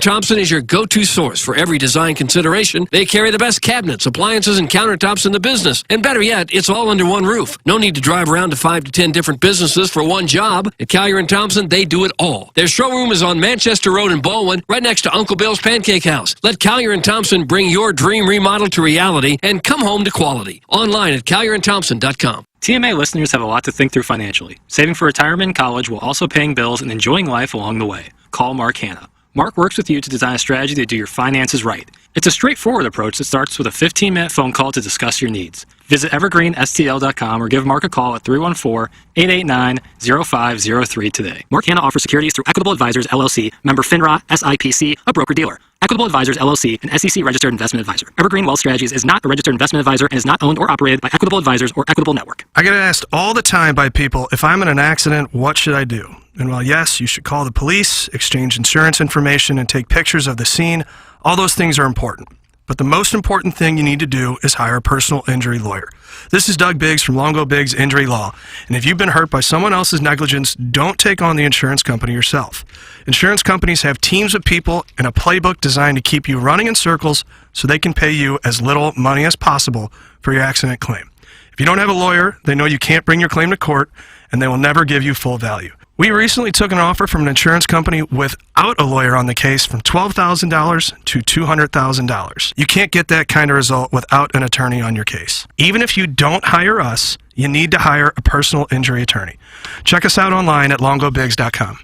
Thompson is your go-to source for every design consideration. They carry the best cabinets, appliances, and countertops in the business. And better yet, it's all under one roof. No need to drive around to 5 to 10 different businesses for one job. At Collier & Thompson, they do it all. Their showroom is on Manchester Road in Baldwin, right next to Uncle Bill's Pancake House. Let Collier & Thompson bring your dream remodel to reality and come home to quality. Online at collierandthompson.com. TMA listeners have a lot to think through financially. Saving for retirement and college while also paying bills and enjoying life along the way. Call Mark Hanna. Mark works with you to design a strategy to do your finances right. It's a straightforward approach that starts with a 15-minute phone call to discuss your needs. Visit evergreenstl.com or give Mark a call at 314-889-0503 today. Mark Hanna offers securities through Equitable Advisors, LLC, member FINRA, SIPC, a broker-dealer. Equitable Advisors, LLC, an SEC-registered investment advisor. Evergreen Wealth Strategies is not a registered investment advisor and is not owned or operated by Equitable Advisors or Equitable Network. I get asked all the time by people, if I'm in an accident, what should I do? And while yes, you should call the police, exchange insurance information, and take pictures of the scene, all those things are important. But the most important thing you need to do is hire a personal injury lawyer. This is Doug Biggs from Longo Biggs Injury Law. And if you've been hurt by someone else's negligence, don't take on the insurance company yourself. Insurance companies have teams of people and a playbook designed to keep you running in circles so they can pay you as little money as possible for your accident claim. If you don't have a lawyer, they know you can't bring your claim to court, and they will never give you full value. We recently took an offer from an insurance company without a lawyer on the case from $12,000 to $200,000. You can't get that kind of result without an attorney on your case. Even if you don't hire us, you need to hire a personal injury attorney. Check us out online at longobigs.com.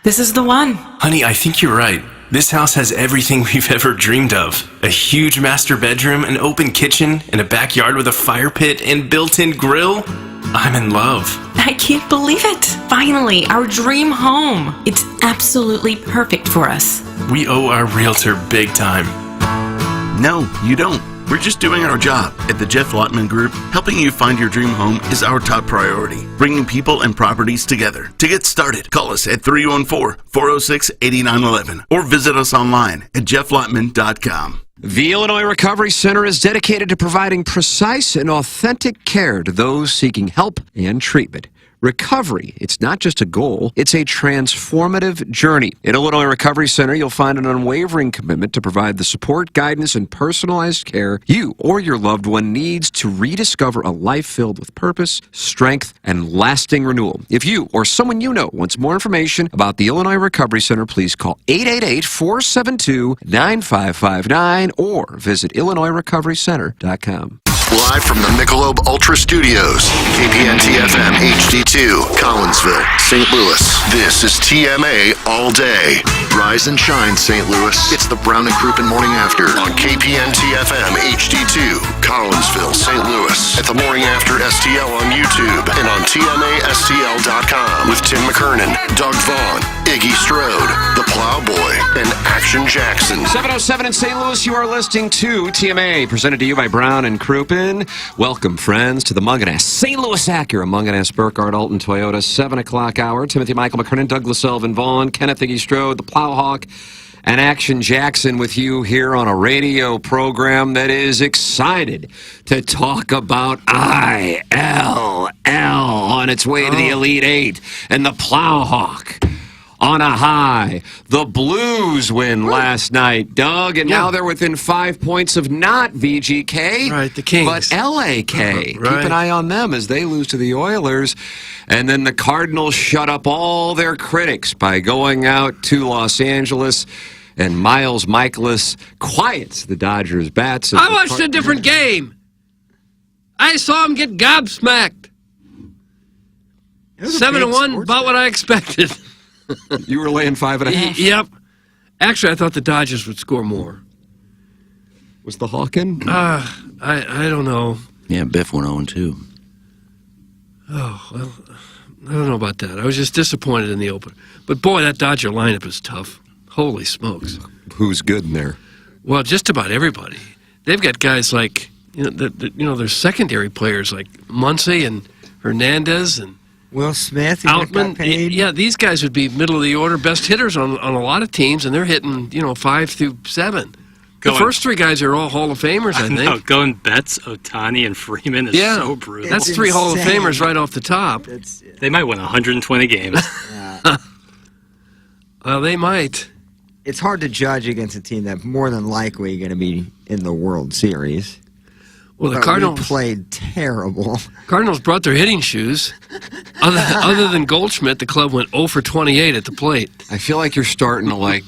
This is the one. Honey, I think you're right. This house has everything we've ever dreamed of. A huge master bedroom, an open kitchen, and a backyard with a fire pit and built-in grill. I'm in love. I can't believe it. Finally, our dream home. It's absolutely perfect for us. We owe our realtor big time. No, you don't. We're just doing our job. At the Jeff Lotman Group, helping you find your dream home is our top priority. Bringing people and properties together. To get started, call us at 314-406-8911 or visit us online at jefflotman.com. The Illinois Recovery Center is dedicated to providing precise and authentic care to those seeking help and treatment. Recovery, it's not just a goal, it's a transformative journey. At Illinois Recovery Center, you'll find an unwavering commitment to provide the support, guidance, and personalized care you or your loved one needs to rediscover a life filled with purpose, strength, and lasting renewal. If you or someone you know wants more information about the Illinois Recovery Center, please call 888-472-9559 or visit IllinoisRecoveryCenter.com. Live from the Michelob Ultra Studios, KPN-TFM HD2, Collinsville, St. Louis. This is TMA All Day. Rise and shine, St. Louis. It's the Brown and Crouppen Morning After on KPN-TFM HD2, Collinsville, St. Louis. At the Morning After STL on YouTube and on TMASTL.com with Tim McKernan, Doug Vaughn, Iggy Strode, The Plowboy, and Action Jackson. 707 in St. Louis, you are listening to TMA, presented to you by Brown and Crouppen. Welcome, friends, to the Munganess St. Louis Acura, Munganess, Burkhardt, Alton, Toyota, 7 o'clock hour. Timothy Michael McKernan, Douglas Elvin Vaughn, Kenneth Iggy Strode, the Plowhawk, and Action Jackson with you here on a radio program that is excited to talk about ILL on its way to the Elite Eight, and the Plowhawk on a high. The Blues win last night, Doug, and now they're within 5 points of not VGK, right, the Kings, but LAK. Keep an eye on them as they lose to the Oilers. And then the Cardinals shut up all their critics by going out to Los Angeles, and Miles Michaelis quiets the Dodgers' bats. I watched a different game. I saw him get gobsmacked. 7-1, about what I expected. You were laying 5.5? Yep. Actually, I thought the Dodgers would score more. Was the Hawk in? I don't know. Yeah, Biff went 0-2. Oh, well, I don't know about that. I was just disappointed in the opener. But, boy, that Dodger lineup is tough. Holy smokes. Who's good in there? Well, just about everybody. They've got guys like, their secondary players like Muncy and Hernandez and Will Smith, Outman. Yeah, these guys would be middle of the order, best hitters on a lot of teams, and they're hitting, 5 through 7. The first three guys are all Hall of Famers, I think. No, going Betts, Ohtani, and Freeman is so brutal. That's three Hall of Famers right off the top. They might win 120 games. Well, they might. It's hard to judge against a team that's more than likely going to be in the World Series. Well, the But Cardinals we played terrible. Cardinals brought their hitting shoes. Other than Goldschmidt, the club went 0 for 28 at the plate. I feel like you're starting to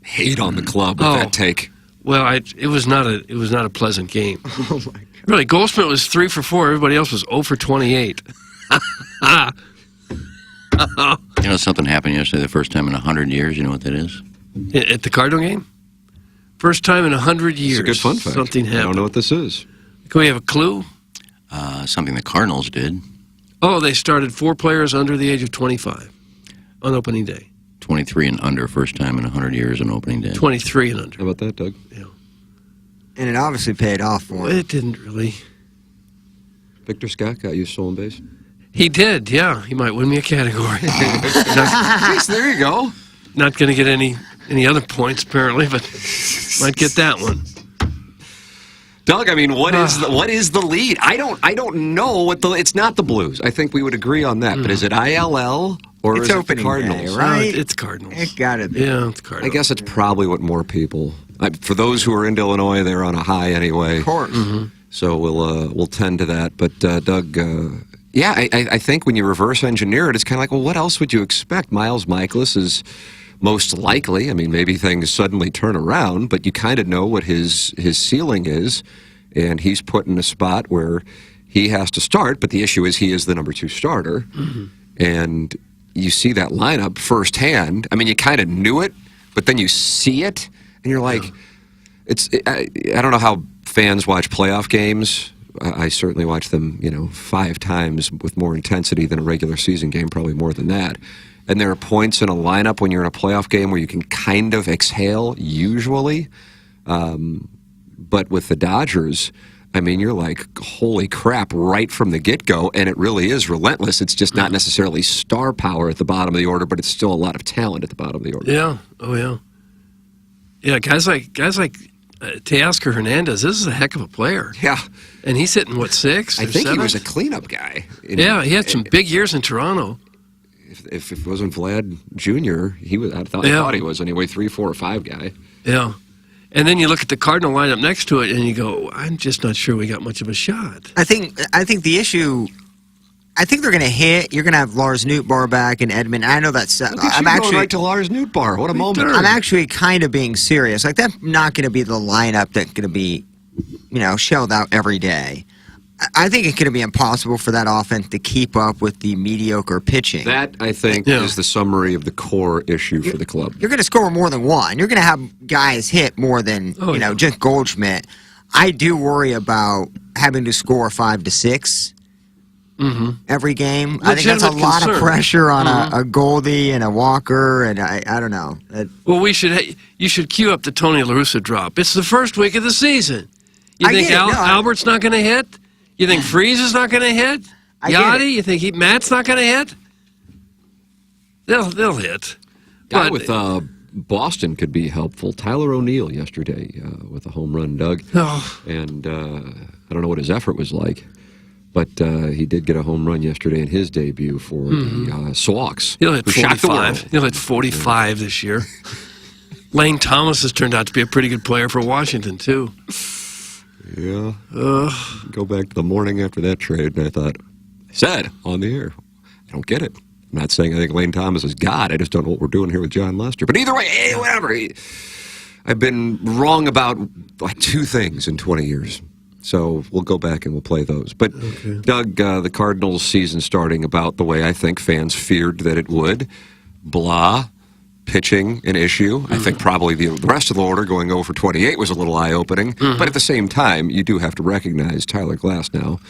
hate on the club with that take. Well, it was not a pleasant game. Oh my God. Really, Goldschmidt was 3 for 4. Everybody else was 0 for 28. You know, something happened yesterday, the first time in 100 years. You know what that is? At the Cardinal game? First time in 100 years. It's a good fun fact. Something happened. I don't know what this is. Can we have a clue? Something the Cardinals did. Oh, they started 4 players under the age of 25 on opening day. 23 and under, first time in 100 years on opening day. 23 and under. How about that, Doug? Yeah. And it obviously paid off for him. It didn't really. Victor Scott got you stolen base? He did, yeah. He might win me a category. Yes, there you go. Not going to get any other points, apparently, but might get that one. Doug, I mean, what is the lead? I don't know what it's not the Blues. I think we would agree on that. But is it ILL or It's is it the opening Cardinals? day, right? It's Cardinals. It got it. Yeah, it's Cardinals. I guess it's probably what more people. For those who are in Illinois, they're on a high anyway. Of course. So we'll tend to that. But Doug, yeah, I think when you reverse engineer it, it's kind of like, well, what else would you expect? Miles Michaelis is most likely. I mean, maybe things suddenly turn around, but you kind of know what his ceiling is, and he's put in a spot where he has to start. But the issue is he is the number 2 starter, and you see that lineup firsthand. I mean, you kind of knew it, but then you see it, and you're like, I don't know how fans watch playoff games. I certainly watch them, 5 times with more intensity than a regular season game, probably more than that. And there are points in a lineup when you're in a playoff game where you can kind of exhale, usually. But with the Dodgers, I mean, you're like, holy crap, right from the get-go, and it really is relentless. It's just not necessarily star power at the bottom of the order, but it's still a lot of talent at the bottom of the order. Yeah. Oh, yeah. Yeah, guys like Teoscar Hernandez, this is a heck of a player. Yeah. And he's hitting, 6 I or think 7? he was a cleanup guy. Yeah, he had some big years in Toronto. If it wasn't Vlad Jr., I thought he was anyway, 3, 4, or 5 guy. Yeah. And then you look at the Cardinal lineup next to it, and you go, I'm just not sure we got much of a shot. I think the issue. I think they're going to hit. You're going to have Lars Nootbaar back and Edmund. I know that's. I'm actually going right to Lars Nootbaar. What a moment! I'm actually kind of being serious. Like, that's not going to be the lineup that's going to be, shelled out every day. I think it's going to be impossible for that offense to keep up with the mediocre pitching. That, I think, is the summary of the core issue for the club. You're going to score more than one. You're going to have guys hit more than just Goldschmidt. I do worry about having to score 5 to 6 every game. I think that's a lot of pressure on a Goldie and a Walker, and I don't know. Well, you should cue up the Tony La Russa drop. It's the first week of the season. You think Albert's not going to hit? You think Freese is not going to hit? Yachty? You think Matt's not going to hit? They'll hit. Guy with Boston could be helpful. Tyler O'Neill yesterday with a home run, Doug. Oh. And I don't know what his effort was like, but he did get a home run yesterday in his debut for the Sox. He'll hit 45. He'll hit 45 this year. Lane Thomas has turned out to be a pretty good player for Washington, too. Yeah. Go back to the morning after that trade, and I said on the air, I don't get it. I'm not saying I think Lane Thomas is God. I just don't know what we're doing here with John Lester. But either way, whatever. I've been wrong about 2 things in 20 years. So we'll go back and we'll play those. But, Doug, the Cardinals season starting about the way I think fans feared that it would. Blah. Pitching an issue. I think probably the rest of the order going over 28 was a little eye-opening. But at the same time, you do have to recognize Tyler Glasnow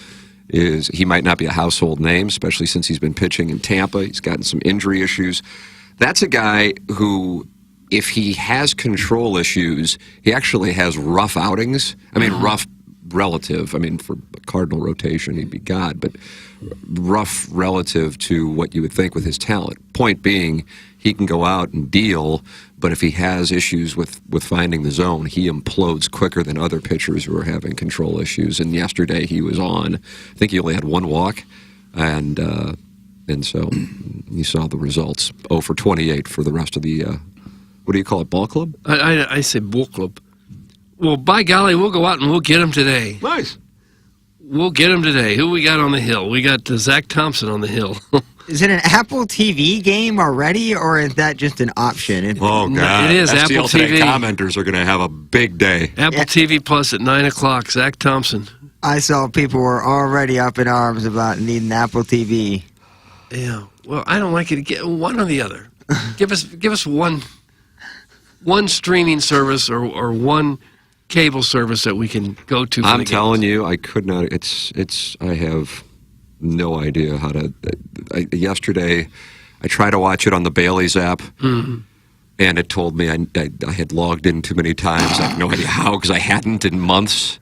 he might not be a household name, especially since he's been pitching in Tampa. He's gotten some injury issues. That's a guy who, if he has control issues, he actually has rough outings. I mean, rough relative. I mean, for Cardinal rotation, he'd be God, but rough relative to what you would think with his talent. Point being, he can go out and deal, but if he has issues with finding the zone, he implodes quicker than other pitchers who are having control issues. And yesterday he was on. I think he only had 1 walk, and And so you saw the results. 0 for 28 for the rest of the, what do you call it, ball club? I say ball club. Well, by golly, we'll go out and we'll get them today. Nice. We'll get them today. Who we got on the hill? We got Zach Thompson on the hill. Is it an Apple TV game already, or is that just an option? Oh, God. It is Apple STL Today TV. commenters are going to have a big day. Apple TV Plus at 9 o'clock. Zach Thompson. I saw people were already up in arms about needing Apple TV. Yeah. Well, I don't like it. Get one or the other. Give us one streaming service or one cable service that we can go to. I'm telling you, I could not. I have no idea how to. Yesterday, I tried to watch it on the Bailey's app, and it told me I had logged in too many times. I have no idea how, because I hadn't in months,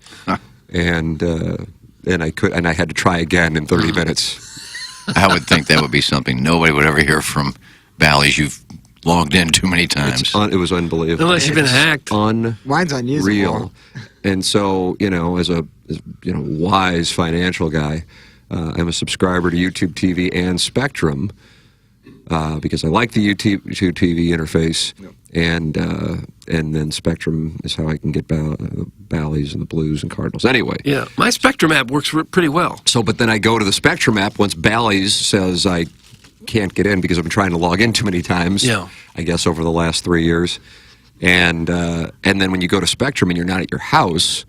and I had to try again in 30 minutes. I would think that would be something nobody would ever hear from Bally's. You've logged in too many times. It was unbelievable. Unless you've been hacked. Mine's unusable. And so, as a wise financial guy, I'm a subscriber to YouTube TV and Spectrum because I like the YouTube TV interface, and then Spectrum is how I can get Bally's and the Blues and Cardinals. Anyway. Yeah, my Spectrum app works pretty well. So, but then I go to the Spectrum app once Bally's says I can't get in because I've been trying to log in too many times. Yeah. I guess over the last 3 years, and then when you go to Spectrum and you're not at your house,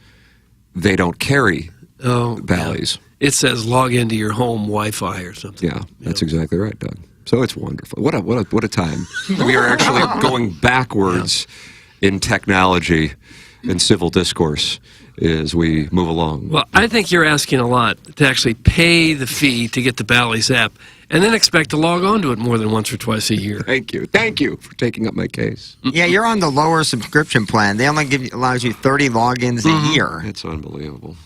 they don't carry Bally's. Yeah. It says log into your home Wi-Fi or something. Yeah, that's exactly right, Doug. So it's wonderful. What a time. We are actually going backwards in technology and civil discourse as we move along. Well, I think you're asking a lot to actually pay the fee to get the Bally's app and then expect to log on to it more than once or twice a year. Thank you for taking up my case. Yeah, you're on the lower subscription plan. They only allows you 30 logins a year. It's unbelievable.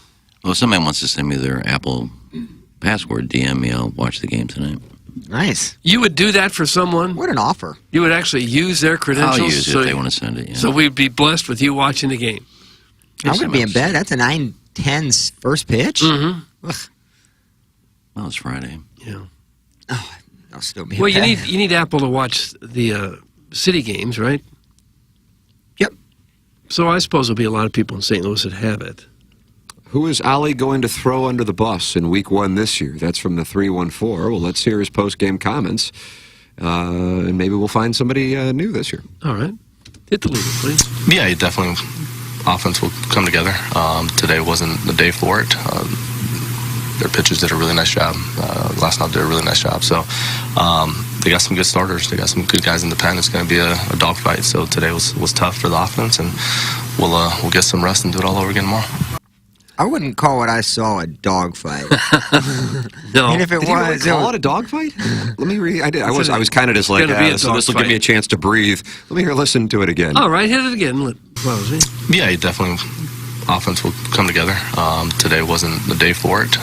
Well, if somebody wants to send me their Apple password, DM me. I'll watch the game tonight. Nice. You would do that for someone? What an offer. You would actually use their credentials? I'll use it if they want to send it, yeah. So we'd be blessed with you watching the game. I would be in bed. That's a 9:10 first pitch. Mm-hmm. Well, it's Friday. Yeah. Oh, I'll still be in Well, bed. you need Apple to watch the city games, right? Yep. So I suppose there'll be a lot of people in St. Louis that have it. Who is Ali going to throw under the bus in Week 1 this year? That's from the 314. Well, let's hear his post-game comments, and maybe we'll find somebody new this year. All right. Hit the leader, please. Yeah, definitely. Offense will come together. Today wasn't the day for it. Their pitchers did a really nice job. Last night did a really nice job. So they got some good starters. They got some good guys in the pen. It's going to be a dogfight. So today was tough for the offense, and we'll get some rest and do it all over again tomorrow. I wouldn't call what I saw a dogfight. No. And if it Did you really was, call it a dogfight? Let me read. I did. I was kind of just like, gonna be a this will give dogfight. me a chance to breathe. Let me listen to it again. All right, hit it again. Yeah, definitely. Offense will come together. Today wasn't the day for it.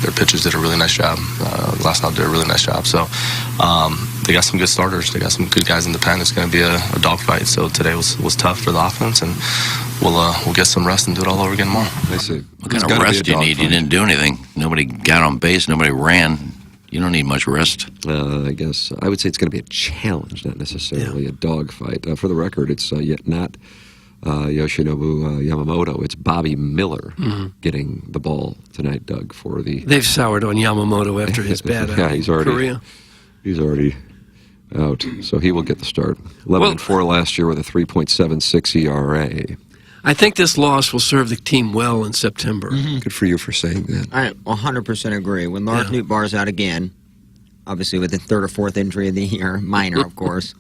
Their pitchers did a really nice job. Last night did a really nice job. So they got some good starters. They got some good guys in the pen. It's going to be a dogfight. So today was tough for the offense, and we'll get some rest and do it all over again tomorrow. I see. What kind of rest do you need? You didn't do anything. Nobody got on base. Nobody ran. You don't need much rest. I guess I would say it's going to be a challenge, not necessarily a dogfight. For the record, it's yet not Yoshinobu Yamamoto. It's Bobby Miller getting the ball tonight, Doug, for the... They've soured on Yamamoto after his bad career. He's already out, so he will get the start. 11-4 last year with a 3.76 ERA. I think this loss will serve the team well in September. Good for you for saying that. I 100% agree. When Lars Nootbaar's out again, obviously with the third or fourth injury of the year, minor, of course.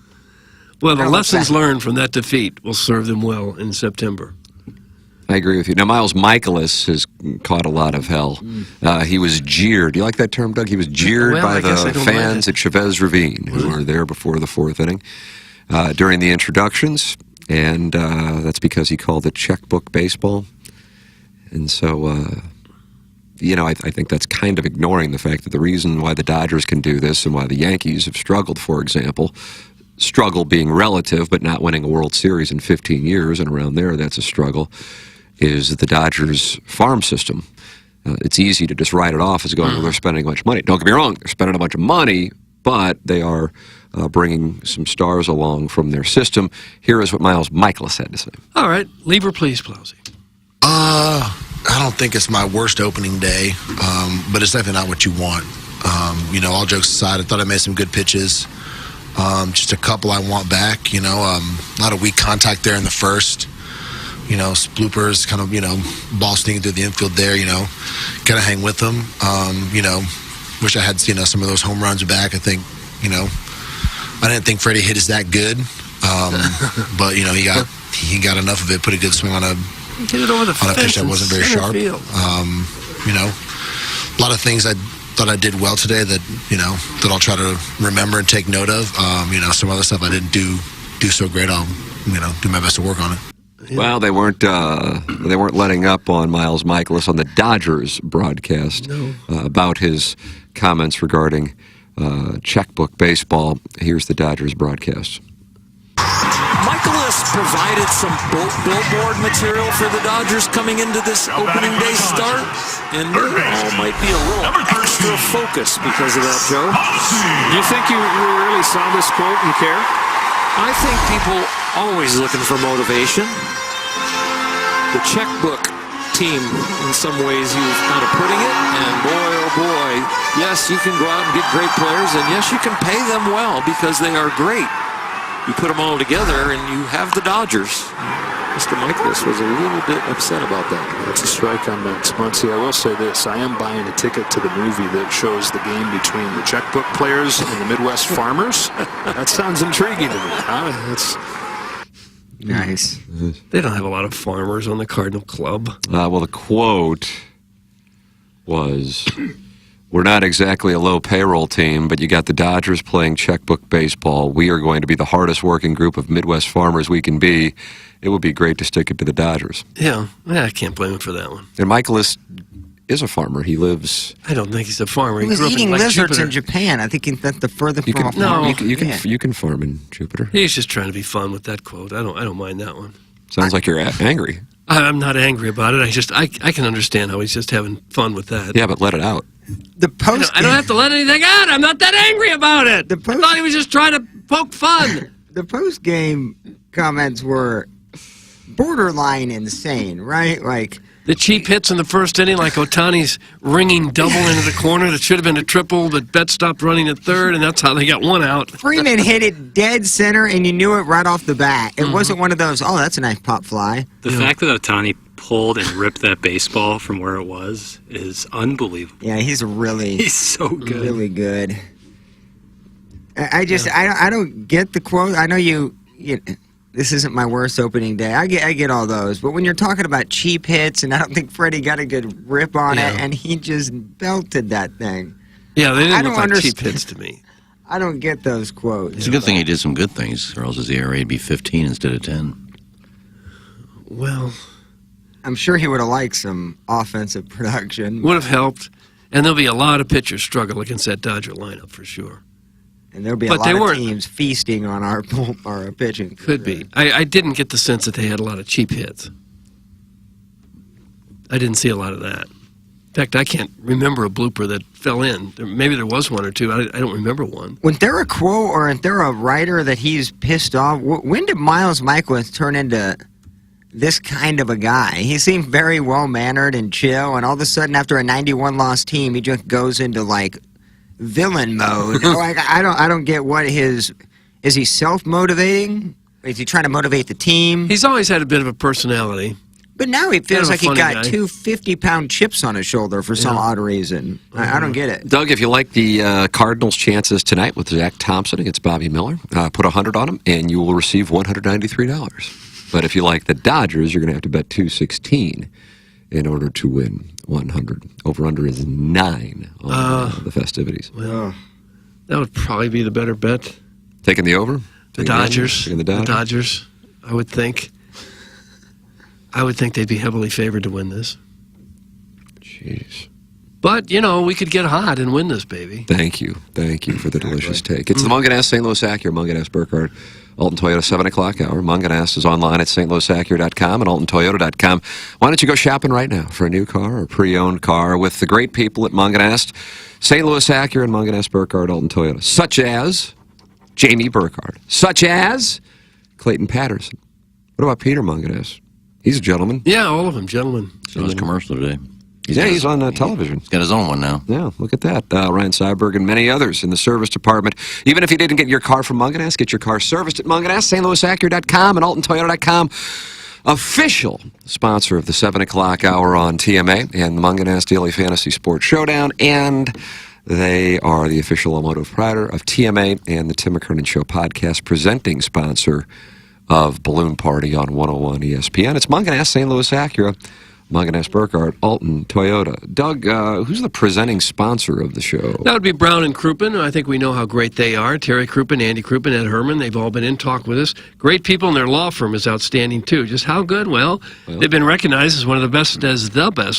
Well, the lessons learned from that defeat will serve them well in September. I agree with you. Now, Miles Michaelis has caught a lot of hell. He was jeered. Do you like that term, Doug? He was jeered by the fans at Chavez Ravine, who were there before the fourth inning during the introductions, and that's because he called it Checkbook Baseball. And so, I think that's kind of ignoring the fact that the reason why the Dodgers can do this and why the Yankees have struggled, for example, struggle being relative, but not winning a World Series in 15 years, and around there that's a struggle, is the Dodgers farm system. it's easy to just write it off as going, well, they're spending much money. Don't get me wrong, they're spending a bunch of money, but they are bringing some stars along from their system. Here is what Miles Michaelis had to say. All right, leave or please, Plowsy. I don't think it's my worst opening day, but it's definitely not what you want. All jokes aside, I thought I made some good pitches. Just a couple I want back, a lot of weak contact there in the first. Bloopers, kind of, ball sneaking through the infield there, got to hang with them. Wish I had, some of those home runs back. I think, I didn't think Freddie hit is that good. But, he got enough of it, put a good swing on a pitch that wasn't very sharp. A lot of things I thought I did well today that, that I'll try to remember and take note of. Some other stuff I didn't do so great. I'll, do my best to work on it. Yeah. Well, they weren't letting up on Miles Michaelis on the Dodgers broadcast about his comments regarding Checkbook Baseball. Here's the Dodgers broadcast. Michaelis provided some billboard material for the Dodgers coming into this opening day start, and they all might be a little extra focused because of that, Joe. Do you think you really saw this quote and care? I think people always looking for motivation. The Checkbook team, in some ways, you're kind of putting it, and boy, oh boy, yes, you can go out and get great players, and yes, you can pay them well because they are great. You put them all together, and you have the Dodgers. Mr. Michaelis was a little bit upset about that. That's a strike on that, Spunsy. I will say this. I am buying a ticket to the movie that shows the game between the Checkbook players and the Midwest farmers. That sounds intriguing to me. It's nice. They don't have a lot of farmers on the Cardinal Club. Well, the quote was, we're not exactly a low payroll team, but you got the Dodgers playing Checkbook Baseball. We are going to be the hardest working group of Midwest farmers we can be. It would be great to stick it to the Dodgers. Yeah, I can't blame him for that one. And Michaelis is a farmer. He lives... I don't think he's a farmer. He was eating lizards in Japan. I think that's the furthest from a farm. You can farm in Jupiter. He's just trying to be fun with that quote. I don't mind that one. Sounds like you're angry. I'm not angry about it. I can understand how he's just having fun with that. Yeah, but let it out. The post. I don't have to let anything out. I'm not that angry about it. I thought he was just trying to poke fun. The post-game comments were borderline insane, right? Like the cheap hits in the first inning, like Ohtani's ringing double into the corner that should have been a triple, but Bet stopped running at third, and that's how they got one out. Freeman hit it dead center, and you knew it right off the bat. It wasn't one of those, oh, that's a nice pop fly. The fact that Ohtani pulled and ripped that baseball from where it was is unbelievable. Yeah, he's so good. Really good. I don't get the quote. I know you this isn't my worst opening day. I get all those. But when you're talking about cheap hits, and I don't think Freddie got a good rip on it, and he just belted that thing. Yeah, they didn't look like cheap hits to me. I don't get those quotes. It's a good thing he did some good things, or else his ERA would be 15 instead of 10. Well, I'm sure he would have liked some offensive production. Would have helped. And there'll be a lot of pitchers struggle against that Dodger lineup for sure. And there'll be a lot of teams feasting on our pitching. Could be. I didn't get the sense that they had a lot of cheap hits. I didn't see a lot of that. In fact, I can't remember a blooper that fell in. Maybe there was one or two. I don't remember one. Was there a quote or is there a writer that he's pissed off? When did Miles Michaelis turn into this kind of a guy? He seemed very well-mannered and chill, and all of a sudden after a 91-loss team, he just goes into, like, villain mode. Like, I don't get what is he self-motivating? Is he trying to motivate the team? He's always had a bit of a personality. But now he feels like he got guy. 2 50-pound chips on his shoulder for some odd reason. I don't get it. Doug, if you like the Cardinals' chances tonight with Zach Thompson against Bobby Miller, put 100 on him, and you will receive $193. But if you like the Dodgers, you're going to have to bet $216 in order to win 100. Over-under is 9 on the festivities. Well, that would probably be the better bet. Taking the over? The Dodgers. The Dodgers, I would think. I would think they'd be heavily favored to win this. Jeez. But, we could get hot and win this, baby. Thank you. Thank you for the delicious take. It's the Munganess St. Louis Acura, Munganess Burkhardt, Alton Toyota, 7 o'clock hour. Munganess is online at stlouisacura.com and altontoyota.com. Why don't you go shopping right now for a new car or a pre-owned car with the great people at Munganess, St. Louis Acura and Munganess Burkhardt, Alton Toyota, such as Jamie Burkhardt, such as Clayton Patterson. What about Peter Munganess? He's a gentleman. Yeah, all of them, gentlemen. Saw his commercial today. He's on television. He's got his own one now. Yeah, look at that. Ryan Seiberg and many others in the service department. Even if you didn't get your car from Munganess, get your car serviced at Munganess, stlouisacura.com and altontoyota.com. Official sponsor of the 7 o'clock hour on TMA and the Munganess Daily Fantasy Sports Showdown. And they are the official automotive provider of TMA and the Tim McKernan Show podcast, presenting sponsor of Balloon Party on 101 ESPN. It's Munganess, St. Louis Acura, Munganess Burkhardt, Alton Toyota. Doug, who's the presenting sponsor of the show? That would be Brown and Crouppen. I think we know how great they are. Terry Crouppen, Andy Crouppen, Ed Herman. They've all been in talk with us. Great people, and their law firm is outstanding, too. Just how good? Well, they've been recognized as one of the best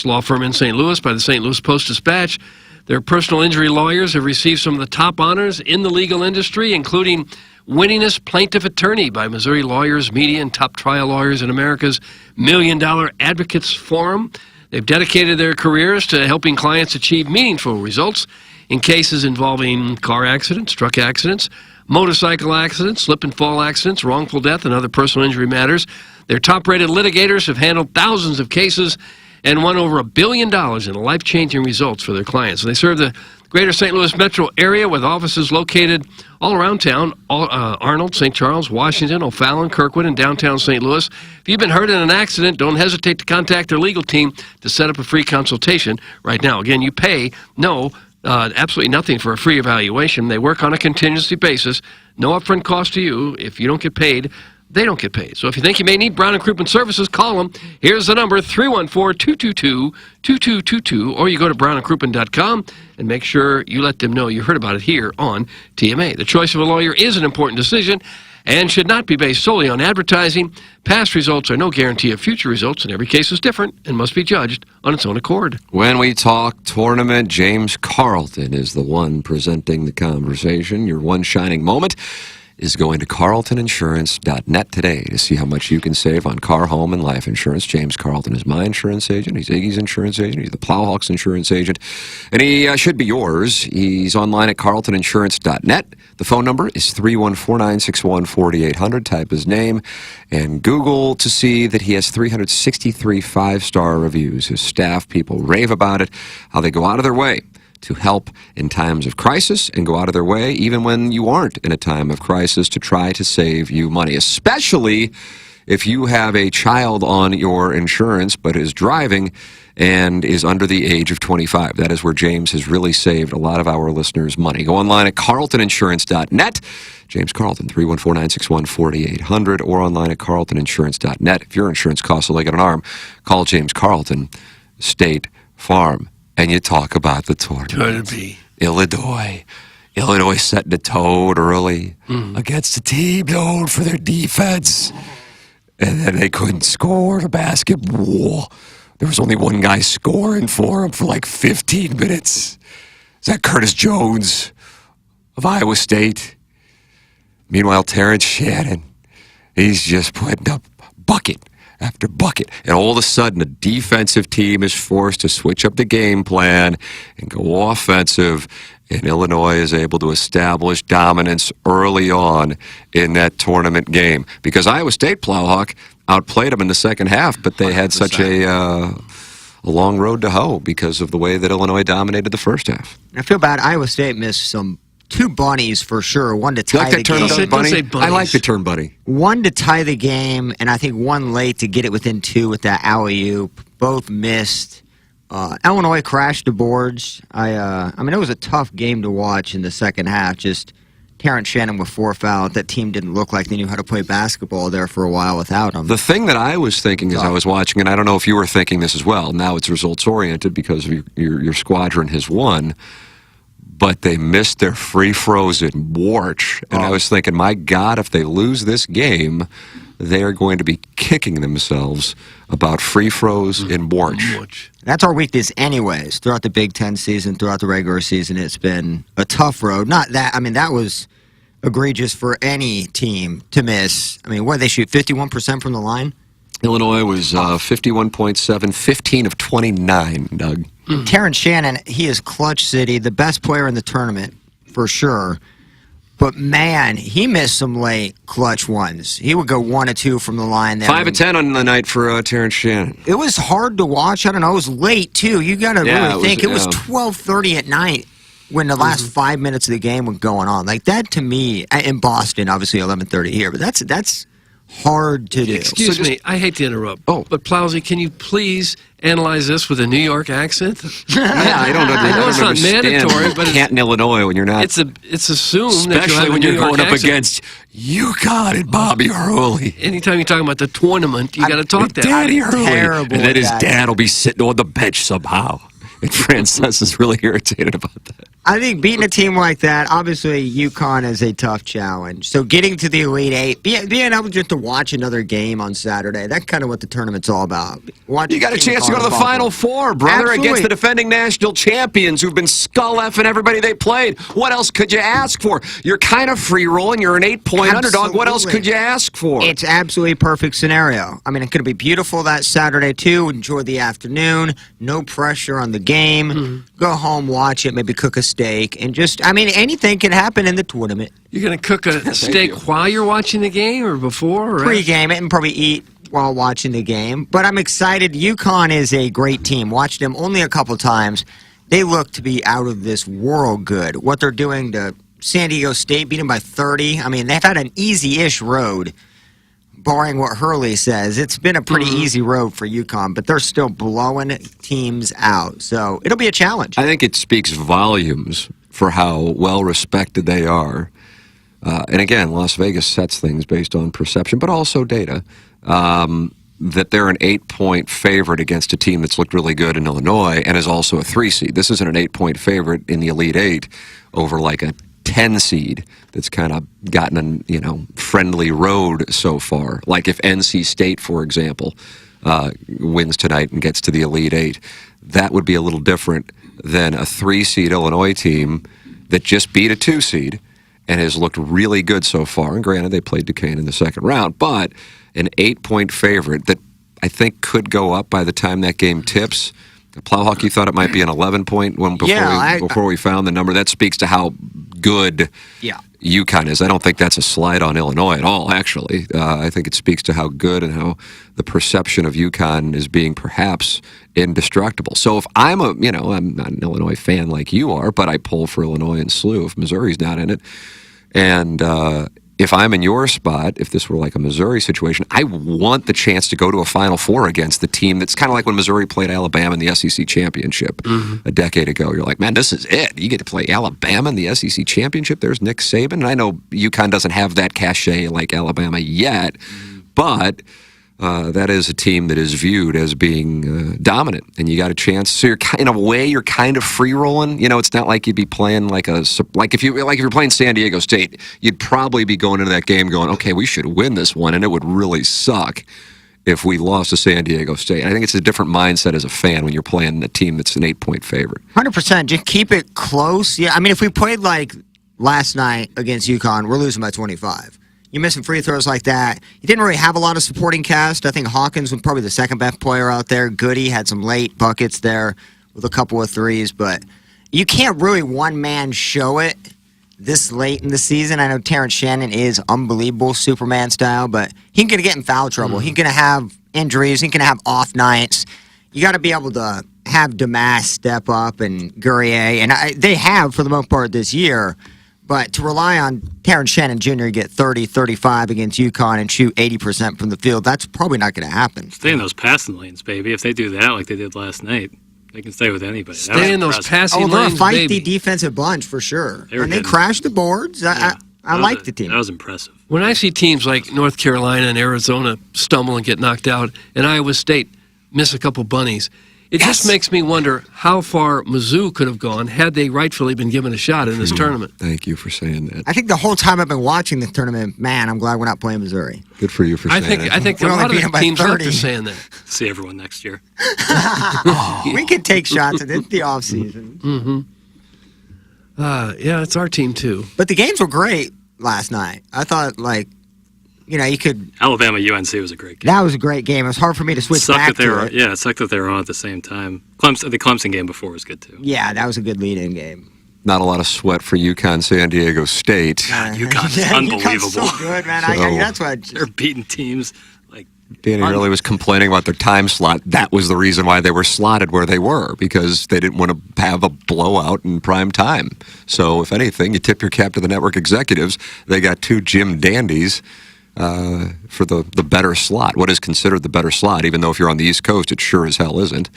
law firm in St. Louis by the St. Louis Post-Dispatch. Their personal injury lawyers have received some of the top honors in the legal industry, including winningest plaintiff attorney by Missouri Lawyers, Media, and Top Trial Lawyers in America's $1 Million Advocates Forum. They've dedicated their careers to helping clients achieve meaningful results in cases involving car accidents, truck accidents, motorcycle accidents, slip and fall accidents, wrongful death, and other personal injury matters. Their top-rated litigators have handled thousands of cases and won over $1 billion in life-changing results for their clients. And they serve the greater St. Louis metro area with offices located all around town, Arnold, St. Charles, Washington, O'Fallon, Kirkwood, and downtown St. Louis. If you've been hurt in an accident, don't hesitate to contact their legal team to set up a free consultation right now. Again, you pay absolutely nothing for a free evaluation. They work on a contingency basis, no upfront cost to you. If you don't get paid, they don't get paid. So if you think you may need Brown & Crouppen services, call them. Here's the number, 314-222-2222, or you go to brownandcrouppen.com and make sure you let them know you heard about it here on TMA. The choice of a lawyer is an important decision and should not be based solely on advertising. Past results are no guarantee of future results, and every case is different and must be judged on its own accord. When we talk tournament, James Carlton is the one presenting the conversation. Your one shining moment is going to carltoninsurance.net today to see how much you can save on car, home, and life insurance. James Carlton is my insurance agent. He's Iggy's insurance agent. He's the Plowhawks insurance agent. And he should be yours. He's online at carltoninsurance.net. The phone number is 314-961-4800. Type his name and Google to see that he has 363 five-star reviews. His staff, people rave about it, how they go out of their way to help in times of crisis and go out of their way, even when you aren't in a time of crisis, to try to save you money, especially if you have a child on your insurance but is driving and is under the age of 25. That is where James has really saved a lot of our listeners money. Go online at carltoninsurance.net. James Carlton, 314-961-4800, or online at carltoninsurance.net. If your insurance costs a leg and an arm, call James Carlton, State Farm. And you talk about the tournament. Illinois setting a tone early against a team known for their defense. And then they couldn't score the basketball. There was only one guy scoring for them for like 15 minutes. Is that Curtis Jones of Iowa State? Meanwhile, Terrence Shannon, he's just putting up bucket after bucket. And all of a sudden, the defensive team is forced to switch up the game plan and go offensive. And Illinois is able to establish dominance early on in that tournament game. Because Iowa State Plowhawk outplayed them in the second half, but they had such a long road to hoe because of the way that Illinois dominated the first half. I feel bad. Iowa State missed two bunnies for sure. One to tie the game. I like the term bunny. One to tie the game, and I think one late to get it within two with that alley-oop. Both missed. Illinois crashed the boards. I mean, it was a tough game to watch in the second half. Just Terrence Shannon with 4 fouls. That team didn't look like they knew how to play basketball there for a while without him. The thing that I was thinking as I was watching, and I don't know if you were thinking this as well, now it's results-oriented because of your squadron has won, but they missed their free throws in Warch. And I was thinking, my God, if they lose this game, they are going to be kicking themselves about free throws in March. That's our weakness anyways. Throughout the Big Ten season, throughout the regular season, it's been a tough road. Not that, I mean, that was egregious for any team to miss. I mean, what, they shoot 51% from the line? Illinois was 51.7, 15 of 29, Doug. Terrence Shannon, he is clutch city, the best player in the tournament, for sure. But, man, he missed some late clutch ones. He would go 1 or 2 from the line there. 5 of 10 on the night for Terrence Shannon. It was hard to watch. I don't know. It was late, too. You got to really think. It was 12:30 at night when the last 5 minutes of the game were going on. Like, that, to me, in Boston, obviously 11:30 here, but that's hard to do. Excuse me, I hate to interrupt. But Plowsy, can you please analyze this with a New York accent? I know it's not mandatory, but Canton, Illinois, when you're not. It's assumed, especially that you have when a you're New York going up accent. against UConn and Bobby Hurley. Anytime you're talking about the tournament, you got to talk that. Daddy Hurley, terrible and then at his that. dad will be sitting on the bench somehow. And Frances is really irritated about that. I think beating a team like that, obviously UConn is a tough challenge. So getting to the Elite Eight, being able just to watch another game on Saturday, that's kind of what the tournament's all about. You got a chance to go to the Final Four, brother, Absolutely. against the defending national champions who've been skull-effing everybody they played. What else could you ask for? You're kind of free-rolling. You're an 8-point underdog. What else could you ask for? It's absolutely a perfect scenario. I mean, it's going to be beautiful that Saturday, too. Enjoy the afternoon. No pressure on the game. Go home, watch it, maybe cook a steak, and just, I mean, anything can happen in the tournament. You're going to cook a steak while you're watching the game or before? Or Pre-game it and probably eat while watching the game. But I'm excited. UConn is a great team. Watched them only a couple times. They look to be out of this world good. What they're doing to San Diego State, beat them by 30. I mean, they've had an easy-ish road, barring what Hurley says. It's been a pretty easy road for UConn, but they're still blowing teams out. So it'll be a challenge. I think it speaks volumes for how well-respected they are. And again, Las Vegas sets things based on perception, but also data, that they're an 8-point favorite against a team that's looked really good in Illinois and is also a 3 seed. This isn't an 8-point favorite in the Elite Eight over like a 10 seed that's kind of gotten a friendly road so far. Like if NC State, for example, wins tonight and gets to the Elite Eight, that would be a little different than a 3 seed Illinois team that just beat a 2 seed and has looked really good so far. And granted, they played Duquesne in the second round, but an 8-point favorite that I think could go up by the time that game tips. Plowhawk, you thought it might be an 11-point one before we found the number. That speaks to how good UConn is. I don't think that's a slight on Illinois at all, actually. I think it speaks to how good and how the perception of UConn is being perhaps indestructible. So if I'm I'm not an Illinois fan like you are, but I pull for Illinois and SLU if Missouri's not in it. And if I'm in your spot, if this were like a Missouri situation, I want the chance to go to a Final Four against the team that's kind of like when Missouri played Alabama in the SEC Championship a decade ago. You're like, man, this is it. You get to play Alabama in the SEC Championship. There's Nick Saban. And I know UConn doesn't have that cachet like Alabama yet, but that is a team that is viewed as being dominant, and you got a chance. So you're in a way you're kind of free rolling. It's not like you'd be playing like if you're playing San Diego State, you'd probably be going into that game going, okay, we should win this one, and it would really suck if we lost to San Diego State. I think it's a different mindset as a fan when you're playing a team that's an 8-point favorite. 100%. Just keep it close. Yeah, I mean, if we played like last night against UConn, we're losing by 25. You're missing free throws like that. You didn't really have a lot of supporting cast. I think Hawkins was probably the second best player out there. Goody had some late buckets there with a couple of threes, but you can't really one-man show it this late in the season. I know Terrence Shannon is unbelievable, Superman style, but he's going to get in foul trouble. He's going to have injuries. He's going to have off nights. You got to be able to have Damas step up and Guerrier, and they have for the most part this year. But to rely on Terrence Shannon Jr. to get 30, 35 against UConn and shoot 80% from the field, that's probably not going to happen. Stay in those passing lanes, baby. If they do that like they did last night, they can stay with anybody. Stay in those passing they'll lanes, fight baby. the defensive bunch for sure. They were And they getting- crashed the boards. I like the team. That was impressive. When I see teams like North Carolina and Arizona stumble and get knocked out, and Iowa State miss a couple bunnies, It just makes me wonder how far Mizzou could have gone had they rightfully been given a shot in this tournament. Thank you for saying that. I think the whole time I've been watching the tournament, man, I'm glad we're not playing Missouri. Good for you for saying that. I think a lot of the teams are saying that. See everyone next year. We can take shots at it. It's the offseason. Mm-hmm. Yeah, it's our team, too. But the games were great last night. I thought, you could... Alabama-UNC was a great game. That was a great game. It was hard for me to switch back to it. Yeah, it sucked that they were on at the same time. The Clemson game before was good, too. Yeah, that was a good lead-in game. Not a lot of sweat for UConn San Diego State. UConn is unbelievable. UConn's so good, man. That's what... They're beating teams Danny Early was complaining about their time slot. That was the reason why they were slotted where they were, because they didn't want to have a blowout in prime time. So, if anything, you tip your cap to the network executives. They got two Jim Dandies for the better slot. What is considered the better slot, even though if you're on the East Coast, it sure as hell isn't.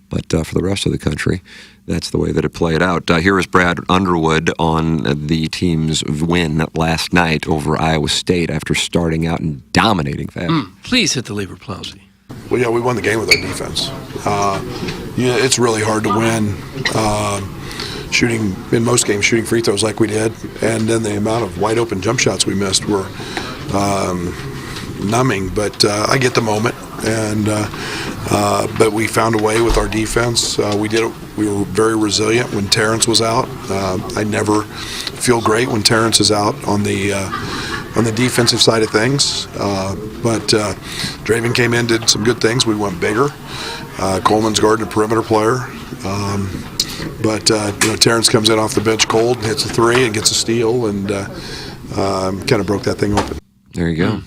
But for the rest of the country, that's the way that it played out. Here is Brad Underwood on the team's win last night over Iowa State after starting out in dominating fashion. Please hit the lever, Plowsy. Well, yeah, we won the game with our defense. It's really hard to win shooting, in most games, shooting free throws like we did. And then the amount of wide open jump shots we missed were numbing. But I get the moment. But we found a way with our defense. We were very resilient when Terrence was out. I never feel great when Terrence is out on the defensive side of things. But Draven came in, did some good things. We went bigger. Coleman's guarding a perimeter player. But Terrence comes in off the bench cold and hits a three and gets a steal and kind of broke that thing open. There you go.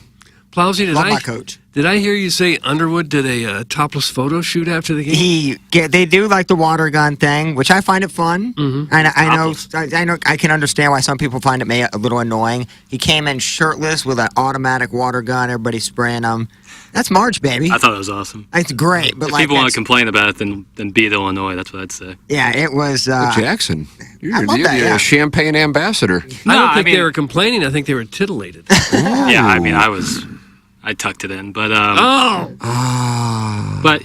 Plowsy, my coach. Did I hear you say Underwood did a topless photo shoot after the game? They do like the water gun thing, which I find it fun. Mm-hmm. And I know I can understand why some people find it a little annoying. He came in shirtless with an automatic water gun. Everybody spraying him. That's March, baby. I thought it was awesome. It's great, but if people want to complain about it, then beat Illinois. That's what I'd say. Yeah, it was. Jackson, you're that, a champagne ambassador. I don't think they were complaining. I think they were titillated. Yeah, I tucked it in, but but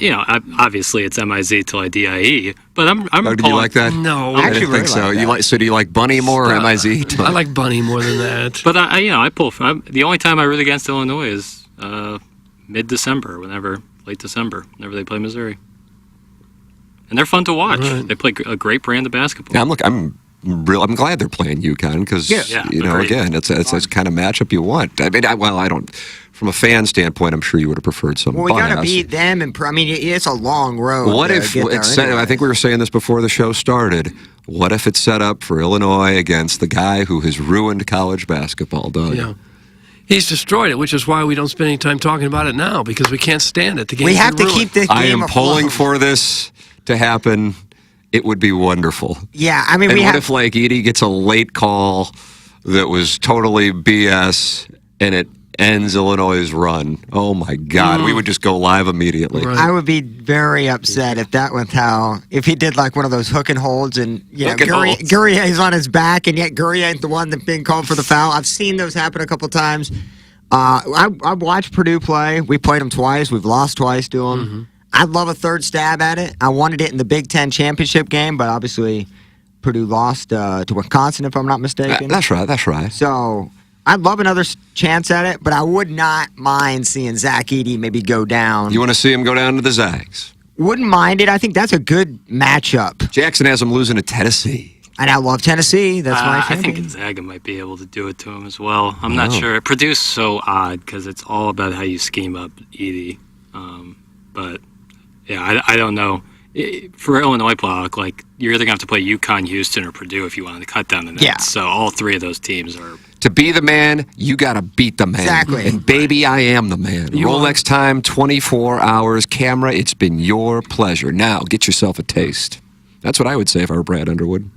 obviously it's MIZ till I DIE. But I'm. Do you like that? No, I didn't think so. Do you like Bunny more or MIZ? I like Bunny more than that. But I pull. The only time I root against Illinois is mid-December, late December, whenever they play Missouri, and they're fun to watch. Right. They play a great brand of basketball. Yeah, I'm glad they're playing UConn because again, it's the kind of matchup you want. I mean, I don't. From a fan standpoint, I'm sure you would have preferred some. Well, we got to beat them, and it's a long road. What if it's set? I think we were saying this before the show started. What if it's set up for Illinois against the guy who has ruined college basketball, Doug? Yeah. He's destroyed it, which is why we don't spend any time talking about it now, because we can't stand it. We have to keep the game I am afloat. pulling for this to happen. It would be wonderful. Yeah, And what if Edie gets a late call that was totally BS and it ends Illinois' run? Oh my God, we would just go live immediately. Right. I would be very upset if he did like one of those hook and holds and Guerrier is on his back and yet Guerrier ain't the one that's being called for the foul. I've seen those happen a couple times. I've watched Purdue play. We played them twice. We've lost twice to them. Mm-hmm. I'd love a third stab at it. I wanted it in the Big Ten championship game, but obviously Purdue lost to Wisconsin, if I'm not mistaken. That's right. So I'd love another chance at it, but I would not mind seeing Zach Edey maybe go down. You want to see him go down to the Zags? Wouldn't mind it. I think that's a good matchup. Jackson has him losing to Tennessee. And I love Tennessee. That's my I think Gonzaga might be able to do it to him as well. I'm not sure. Purdue's so odd because it's all about how you scheme up Edey. But yeah, I don't know. For Illinois block, you're either going to have to play UConn, Houston, or Purdue if you wanted to cut down the nets. Yeah. So all three of those teams are... To be the man, you got to beat the man. Exactly. And baby, I am the man. Rolex time, 24 hours. Camera, it's been your pleasure. Now, get yourself a taste. That's what I would say if I were Brad Underwood.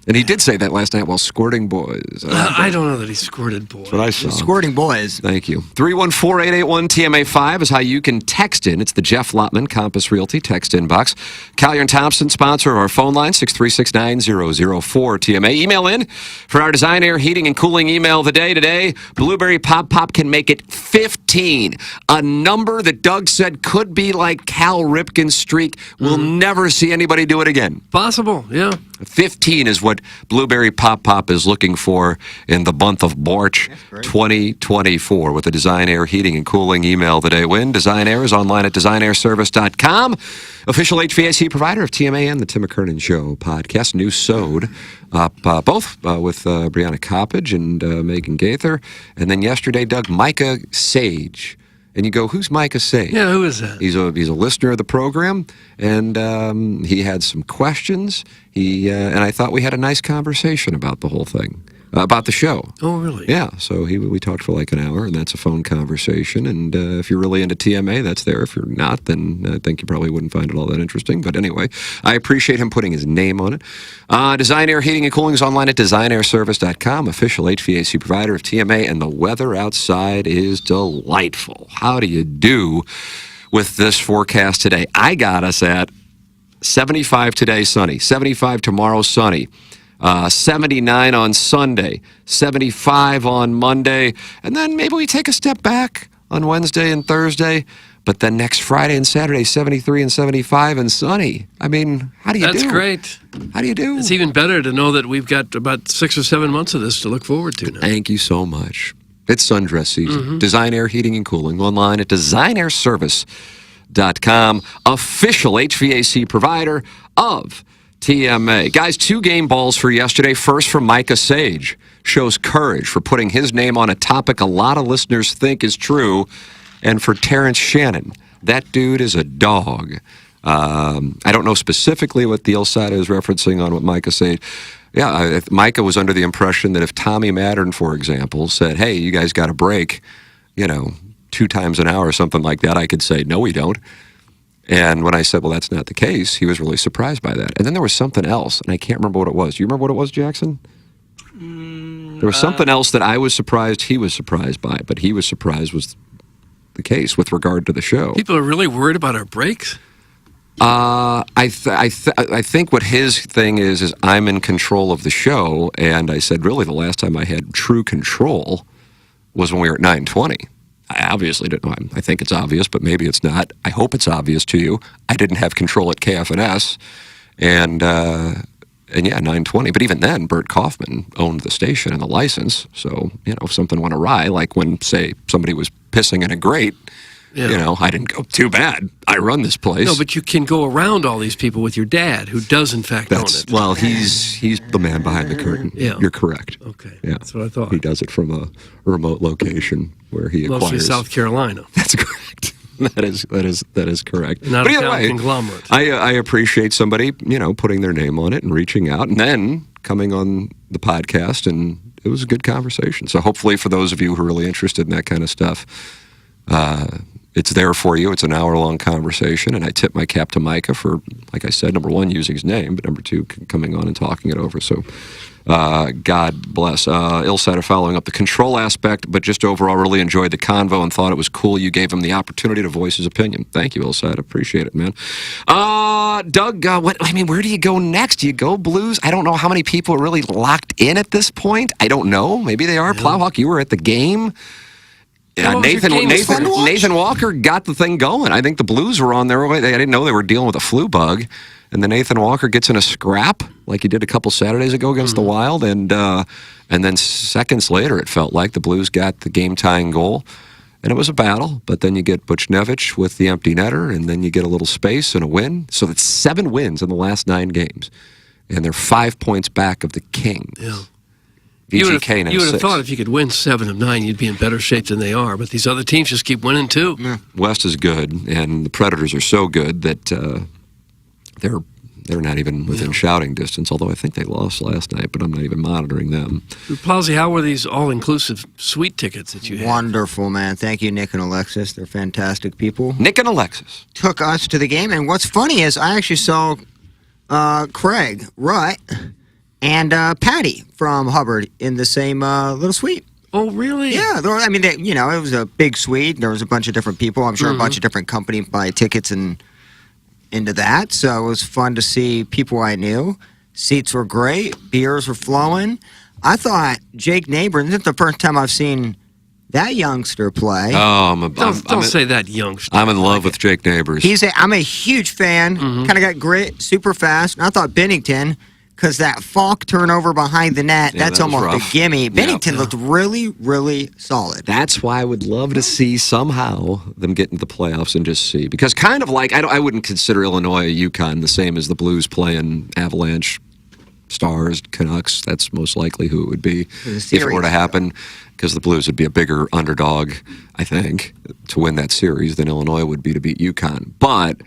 And he did say that last night while squirting boys. I don't know that he squirted boys. That's what I saw. Squirting boys. Thank you. 314-881-TMA5 is how you can text in. It's the Jeff Lotman Compass Realty text inbox. Collier and Thompson, sponsor of our phone line, 636-9004-TMA. Email in for our Design Air Heating and Cooling email of the day today. Blueberry Pop Pop can make it 15. A number that Doug said could be like Cal Ripken's streak. We'll never see anybody do it again. Possible, yeah. 15 is what Blueberry Pop Pop is looking for in the month of March 2024 with the Design Air Heating and Cooling email today. Win. Design Air is online at designairservice.com. Official HVAC provider of TMA and the Tim McKernan Show podcast. New sewed up both with Brianna Coppage and Megan Gaither. And then yesterday, Doug, Micah Sage. And you go, who's Micah Sage? Yeah, who is that? He's a listener of the program, and he had some questions. And I thought we had a nice conversation about the whole thing, about the show. Oh, really? Yeah. So we talked for like an hour, and that's a phone conversation. And if you're really into TMA, that's there. If you're not, then I think you probably wouldn't find it all that interesting. But anyway, I appreciate him putting his name on it. Design Air Heating and Cooling is online at designairservice.com, official HVAC provider of TMA, and the weather outside is delightful. How do you do with this forecast today? I got us at 75 today, sunny. 75 tomorrow, sunny. 79 on Sunday. 75 on Monday. And then maybe we take a step back on Wednesday and Thursday. But then next Friday and Saturday, 73 and 75 and sunny. I mean, how do you do? That's great. How do you do? It's even better to know that we've got about 6 or 7 months of this to look forward to now. Thank you so much. It's sundress season. Design Air Heating and Cooling online at designairservice.com, official HVAC provider of TMA. Guys, 2 game balls for yesterday. First from Micah Sage. Shows courage for putting his name on a topic a lot of listeners think is true. And for Terrence Shannon, that dude is a dog. I don't know specifically what the Ilsada is referencing on what Micah said. Yeah, Micah was under the impression that if Tommy Mattern, for example, said, hey, you guys got a break, 2 times an hour or something like that, I could say, no, we don't. And when I said, well, that's not the case, he was really surprised by that. And then there was something else, and I can't remember what it was. Do you remember what it was, Jackson? There was something else that I was surprised he was surprised by, but he was surprised was the case with regard to the show. People are really worried about our breaks? I think what his thing is I'm in control of the show, and I said, really, the last time I had true control was when we were at 9:20. I obviously didn't know. I think it's obvious, but maybe it's not. I hope it's obvious to you. I didn't have control at KFNS, and yeah, 9:20. But even then, Bert Kaufman owned the station and the license. So, if something went awry, like when, say, somebody was pissing in a grate, I didn't go, too bad. I run this place. No, but you can go around all these people with your dad, who does, in fact, own it. Well, he's the man behind the curtain. Yeah. You're correct. Okay, yeah. That's what I thought. He does it from a remote location where he acquires. Mostly South Carolina. That's correct. That is correct. Not but a either way, conglomerate. I appreciate somebody, putting their name on it and reaching out, and then coming on the podcast, and it was a good conversation. So hopefully for those of you who are really interested in that kind of stuff, it's there for you. It's an hour-long conversation, and I tip my cap to Micah for, like I said, number one, using his name, but number two, coming on and talking it over. So God bless. Ilsada following up the control aspect, but just overall really enjoyed the convo and thought it was cool you gave him the opportunity to voice his opinion. Thank you, Ilsada. Appreciate it, man. Doug, where do you go next? Do you go Blues? I don't know how many people are really locked in at this point. I don't know. Maybe they are. Plowhawk, you were at the game. Nathan Walker got the thing going. I think the Blues were on their way. I didn't know they were dealing with a flu bug. And then Nathan Walker gets in a scrap like he did a couple Saturdays ago against the Wild. And then seconds later, it felt like the Blues got the game-tying goal. And it was a battle. But then you get Buchnevich with the empty netter, and then you get a little space and a win. So that's 7 wins in the last 9 games. And they're 5 points back of the Kings. Yeah. You would have thought if you could win 7 of 9, you'd be in better shape than they are. But these other teams just keep winning, too. West is good, and the Predators are so good that they're not even within shouting distance, although I think they lost last night, but I'm not even monitoring them. Plowsy, how were these all-inclusive suite tickets that you had? Wonderful, man. Thank you, Nick and Alexis. They're fantastic people. Nick and Alexis took us to the game, and what's funny is I actually saw Craig Rutt and Patty from Hubbard in the same little suite. Oh, really? Yeah. I mean, it was a big suite. There was a bunch of different people. I'm sure a bunch of different companies buy tickets and into that. So it was fun to see people I knew. Seats were great. Beers were flowing. I thought Jake Neighbors, this is the first time I've seen that youngster play. Oh, Don't say that, youngster. I'm in love with Jake Neighbors. I'm a huge fan. Kind of got grit, super fast. And I thought Bennington, because that Falk turnover behind the net, Yeah, that's that was almost rough. a gimme. Bennington looked really, really solid. That's why I would love to see somehow them get into the playoffs and just see. Because kind of like, I wouldn't consider Illinois UConn the same as the Blues playing Avalanche, Stars, Canucks. That's most likely who it would be if it were to happen. Because the Blues would be a bigger underdog, I think, to win that series than Illinois would be to beat UConn. But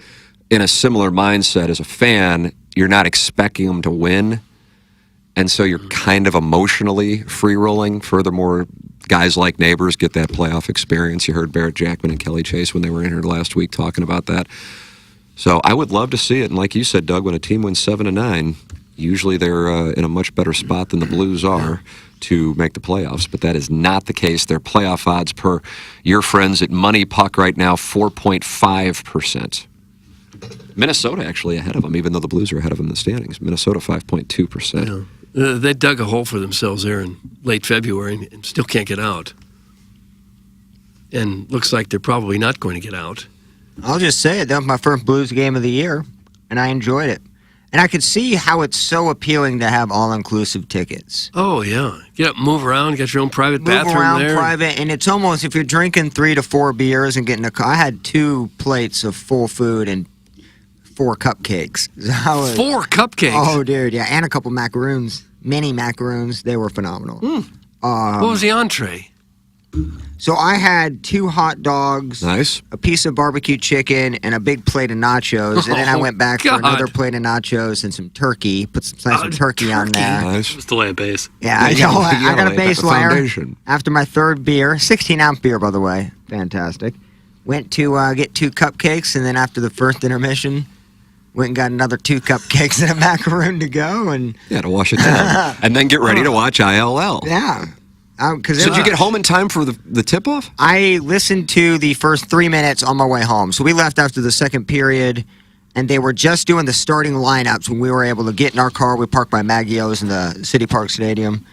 in a similar mindset as a fan, you're not expecting them to win. And so you're kind of emotionally free-rolling. Furthermore, guys like Neighbors get that playoff experience. You heard Barrett Jackman and Kelly Chase when they were in here last week talking about that. So I would love to see it. And like you said, Doug, when a team wins 7-9, usually they're in a much better spot than the Blues are to make the playoffs. But that is not the case. Their playoff odds per your friends at Money Puck right now, 4.5%. Minnesota actually ahead of them, even though the Blues are ahead of them in the standings. Minnesota 5.2%. Yeah. They dug a hole for themselves there in late February and still can't get out. And looks like they're probably not going to get out. I'll just say it. That was my first Blues game of the year, and I enjoyed it. And I could see how it's so appealing to have all-inclusive tickets. Oh, yeah. Get up, move around, get your own private bathroom Move around there. private, and it's almost, if you're drinking 3 to 4 beers and getting I had 2 plates of full food and 4 cupcakes. 4 cupcakes? Oh, dude, yeah, and a couple macaroons, mini macaroons. They were phenomenal. What was the entree? So I had 2 hot dogs, nice, a piece of barbecue chicken, and a big plate of nachos. And then I went back for another plate of nachos and some turkey. Put some slice of turkey on there. Nice. Just to lay a base. Yeah, I got a base layer. Foundation. After my 3rd beer, 16-ounce beer, by the way, fantastic. Went to get 2 cupcakes, and then after the first intermission, went and got another 2 cupcakes and a macaroon to go. And yeah, to wash it down. And then get ready to watch ILL. Yeah. So did you get home in time for the tip-off? I listened to the first 3 minutes on my way home. So we left after the second period, and they were just doing the starting lineups when we were able to get in our car. We parked by Maggio's in the City Park Stadium,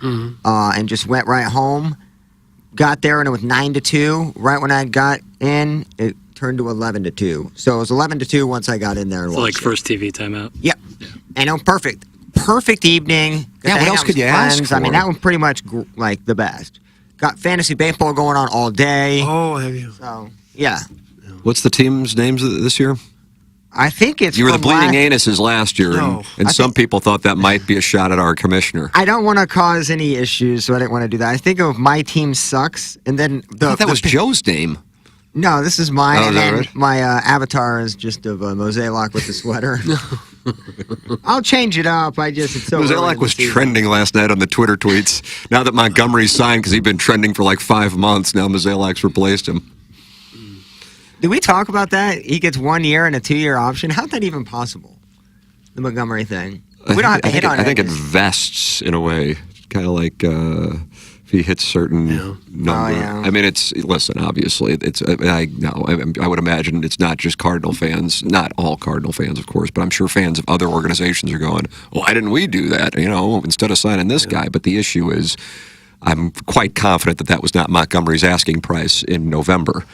and just went right home. Got there, and it was 9-2. Right when I got in, it turned to 11-2. So it was 11-2 once I got in there and So watched like first TV timeout. Yep. And it was perfect. Perfect evening. Yeah, what else could you ask for? I mean, that was pretty much like the best. Got fantasy baseball going on all day. Oh, have you? So, yeah. What's the team's names this year? I think it's You were the from Bleeding last- Anuses last year, No. and I some people thought that might be a shot at our commissioner. I don't want to cause any issues, so I didn't want to do that. I think of My Team Sucks, and then that was Joe's name. No, this is mine, Oh, is and that then right? my avatar is just of Mosaic with the sweater. I'll change it up. It's so early Mosaic in the was season. trending last night on the Twitter tweets. Now that Montgomery's signed, because he'd been trending for like 5 months, now Mosaic's replaced him. Did we talk about that? He gets 1 year and a 2-year option. How's that even possible? The Montgomery thing. We don't have to hit on it. I think it vests in a way, kind of like if he hits certain number. Oh, yeah. I mean, listen. Obviously, I would imagine it's not just Cardinal fans, not all Cardinal fans, of course, but I'm sure fans of other organizations are going, "Why didn't we do that? Instead of signing this guy." But the issue is, I'm quite confident that was not Montgomery's asking price in November.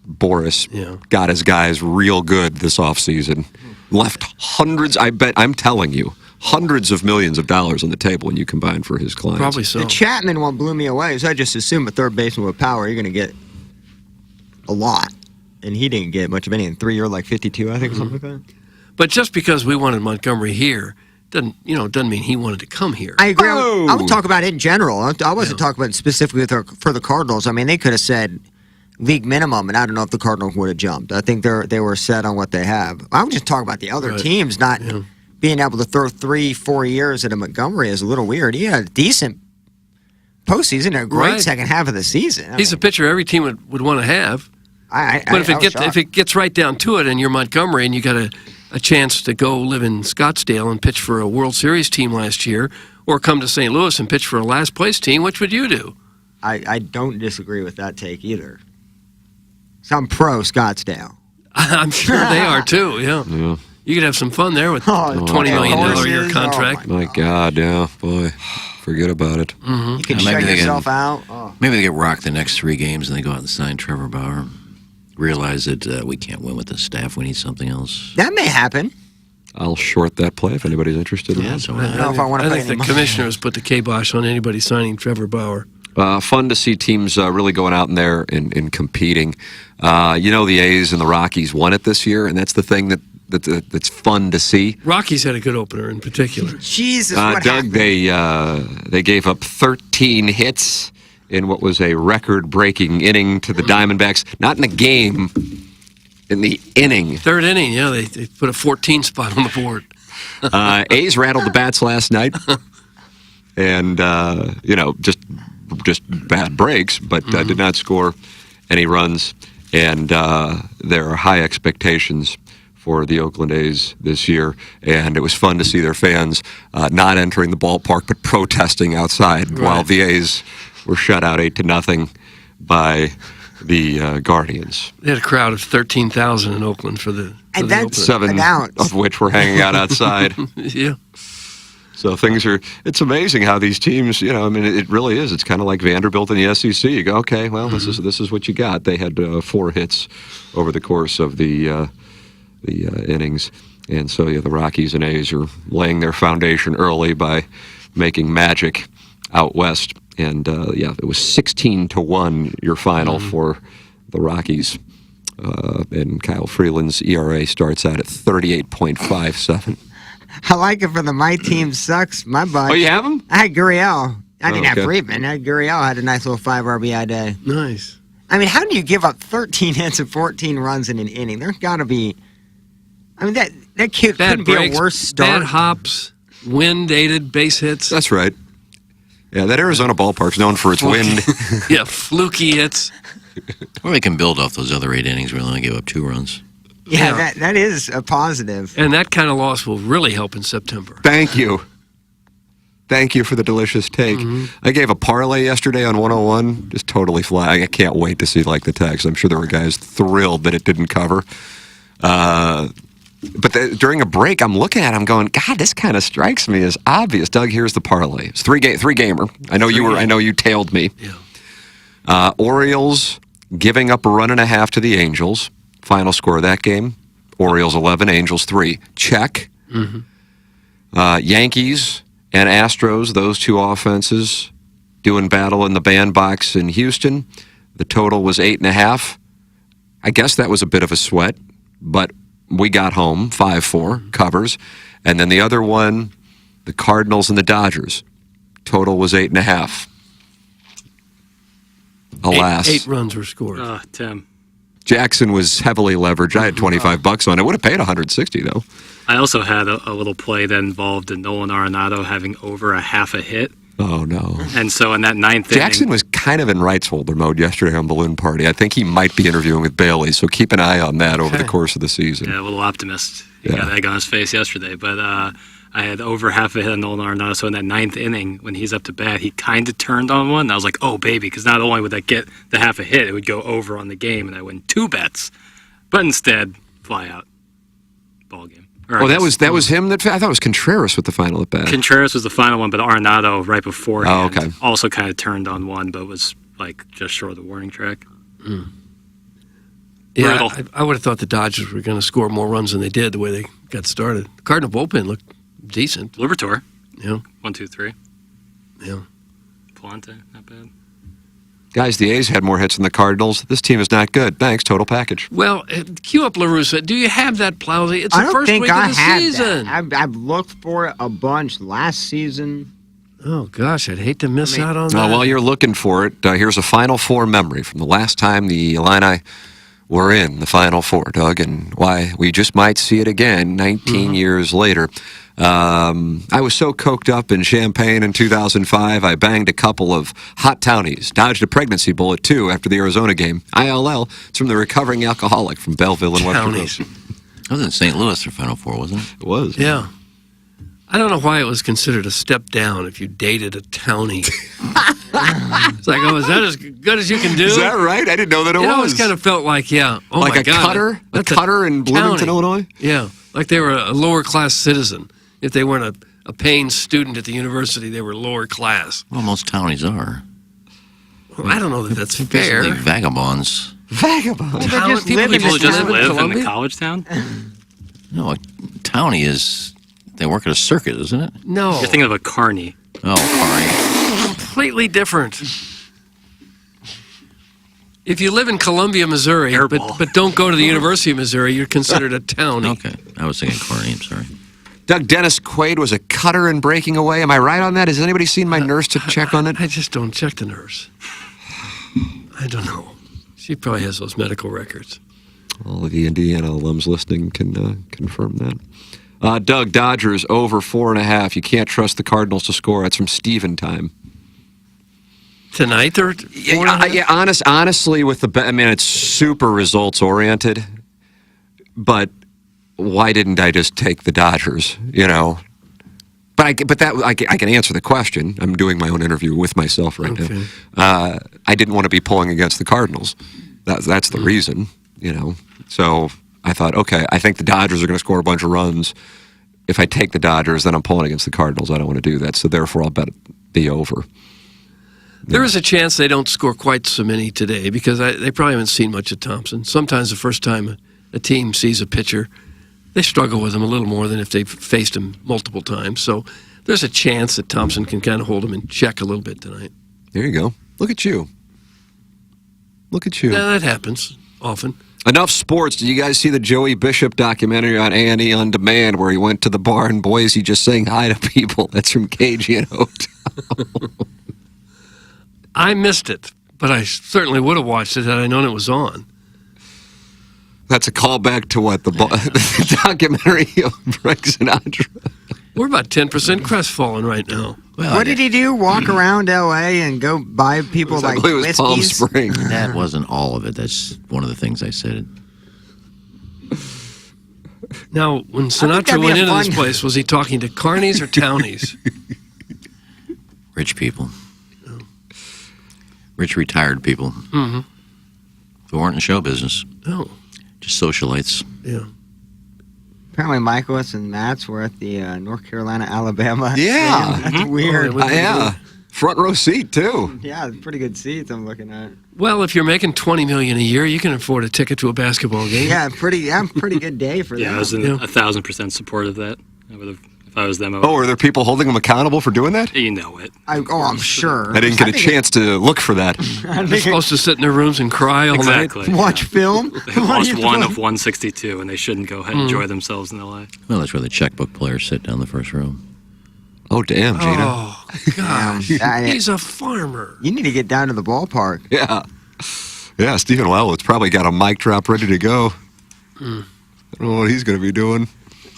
Boris got his guys real good this offseason. Left hundreds, I'm telling you, hundreds of millions of dollars on the table when you combine for his clients. Probably so. The Chapman one blew me away. So I just assumed a third baseman with power, you're going to get a lot. And he didn't get much of anything. 3-year, like 52, I think, or something like that. But just because we wanted Montgomery here doesn't mean he wanted to come here. I agree. I would talk about it in general. I wasn't talking about it specifically for the Cardinals. I mean, they could have said league minimum, and I don't know if the Cardinals would have jumped. I think they were set on what they have. I would just talk about the other teams not being able to throw 3-4 years at a Montgomery is a little weird. He had a decent postseason and a great second half of the season. He's a pitcher every team would want to have. But if it gets right down to it and you're Montgomery and you got a chance to go live in Scottsdale and pitch for a World Series team last year or come to St. Louis and pitch for a last-place team, which would you do? I don't disagree with that take either. So I'm pro Scottsdale. I'm sure they are, too, yeah. You could have some fun there with $20 million a year contract. My God, yeah, boy. Forget about it. You can shut yourself out. Maybe they get rocked the next 3 games and they go out and sign Trevor Bauer. Realize that we can't win with the staff. We need something else. That may happen. I'll short that play if anybody's interested in that. So I don't know if I want to I play think the commissioners put the kibosh on anybody signing Trevor Bauer. Fun to see teams really going out in there and competing. The A's and the Rockies won it this year, and that's the thing that's fun to see. Rockies had a good opener in particular. Jesus, what Doug, they gave up 13 hits in what was a record-breaking inning to the Diamondbacks. Not in the game, in the inning. Third inning, yeah, they put a 14 spot on the board. A's rattled the bats last night, and just bad breaks, but did not score any runs. And there are high expectations for the Oakland A's this year, and it was fun to see their fans not entering the ballpark but protesting outside while the A's were shut out 8-0 by the Guardians. They had a crowd of 13,000 in Oakland for the and that's 7 of which were hanging out outside. Yeah. So it's amazing how these teams, it really is. It's kind of like Vanderbilt in the SEC. You go, okay, well, this is what you got. They had 4 hits over the course of the innings. And so, the Rockies and A's are laying their foundation early by making magic out west. And, it was 16-1 your final for the Rockies. And Kyle Freeland's ERA starts out at 38.57. I like it for my team sucks. My buddy. Oh, you have him? I had Gurriel. I didn't have okay. Friedman. I had Gurriel. Had a nice little 5 RBI day. Nice. I mean, how do you give up 13 hits and 14 runs in an inning? There's got to be. I mean, that kid couldn't be a worse start. Bad hops, wind-aided base hits. That's right. Yeah, that Arizona ballpark's known for its wind. Yeah, fluky hits. Well, they can build off those other 8 innings where they only gave up 2 runs. Yeah, that is a positive. And that kind of loss will really help in September. Thank you. Thank you for the delicious take. I gave a parlay yesterday on 101, just totally flying. I can't wait to see the text. I'm sure there were guys thrilled that it didn't cover. But during a break, I'm looking at it, I'm going, God, this kind of strikes me as obvious. Doug, here's the parlay. It's three gamer. I know you tailed me. Yeah. Orioles giving up a 1.5 to the Angels. Final score of that game, Orioles 11, Angels 3. Check. Yankees and Astros, those 2 offenses, doing battle in the bandbox in Houston. The total was 8.5. I guess that was a bit of a sweat, but we got home, 5-4, covers. And then the other one, the Cardinals and the Dodgers. Total was 8.5. Alas. 8 runs were scored. Tim. Jackson was heavily leveraged. I had $25 on it. Would have paid $160 though. I also had a little play that involved Nolan Arenado having over a half a hit. Oh no! And so in that 9th Jackson inning, was kind of in rights holder mode yesterday on Balloon Party. I think he might be interviewing with Bailey, so keep an eye on that over the course of the season. Yeah, a little optimist. He got egg on his face yesterday, but I had over half a hit on Nolan Arenado. So in that 9th inning, when he's up to bat, he kind of turned on one. And I was like, oh, baby, because not only would that get the half a hit, it would go over on the game, and I win 2 bets. But instead, fly out. Ball game. That was him. I thought it was Contreras with the final at bat. Contreras was the final one, but Arenado right beforehand also kind of turned on one, but was just short of the warning track. Yeah, I would have thought the Dodgers were going to score more runs than they did the way they got started. The Cardinal bullpen looked decent. Liberatore. Yeah. 1, 2, 3. Yeah. Palante, not bad. Guys, the A's had more hits than the Cardinals. This team is not good. Thanks, total package. Well, cue up La Russa. Do you have that, Plowsy? It's the first week of the season. I've looked for it a bunch last season. Oh, gosh, I'd hate to miss out on that. While you're looking for it, here's a Final Four memory from the last time the Illini were in the Final Four, Doug, and why we just might see it again 19 years later. I was so coked up in Champaign in 2005, I banged a couple of hot townies, dodged a pregnancy bullet, too, after the Arizona game. ILL, it's from the recovering alcoholic from Belleville in Western Coast. That was in St. Louis for Final Four, wasn't it? It was. Yeah. I don't know why it was considered a step down if you dated a townie. It's like, is that as good as you can do? Is that right? I didn't know that it was. It always kind of felt like, oh like my a God. cutter? A cutter in Bloomington, Illinois? Yeah, like they were a lower class citizen. If they weren't a paying student at the university, they were lower class. Well, most townies are. Well, I don't know that that's fair. Basically vagabonds. Vagabonds? Well, People just live in the college town? No, a townie is, they work at a circuit, isn't it? No. You're thinking of a carny. Oh, carny. Completely different. If you live in Columbia, Missouri, but don't go to the University of Missouri, you're considered a townie. Okay, I was thinking carny, I'm sorry. Doug, Dennis Quaid was a cutter in Breaking Away. Am I right on that? Has anybody seen my nurse to check on it? I just don't check the nurse. I don't know. She probably has those medical records. All of the Indiana alums listening can confirm that. Doug, Dodgers over 4.5. You can't trust the Cardinals to score. That's from Steven time. Tonight, they're honestly, with the bet, I mean, it's super results oriented. But why didn't I just take the Dodgers? You know. But I can answer the question. I'm doing my own interview with myself right now. I didn't want to be pulling against the Cardinals. That's the reason. You know. So I thought, okay, I think the Dodgers are going to score a bunch of runs. If I take the Dodgers, then I'm pulling against the Cardinals. I don't want to do that. So therefore, I'll bet the over. There is a chance they don't score quite so many today because they probably haven't seen much of Thompson. Sometimes the first time a team sees a pitcher, they struggle with him a little more than if they've faced him multiple times. So there's a chance that Thompson can kind of hold him in check a little bit tonight. There you go. Look at you. Look at you. Yeah, that happens often. Enough sports. Did you guys see the Joey Bishop documentary on A&E On Demand where he went to the bar in Boise just saying hi to people? That's from KGN Hotel. I missed it, but I certainly would have watched it had I known it was on. That's a callback to what? The documentary of Frank Sinatra. We're about 10% crestfallen right now. Well, what did he do? Walk around L.A. and go buy people like whiskeys? Palm Springs. That wasn't all of it. That's one of the things I said. Now, when Sinatra went into this place, was he talking to carnies or townies? Rich people. Rich retired people. Mm-hmm. Who weren't in show business. Oh. Just socialites. Yeah. Apparently, Michaelis and Matts were at the North Carolina, Alabama. Yeah. That's weird. Yeah. Front row seat, too. Yeah, pretty good seats I'm looking at. Well, if you're making $20 million a year, you can afford a ticket to a basketball game. Yeah, pretty good day for that. Yeah, I was in 1,000% support of that. I would have, if I was them. Oh, are there people holding them accountable for doing that? You know it. I'm sure. I didn't get a chance to look for that. They're supposed to sit in their rooms and cry all night. Watch film. They lost one of 162, and they shouldn't go ahead and enjoy themselves in L.A. Well, that's where the checkbook players sit down the first row. Oh, damn, Gina. Oh, gosh. He's a farmer. You need to get down to the ballpark. Yeah. Yeah, Stephen Wildwood's probably got a mic drop ready to go. I don't know what he's going to be doing.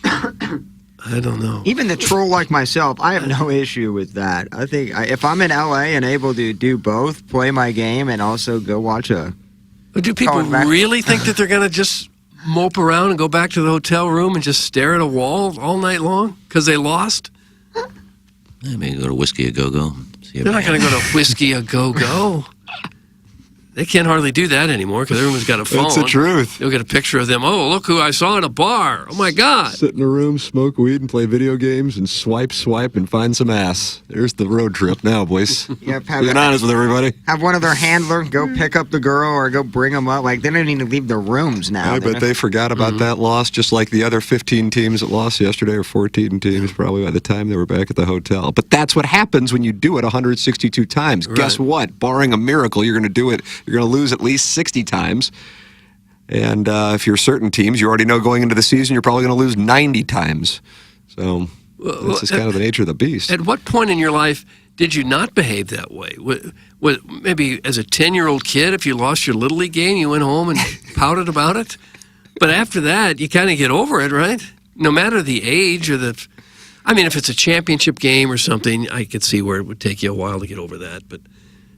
I don't know. Even the troll like myself, I have no issue with that. I think if I'm in L.A. and able to do both, play my game, and also go watch a... But do people really think that they're going to just mope around and go back to the hotel room and just stare at a wall all night long because they lost? Yeah, maybe go to Whiskey A Go-Go. They're not going to go to Whiskey A Go-Go. They can't hardly do that anymore because everyone's got a phone. That's the truth. You'll get a picture of them. Oh, look who I saw in a bar. Oh, my God. Sit in a room, smoke weed, and play video games, and swipe, and find some ass. There's the road trip now, boys. Yep, being honest with everybody. Have one of their handlers go pick up the girl or go bring them up. Like, they don't even leave their rooms now. I bet they forgot about that loss, just like the other 15 teams that lost yesterday, or 14 teams probably by the time they were back at the hotel. But that's what happens when you do it 162 times. Right. Guess what? Barring a miracle, you're going to do it. You're going to lose at least 60 times. And if you're certain teams, you already know going into the season, you're probably going to lose 90 times. So that's just kind of the nature of the beast. At what point in your life did you not behave that way? Maybe as a 10-year-old kid, if you lost your Little League game, you went home and pouted about it? But after that, you kind of get over it, right? No matter the age or the... I mean, if it's a championship game or something, I could see where it would take you a while to get over that, but...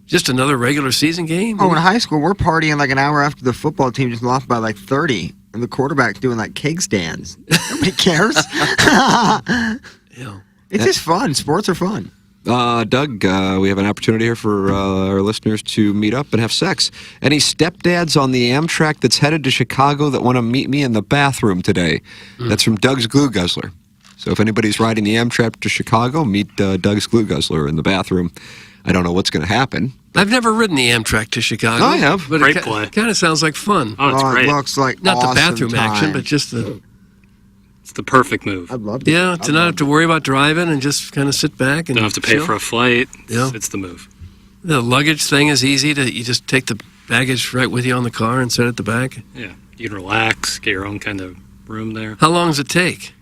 Just another regular season game? Oh, in high school, we're partying like an hour after the football team just lost by like 30. And the quarterback's doing like cake stands. Nobody cares. Yeah, Yeah. It's just fun. Sports are fun. Doug, we have an opportunity here for our listeners to meet up and have sex. Any stepdads on the Amtrak that's headed to Chicago that want to meet me in the bathroom today? That's from Doug's Glue Guzzler. So if anybody's riding the Amtrak to Chicago, meet Doug's Glue Guzzler in the bathroom. I don't know what's going to happen. I've never ridden the Amtrak to Chicago. I have. But Great it play. kind of sounds like fun. Oh, it's great. It looks like Not awesome the bathroom action, time. but just the... It's the perfect move. I'd love to. Yeah, to not have to worry about driving and just kind of sit back and Don't have to pay chill. for a flight. Yeah. It's the move. The luggage thing is easy. You just take the baggage right with you on the car and set it at the back. Yeah. You can relax, get your own kind of room there. How long does it take?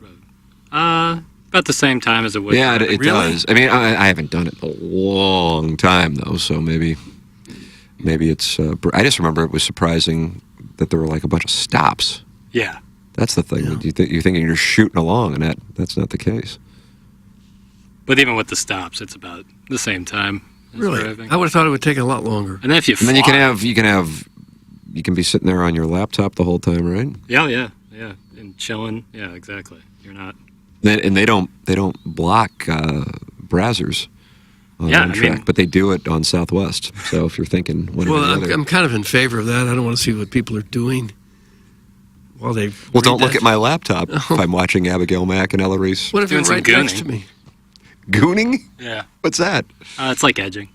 About the same time as it would. Yeah, it Really? does. I mean, I haven't done it in a long time, though, so maybe it's... I just remember it was surprising that there were like a bunch of stops. Yeah. That's the thing. Yeah. You're thinking you're shooting along, and that's not the case. But even with the stops, it's about the same time as Really? driving. I would have thought it would take a lot longer. And then if you And then fly, you can be sitting there on your laptop the whole time, right? Yeah, and chilling. Yeah, exactly. You're not. And they don't block Brazzers on Yeah, I Amtrak, mean- but they do it on Southwest. So if you're thinking one or Well, the I'm, other. I'm kind of in favor of that. I don't want to see what people are doing while they. Well, don't look at my laptop if I'm watching Abigail Mack and Ella Reese. What if you're Doing some right next gooning. to me? Gooning? Yeah. What's that? It's like edging.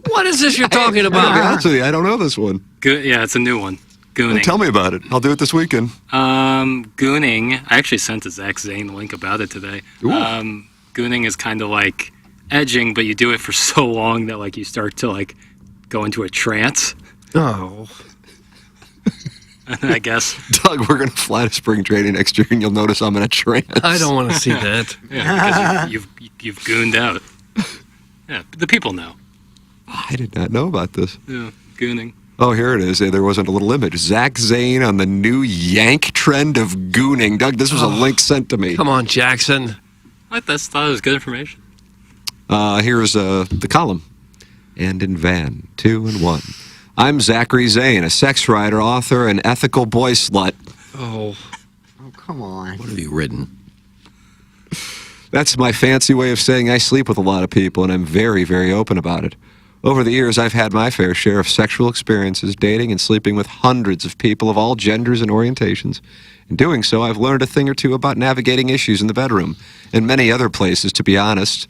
What is this you're talking I'll be about? honest with you, I don't know this one. Yeah, it's a new one. Gooning. Tell me about it. I'll do it this weekend. Gooning. I actually sent a Zach Zane the link about it today. Gooning is kind of like edging, but you do it for so long that like you start to like go into a trance. Oh. I guess. Doug, we're going to fly to spring training next year, and you'll notice I'm in a trance. I don't want to see that. Yeah, because you've gooned out. Yeah, the people know. I did not know about this. Yeah, gooning. Oh, here it is. There wasn't a little image. Zach Zane on the new Yank trend of gooning. Doug, this was a link sent to me. Come on, Jackson. I thought it was good information. Here's the column. And in van, 2 and 1. I'm Zachary Zane, a sex writer, author, and ethical boy slut. Oh, come on. What have you written? That's my fancy way of saying I sleep with a lot of people, and I'm very, very open about it. Over the years, I've had my fair share of sexual experiences, dating and sleeping with hundreds of people of all genders and orientations. In doing so, I've learned a thing or two about navigating issues in the bedroom, and many other places, to be honest.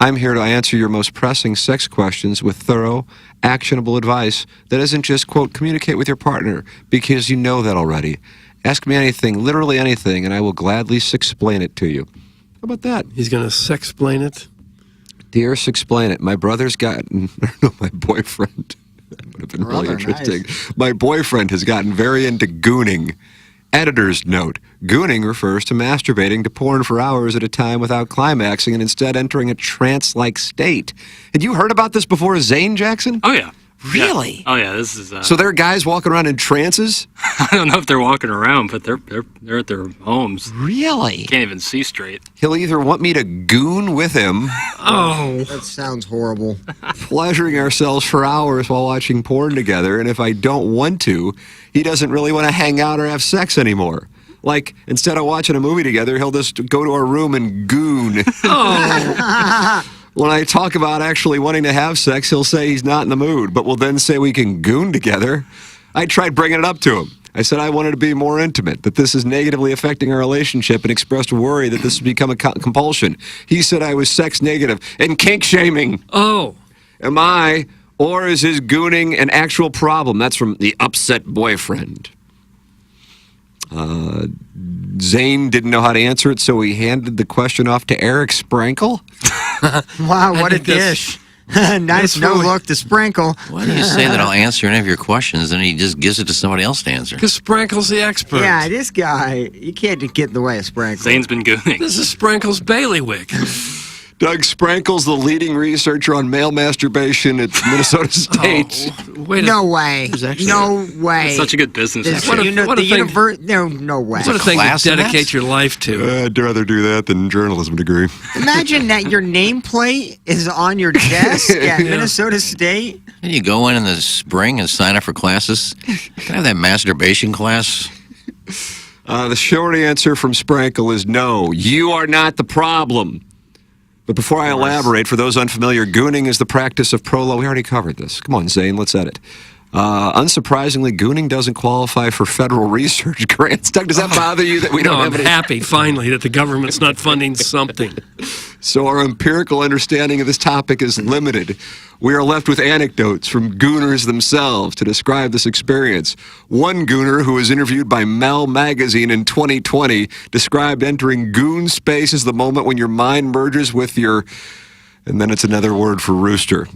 I'm here to answer your most pressing sex questions with thorough, actionable advice that isn't just, quote, communicate with your partner, because you know that already. Ask me anything, literally anything, and I will gladly sexplain it to you. How about that? He's going to sexplain it? Dear Sexplain It, my brother's gotten, no, my boyfriend, that would have been really interesting. Nice. My boyfriend has gotten very into gooning. Editor's note, gooning refers to masturbating to porn for hours at a time without climaxing and instead entering a trance-like state. Had you heard about this before, Zane Jackson? Oh, yeah. Really? Yeah. Oh, yeah, this is... So there are guys walking around in trances? I don't know if they're walking around, but they're at their homes. Really? Can't even see straight. He'll either want me to goon with him... Oh. That sounds horrible. ...pleasuring ourselves for hours while watching porn together, and if I don't want to, he doesn't really want to hang out or have sex anymore. Like, instead of watching a movie together, he'll just go to our room and goon. Oh. When I talk about actually wanting to have sex, he'll say he's not in the mood, but will then say we can goon together. I tried bringing it up to him. I said I wanted to be more intimate, that this is negatively affecting our relationship, and expressed worry that this would become a compulsion. He said I was sex negative and kink shaming. Oh. Am I, or is his gooning an actual problem? That's from the upset boyfriend. Zane didn't know how to answer it, so he handed the question off to Eric Sprankle. Wow, what a dish. Nice no-look to Sprankle. Why do you say that I'll answer any of your questions, and he just gives it to somebody else to answer? Because Sprankle's the expert. Yeah, this guy, you can't get in the way of Sprankle. Zane's been gooning. This is Sprankle's bailiwick. Doug Sprankle's the leading researcher on male masturbation at Minnesota State. No way. No way. It's such a good business. No way. What a thing to dedicate your life to. I'd rather do that than journalism degree. Imagine that your nameplate is on your desk at Minnesota State. And you go in the spring and sign up for classes. Can I have that masturbation class? The short answer from Sprankle is no. You are not the problem. But before I elaborate, for those unfamiliar, gooning is the practice of pro law. We already covered this. Come on, Zane, let's edit. Unsurprisingly, gooning doesn't qualify for federal research grants. Doug, does that bother you that we don't have I'm happy, finally, that the government's not funding something. So our empirical understanding of this topic is limited. We are left with anecdotes from gooners themselves to describe this experience. One gooner who was interviewed by Mel Magazine in 2020 described entering goon space as the moment when your mind merges with your, and then it's another word for rooster.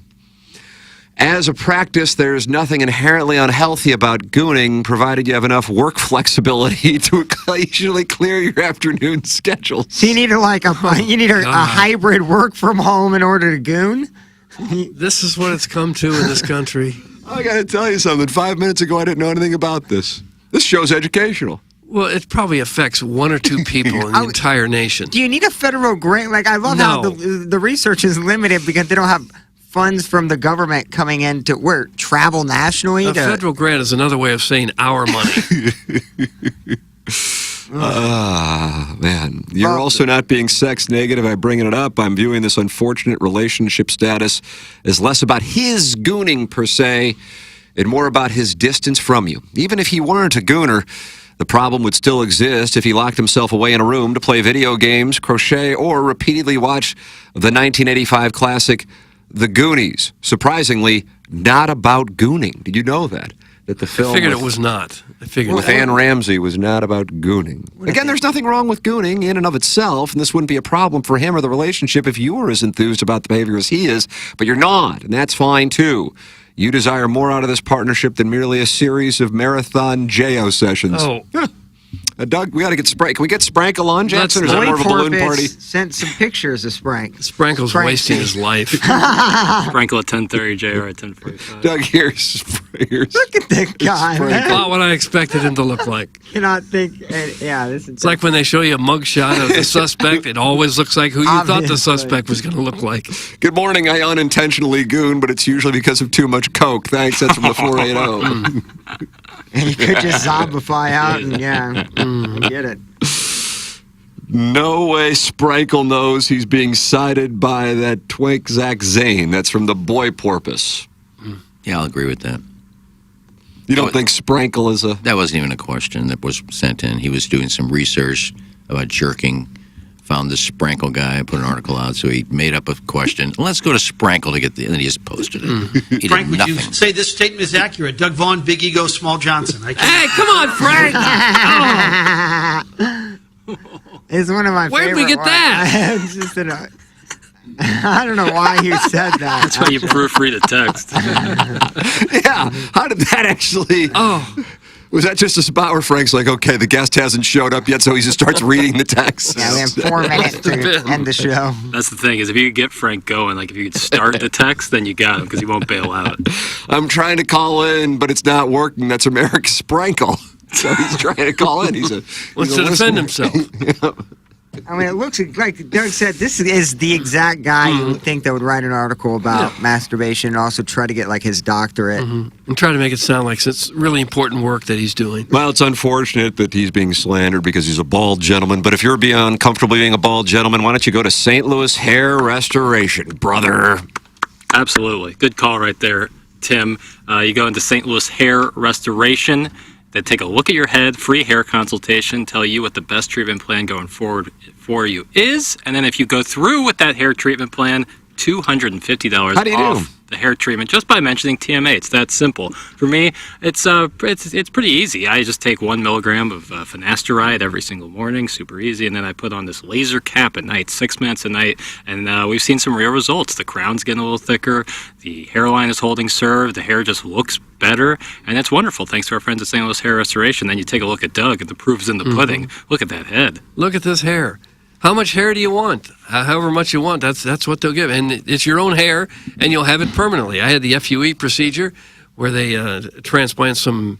As a practice, there's nothing inherently unhealthy about gooning, provided you have enough work flexibility to occasionally clear your afternoon schedules. So you need a hybrid work from home in order to goon? This is what it's come to in this country. I got to tell you something. 5 minutes ago, I didn't know anything about this. This show's educational. Well, it probably affects one or two people in the entire nation. Do you need a federal grant? Like, I love how the research is limited because they don't have funds from the government coming in to travel nationally. A federal grant is another way of saying our money. Man. You're also not being sex negative by bringing it up. I'm viewing this unfortunate relationship status as less about his gooning per se and more about his distance from you. Even if he weren't a gooner, the problem would still exist if he locked himself away in a room to play video games, crochet, or repeatedly watch the 1985 classic The Goonies. Surprisingly, not about gooning. Did you know that? That the film I figured it was not. with Ann Ramsey was not about gooning. Again, there's nothing wrong with gooning in and of itself, and this wouldn't be a problem for him or the relationship if you were as enthused about the behavior as he is, but you're not, and that's fine too. You desire more out of this partnership than merely a series of marathon JO sessions. Oh. Doug, we got to get Can we get Sprankle on, Jackson, or is that more of a balloon party? Sent some pictures of Sprankle's wasting his life. Sprinkle at 10:30, JR at 10:45. Doug, here's Look at this guy, man. Not what I expected him to look like. Cannot think. Yeah, this is. It's like when they show you a mugshot of the suspect, it always looks like who you thought the suspect was going to look like. Good morning. I unintentionally goon, but it's usually because of too much coke. Thanks. That's from the 480. You could just zombify out and get it. No way Sprankle knows he's being cited by that twink Zach Zane. That's from the Boy Porpoise. Yeah, I'll agree with that. You don't think Sprankle is a... That wasn't even a question that was sent in. He was doing some research about jerking, found this Sprankle guy, put an article out, so he made up a question. Let's go to Sprankle to get the... And then he just posted it. He Frank, did would nothing. you say this statement is accurate? Doug Vaughn, Big Ego, Small Johnson. Hey, come on, Frank! It's one of my Where'd favorite we get that? It's just I don't know why you said that. That's why you proofread a text. Yeah, how did that actually... Was that just a spot where Frank's like, okay, the guest hasn't showed up yet, so he just starts reading the text? Yeah, we have 4 minutes to end the show. That's the thing, is if you could get Frank going, like if you could start the text, then you got him, because he won't bail out. I'm trying to call in, but it's not working. That's from Eric Sprankle. So he's trying to call in. Wants to defend himself. I mean, it looks like Doug said, this is the exact guy you would think that would write an article about masturbation and also try to get like his doctorate. And try to make it sound like it's really important work that he's doing. Well, it's unfortunate that he's being slandered because he's a bald gentleman. But if you're beyond comfortable being a bald gentleman, why don't you go to St. Louis Hair Restoration, brother? Absolutely. Good call right there, Tim. You go into St. Louis Hair Restoration. They take a look at your head, free hair consultation, tell you what the best treatment plan going forward for you is. And then if you go through with that hair treatment plan, $250 off the hair treatment just by mentioning TMA. It's that simple. For me, it's pretty easy. I just take 1 milligram of finasteride every single morning, super easy, and then I put on this laser cap at night, 6 minutes a night, and we've seen some real results. The crown's getting a little thicker, the hairline is holding serve, the hair just looks better, and it's wonderful thanks to our friends at St. Louis Hair Restoration. Then you take a look at Doug, and the proof's in the pudding. Look at that head. Look at this hair. How much hair do you want? However much you want, that's what they'll give. And it's your own hair, and you'll have it permanently. I had the FUE procedure where they transplant some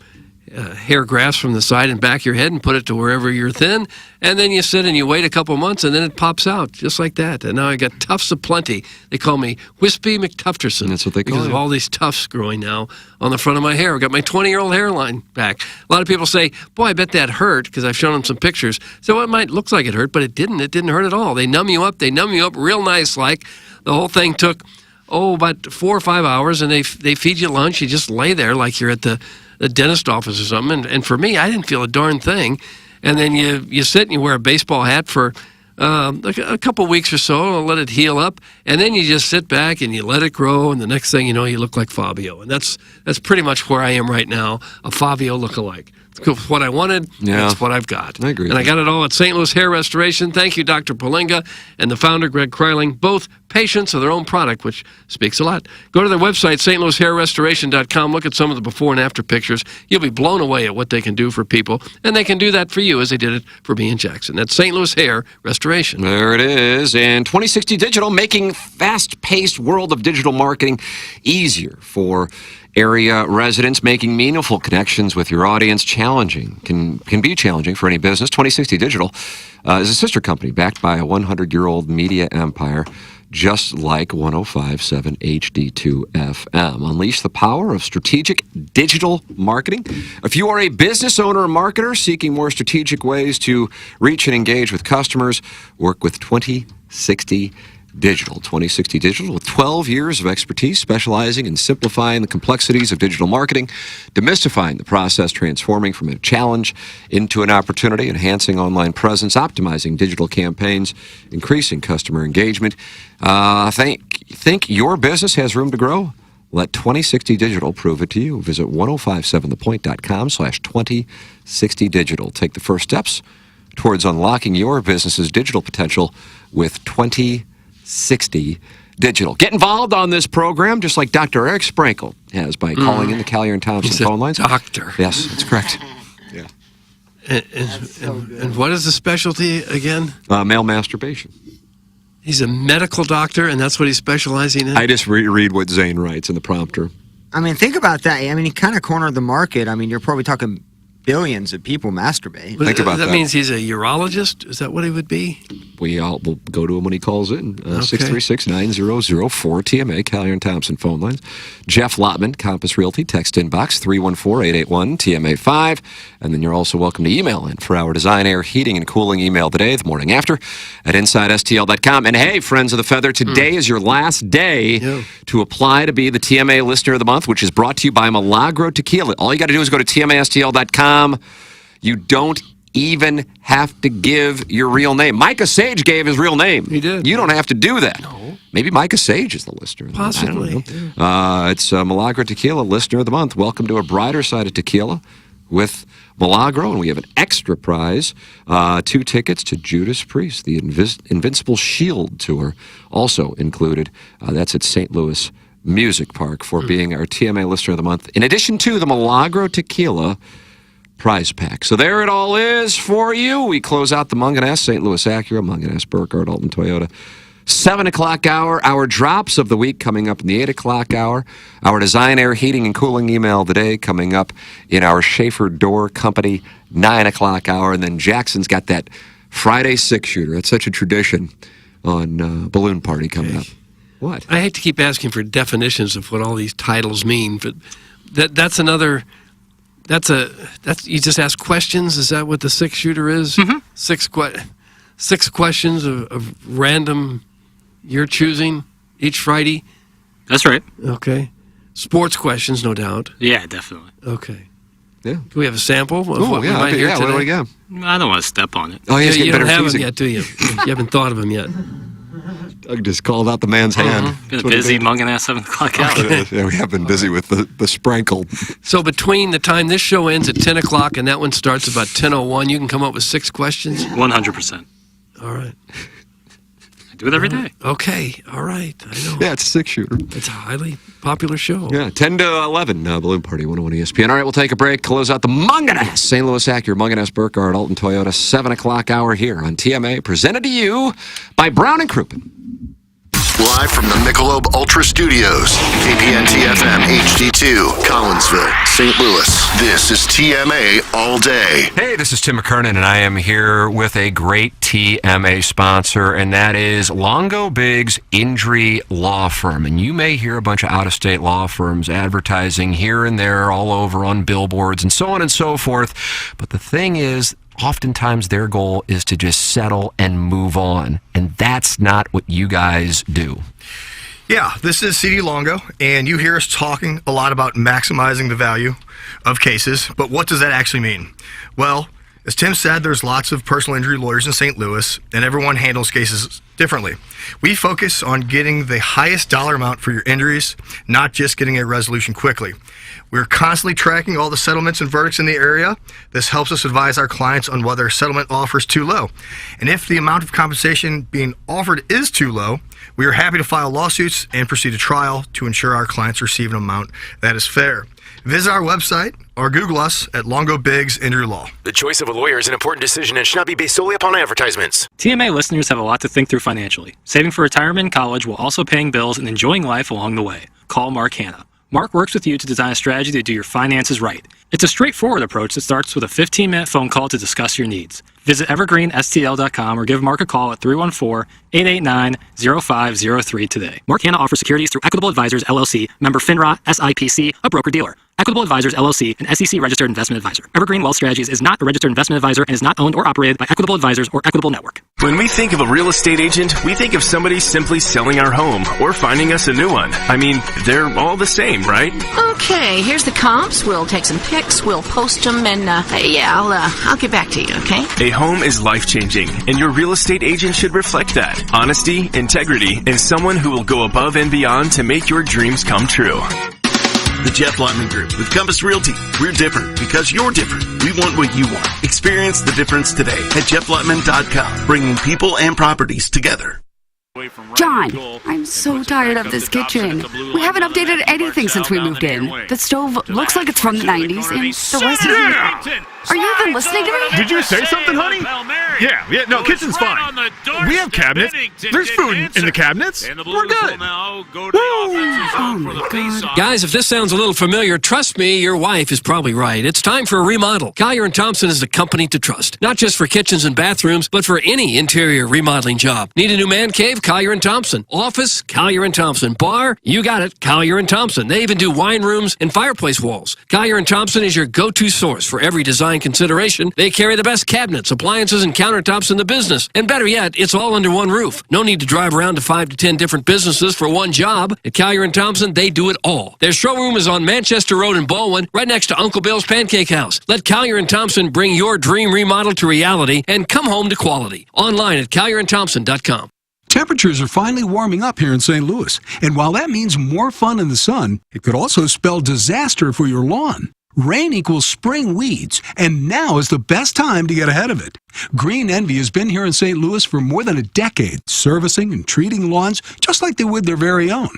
hair grafts from the side and back of your head and put it to wherever you're thin. And then you sit and you wait a couple months and then it pops out just like that. And now I got tufts aplenty. They call me Wispy McTufterson. That's what they call because you. of all these tufts growing now on the front of my hair. I've got my 20-year-old hairline back. A lot of people say, boy, I bet that hurt, because I've shown them some pictures. So it might look like it hurt, but it didn't. It didn't hurt at all. They numb you up. They numb you up real nice like. The whole thing took, about 4 or 5 hours, and they feed you lunch. You just lay there like you're at the dentist office or something. And for me, I didn't feel a darn thing. And then you sit and you wear a baseball hat for a couple weeks or so, and let it heal up. And then you just sit back and you let it grow. And the next thing you know, you look like Fabio. And that's pretty much where I am right now, a Fabio lookalike. It's what I wanted. Yeah. That's what I've got. I agree. And I got it all at St. Louis Hair Restoration. Thank you, Dr. Palinga and the founder, Greg Kryling, both patients of their own product, which speaks a lot. Go to their website, stlouishairrestoration.com. Look at some of the before and after pictures. You'll be blown away at what they can do for people. And they can do that for you as they did it for me and Jackson. That's St. Louis Hair Restoration. There it is. And 2060 Digital, making fast-paced world of digital marketing easier for area residents, making meaningful connections with your audience challenging. Can be challenging for any business. 2060 Digital is a sister company backed by a 100-year-old media empire, just like 105.7 HD2 FM. Unleash the power of strategic digital marketing. If you are a business owner or marketer seeking more strategic ways to reach and engage with customers, work with 2060 Digital. 2060 Digital, with 12 years of expertise specializing in simplifying the complexities of digital marketing, demystifying the process, transforming from a challenge into an opportunity, enhancing online presence, optimizing digital campaigns, increasing customer engagement. Think your business has room to grow? Let 2060 Digital prove it to you. Visit 1057thepoint.com/2060 Digital. Take the first steps towards unlocking your business's digital potential with 2060 Digital. Get involved on this program just like Dr. Eric Sprankle has by calling in the Callier and Thompson phone lines. Doctor. Yes, that's correct. Yeah. And what is the specialty again? Male masturbation. He's a medical doctor, and that's what he's specializing in? I just read what Zane writes in the prompter. I mean, think about that. I mean, he kind of cornered the market. I mean, you're probably talking billions of people masturbate. Think about that. That means he's a urologist? Is that what he would be? We'll go to him when he calls in. 636-9004 TMA, Callier and Thompson phone lines. Jeff Lotman, Compass Realty, text inbox 314-881-TMA5. And then you're also welcome to email in for our Design, Air, Heating, and Cooling email today, the morning after, at InsideSTL.com. And hey, friends of the Feather, today is your last day to apply to be the TMA Listener of the Month, which is brought to you by Milagro Tequila. All you got to do is go to TMASTL.com. You don't even have to give your real name. Micah Sage gave his real name. He did. You don't have to do that. No. Maybe Micah Sage is the listener. Possibly. I don't know. It's Milagro Tequila, Listener of the Month. Welcome to a brighter side of tequila with Milagro, and we have an extra prize, 2 tickets to Judas Priest, the Invincible Shield Tour, also included. That's at St. Louis Music Park for being our TMA Listener of the Month, in addition to the Milagro Tequila prize pack. So there it all is for you. We close out the Munganess, St. Louis Acura, Munganess, Burkhardt, Alton Toyota. 7 o'clock hour, our drops of the week coming up in the 8 o'clock hour. Our Design, Air, Heating, and Cooling email of the day coming up in our Schaefer Door Company 9 o'clock hour. And then Jackson's got that Friday 6-shooter. That's such a tradition on Balloon Party coming up. What? I hate to keep asking for definitions of what all these titles mean, but that's another... That's you just ask questions. Is that what the 6-shooter is? Mm-hmm. 6 questions of random you're choosing each Friday. That's right. Okay. Sports questions, no doubt. Yeah, definitely. Okay. Yeah. Do we have a sample of what we yeah, might hear today? What do we got? I don't want to step on it. Oh, you don't have them yet, do you? You haven't thought of them yet. Doug just called out the man's hand. Been a busy Munganess 7 o'clock hour. Yeah, we have been busy with the sprankle. So between the time this show ends at 10 o'clock and that one starts about 10:01, you can come up with 6 questions? 100%. All right. I do it every day. Okay. All right. I know. Yeah, it's a 6-shooter. It's a highly popular show. Yeah, 10 to 11, Balloon Party, 101 ESPN. All right, we'll take a break, close out the Munganess, St. Louis Acura, Munganess, Burkhardt, Alton Toyota, 7 o'clock hour here on TMA, presented to you by Brown & Crouppen. Live from the Michelob Ultra Studios, KPNT-FM HD2, Collinsville, St. Louis. This is TMA All Day. Hey, this is Tim McKernan, and I am here with a great TMA sponsor, and that is Longo Biggs Injury Law Firm. And you may hear a bunch of out-of-state law firms advertising here and there all over on billboards and so on and so forth. But the thing is, oftentimes their goal is to just settle and move on, and that's not what you guys do. Yeah, this is CD Longo, and you hear us talking a lot about maximizing the value of cases, but what does that actually mean? Well, as Tim said, there's lots of personal injury lawyers in St. Louis, and everyone handles cases differently. We focus on getting the highest dollar amount for your injuries, not just getting a resolution quickly. We're constantly tracking all the settlements and verdicts in the area. This helps us advise our clients on whether a settlement offer is too low. And if the amount of compensation being offered is too low, we are happy to file lawsuits and proceed to trial to ensure our clients receive an amount that is fair. Visit our website or Google us at Longo Biggs Injury Law. The choice of a lawyer is an important decision and should not be based solely upon advertisements. TMA listeners have a lot to think through financially. Saving for retirement and college while also paying bills and enjoying life along the way. Call Mark Hanna. Mark works with you to design a strategy to do your finances right. It's a straightforward approach that starts with a 15-minute phone call to discuss your needs. Visit evergreenstl.com or give Mark a call at 314-889-0503 today. Mark Hanna offers securities through Equitable Advisors, LLC, member FINRA, SIPC, a broker-dealer. Equitable Advisors, LLC, an SEC-registered investment advisor. Evergreen Wealth Strategies is not a registered investment advisor and is not owned or operated by Equitable Advisors or Equitable Network. When we think of a real estate agent, we think of somebody simply selling our home or finding us a new one. I mean, they're all the same, right? Okay, here's the comps. We'll take some pics, we'll post them, and I'll get back to you, okay? A home is life-changing, and your real estate agent should reflect that. Honesty, integrity, and someone who will go above and beyond to make your dreams come true. The Jeff Lotman Group with Compass Realty. We're different because you're different. We want what you want. Experience the difference today at jefflotman.com, bringing people and properties together. John, I'm so tired of this kitchen. We haven't updated anything since we moved in. The stove looks like it's from the 90s, and the rest is... Are you even listening to me? Did you say something, honey? Yeah, no, kitchen's fine. We have cabinets. There's food in the cabinets. We're good. Oh, my God. Guys, if this sounds a little familiar, trust me, your wife is probably right. It's time for a remodel. Collier & Thompson is the company to trust. Not just for kitchens and bathrooms, but for any interior remodeling job. Need a new man cave? Collier & Thompson. Office? Collier & Thompson. Bar? You got it. Collier & Thompson. They even do wine rooms and fireplace walls. Collier & Thompson is your go-to source for every design consideration. They carry the best cabinets, appliances, and countertops in the business. And better yet, it's all under one roof. No need to drive around to 5 to 10 different businesses for one job. At Collier & Thompson, they do it all. Their showroom is on Manchester Road in Baldwin, right next to Uncle Bill's Pancake House. Let Collier & Thompson bring your dream remodel to reality and come home to quality. Online at collierandthompson.com. Temperatures are finally warming up here in St. Louis, and while that means more fun in the sun, it could also spell disaster for your lawn. Rain equals spring weeds, and now is the best time to get ahead of it. Green Envy has been here in St. Louis for more than a decade, servicing and treating lawns just like they would their very own.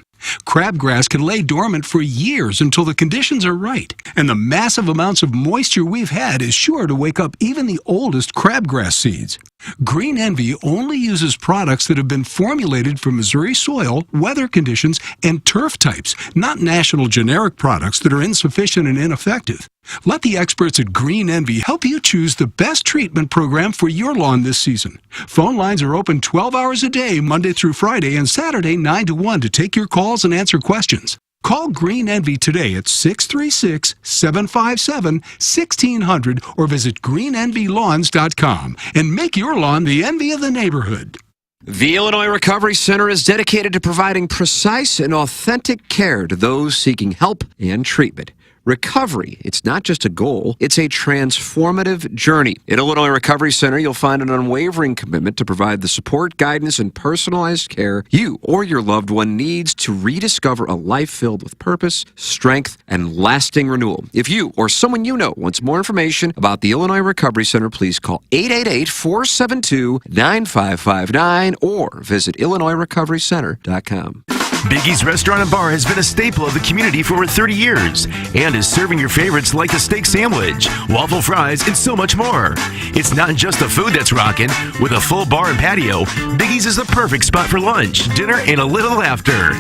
Crabgrass can lay dormant for years until the conditions are right, and the massive amounts of moisture we've had is sure to wake up even the oldest crabgrass seeds. Green Envy only uses products that have been formulated for Missouri soil, weather conditions, and turf types, not national generic products that are insufficient and ineffective. Let the experts at Green Envy help you choose the best treatment program for your lawn this season. Phone lines are open 12 hours a day, Monday through Friday, and Saturday 9 to 1 to take your calls and answer questions. Call Green Envy today at 636-757-1600 or visit greenenvylawns.com and make your lawn the envy of the neighborhood. The Illinois Recovery Center is dedicated to providing precise and authentic care to those seeking help and treatment. Recovery, it's not just a goal, it's a transformative journey. At Illinois Recovery Center, you'll find an unwavering commitment to provide the support, guidance, and personalized care you or your loved one needs to rediscover a life filled with purpose, strength, and lasting renewal. If you or someone you know wants more information about the Illinois Recovery Center, please call 888-472-9559 or visit IllinoisRecoveryCenter.com. Biggie's Restaurant and Bar has been a staple of the community for over 30 years and is serving your favorites like the steak sandwich, waffle fries, and so much more. It's not just the food that's rocking. With a full bar and patio, Biggie's is the perfect spot for lunch, dinner, and a little laughter.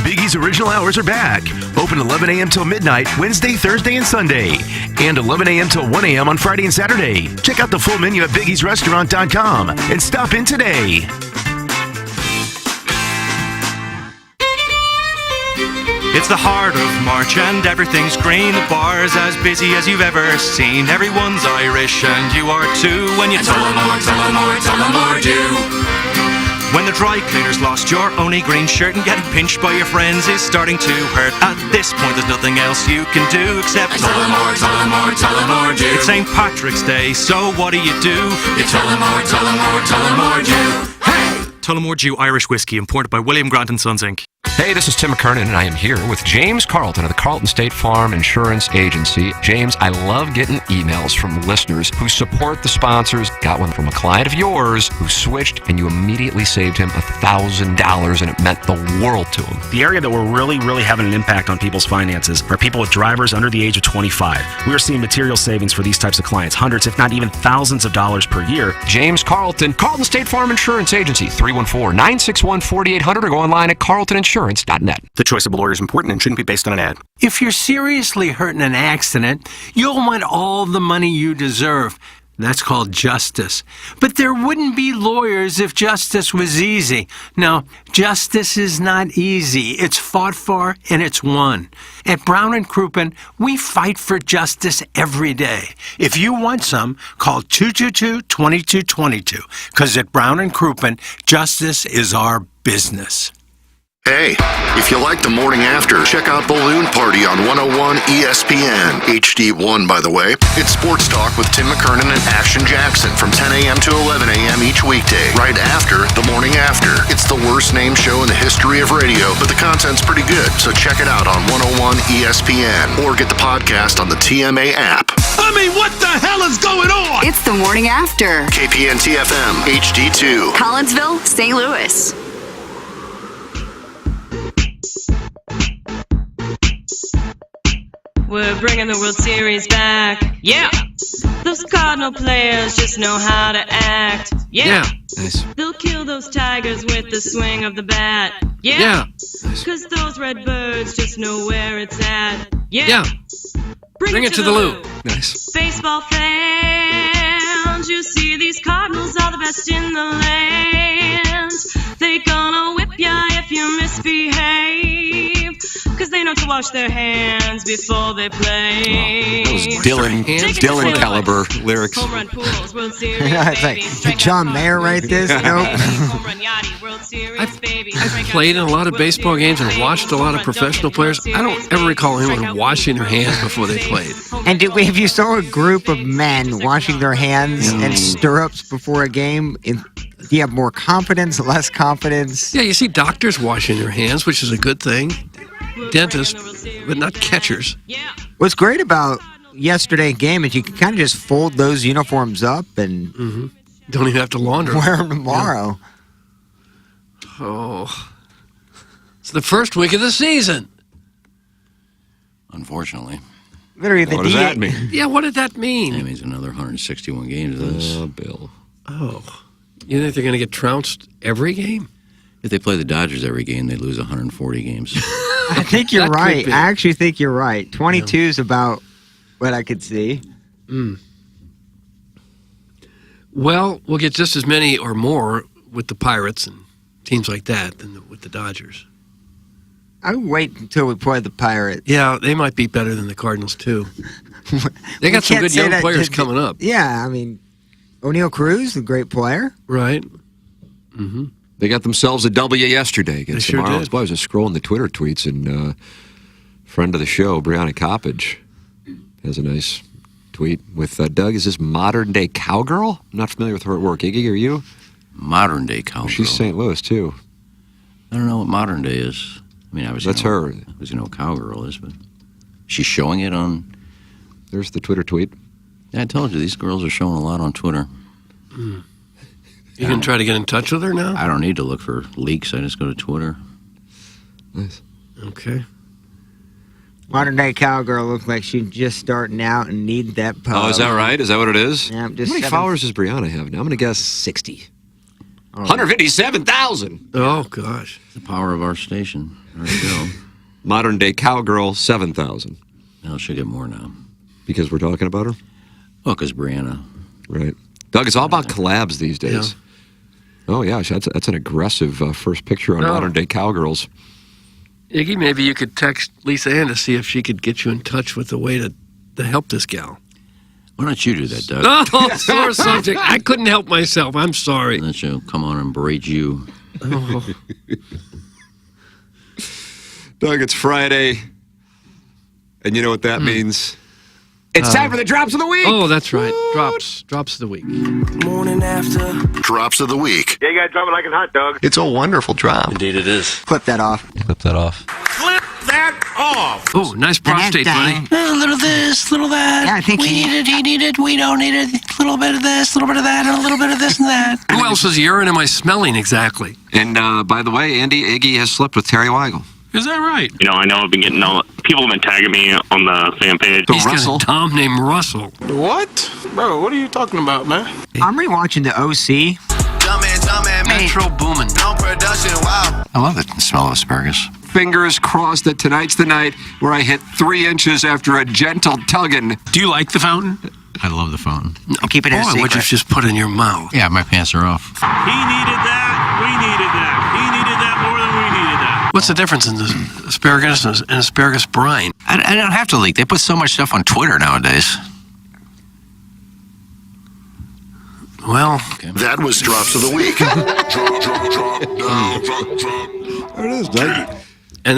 Biggie's original hours are back. Open 11 a.m. till midnight, Wednesday, Thursday, and Sunday. And 11 a.m. till 1 a.m. on Friday and Saturday. Check out the full menu at biggiesrestaurant.com and stop in today. It's the heart of March and everything's green. The bar's as busy as you've ever seen. Everyone's Irish and you are too. When you Tullamore do. When the dry cleaners lost your only green shirt and getting pinched by your friends is starting to hurt. At this point there's nothing else you can do except Tullamore do. It's St. Patrick's Day, so what do? You Tullamore do. Hey! Tullamore Dew Irish Whiskey, imported by William Grant & Sons, Inc. Hey, this is Tim McKernan, and I am here with James Carlton of the Carlton State Farm Insurance Agency. James, I love getting emails from listeners who support the sponsors. Got one from a client of yours who switched, and you immediately saved him $1,000, and it meant the world to him. The area that we're really having an impact on people's finances are people with drivers under the age of 25. We are seeing material savings for these types of clients, hundreds, if not even thousands of dollars per year. James Carlton, Carlton State Farm Insurance Agency, 314-961-4800, or go online at carltoninsurance.net. The choice of a lawyer is important and shouldn't be based on an ad. If you're seriously hurt in an accident, you'll want all the money you deserve. That's called justice. But there wouldn't be lawyers if justice was easy. No, justice is not easy. It's fought for and it's won. At Brown & Crouppen, we fight for justice every day. If you want some, call 222-2222. Because at Brown & Crouppen, justice is our business. Hey, if you like the morning after, check out Balloon Party on 101 ESPN. HD1, by the way. It's sports talk with Tim McKernan and Action Jackson from 10 a.m. to 11 a.m. each weekday, right after the morning after. It's the worst named show in the history of radio, but the content's pretty good, so check it out on 101 ESPN or get the podcast on the TMA app. I mean, what the hell is going on? It's the morning after. KPNT-FM, HD2. Collinsville, St. Louis. We're bringing the World Series back. Yeah. Those Cardinal players just know how to act. Yeah. Nice. They'll kill those Tigers with the swing of the bat. Yeah. Nice. Cause those Redbirds just know where it's at. Yeah. Bring it to the loop. Nice. Baseball fans, you see these Cardinals are the best in the land. They gonna whip ya if you misbehave. Cause they know to wash their hands before they play. That was Dylan caliber lyrics. Home run pools, World Series, It's like, did John Mayer write this? Nope. I've played in a lot of baseball games and watched a lot of professional players. I don't ever recall anyone washing their hands before they played. And if you saw a group of men washing their hands and stirrups before a game, do you have more confidence, less confidence? Yeah, you see doctors washing their hands, which is a good thing. Dentists, but not catchers. What's great about yesterday's game is you can kind of just fold those uniforms up and don't even have to launder wear them tomorrow. Yeah. Oh, it's the first week of the season. Unfortunately. What does that mean? Yeah, what did that mean? That means another 161 games of this. Oh, Bill. Oh. You think they're going to get trounced every game? If they play the Dodgers every game, they lose 140 games. I think you're right. I actually think you're right. 22 is about what I could see. Well, we'll get just as many or more with the Pirates and teams like that than with the Dodgers. I would wait until we play the Pirates. Yeah, they might be better than the Cardinals, too. They got some good young players coming up. Yeah, I mean, O'Neal Cruz, a great player. Right. Mm-hmm. They got themselves a W yesterday against the Marlins. did. Boy, I was just scrolling the Twitter tweets, and friend of the show, Brianna Coppage, has a nice tweet with Doug. Is this modern-day cowgirl? I'm not familiar with her at work. Iggy, are you? Modern-day cowgirl. She's St. Louis, too. I don't know what modern day is. I mean, That's her. Obviously know what cowgirl is, but she's showing it on... There's the Twitter tweet. Yeah, I told you, these girls are showing a lot on Twitter. You can try to get in touch with her now? I don't need to look for leaks. I just go to Twitter. Nice. Okay. Modern day cowgirl looked like she's just starting out and needed that pub. Oh, is that right? Is that what it is? Yeah, How many followers does Brianna have now? I'm going to guess 60. 157,000. Oh, gosh. The power of our station. There we go. Modern day cowgirl, 7,000. No, she'll get more now. Because we're talking about her? Well, because Brianna. Right. Doug, it's all about collabs these days. Yeah. Oh, yeah. That's an aggressive first picture on Modern Day Cowgirls. Iggy, maybe you could text Lisa Ann to see if she could get you in touch with a way to help this gal. Why don't you do that, Doug? Oh, sore subject. I couldn't help myself. I'm sorry. And then she'll come on and berate you. Oh. Doug, it's Friday. And you know what that means? It's time for the Drops of the Week. Oh, that's right. Drops of the Week. Morning after. Drops of the Week. Yeah, you gotta drop it like a hot dog. It's a wonderful drop. Indeed it is. Clip that off. Clip that off. Clip that off. Oh, nice prostate, buddy. A little this, little that. Yeah, I think we need it, he need it, we don't need it. A little bit of this, a little bit of that, and a little bit of this and that. Who else's urine am I smelling exactly? And by the way, Andy, Iggy has slept with Terry Weigel. Is that right? You know, I know I've been getting people have been tagging me on the fan page. He's got a Tom named Russell. What? Bro, what are you talking about, man? I'm rewatching the OC. Metro Boomin. I love the smell of asparagus. Fingers crossed that tonight's the night where I hit 3 inches after a gentle tugging. Do you like the fountain? I love the fountain. I'll keep it a secret. What'd you just put in your mouth? Yeah, my pants are off. He needed that. We needed that. He needed that more than we needed that. What's the difference in the asparagus and asparagus brine? I don't have to leak. They put so much stuff on Twitter nowadays. Well, that was Drops of the Week. There it is, Doug. And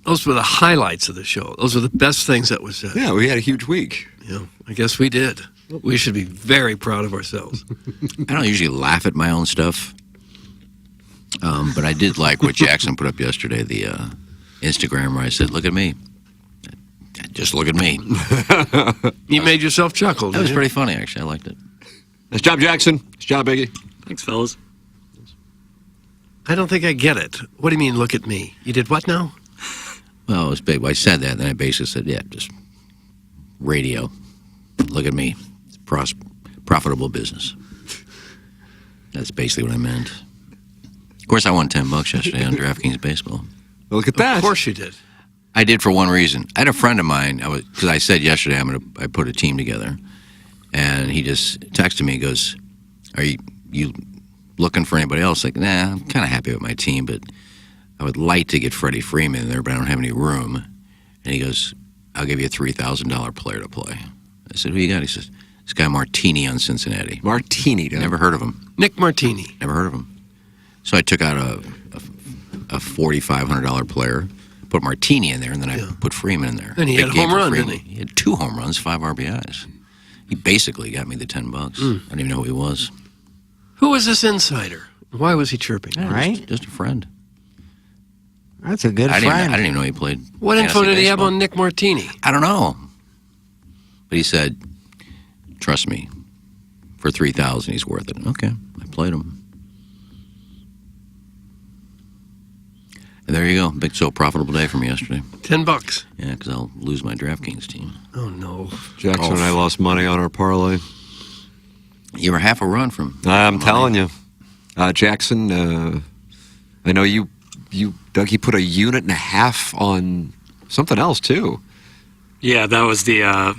those were the highlights of the show. Those were the best things that was said. Yeah, we had a huge week. Yeah, I guess we did. We should be very proud of ourselves. I don't usually laugh at my own stuff. But I did like what Jackson put up yesterday, the Instagram where I said, look at me. Just look at me. You made yourself chuckle. That was pretty funny, actually. I liked it. Nice job, Jackson. Nice job, Iggy. Thanks, fellas. I don't think I get it. What do you mean, look at me? You did what now? Well, it was big. Well, I said that, and then I basically said, yeah, just radio. Look at me. It's profitable business. That's basically what I meant. Of course, I won $10 yesterday on DraftKings Baseball. Well, look at that. Of course you did. I did for one reason. I had a friend of mine, because I said yesterday I put a team together, and he just texted me, he goes, are you looking for anybody else? Like, nah, I'm kind of happy with my team, but I would like to get Freddie Freeman in there, but I don't have any room. And he goes, I'll give you a $3,000 player to play. I said, who you got? He says, this guy Martini on Cincinnati. Martini, never heard of him. Nick Martini. Never heard of him. So I took out a $4,500 player, put Martini in there, and then I put Freeman in there. And he had a home run, didn't he? He had 2 home runs, 5 RBIs. He basically got me the $10. I don't even know who he was. Who was this insider? Why was he chirping? Yeah, right? Just a friend. That's a good I friend. didn't even know he played. What info fantasy did he have baseball. on Nick Martini? I don't know. But he said, trust me, for $3,000 he's worth it. Okay, I played him. And there you go. Big, so profitable day for me yesterday. $10. Yeah, because I'll lose my DraftKings team. Oh, no. Jackson and I lost money on our parlay. You were half a run from. I'm telling you. Jackson, I know you, Doug, he put 1.5 units on something else, too. Yeah, that was the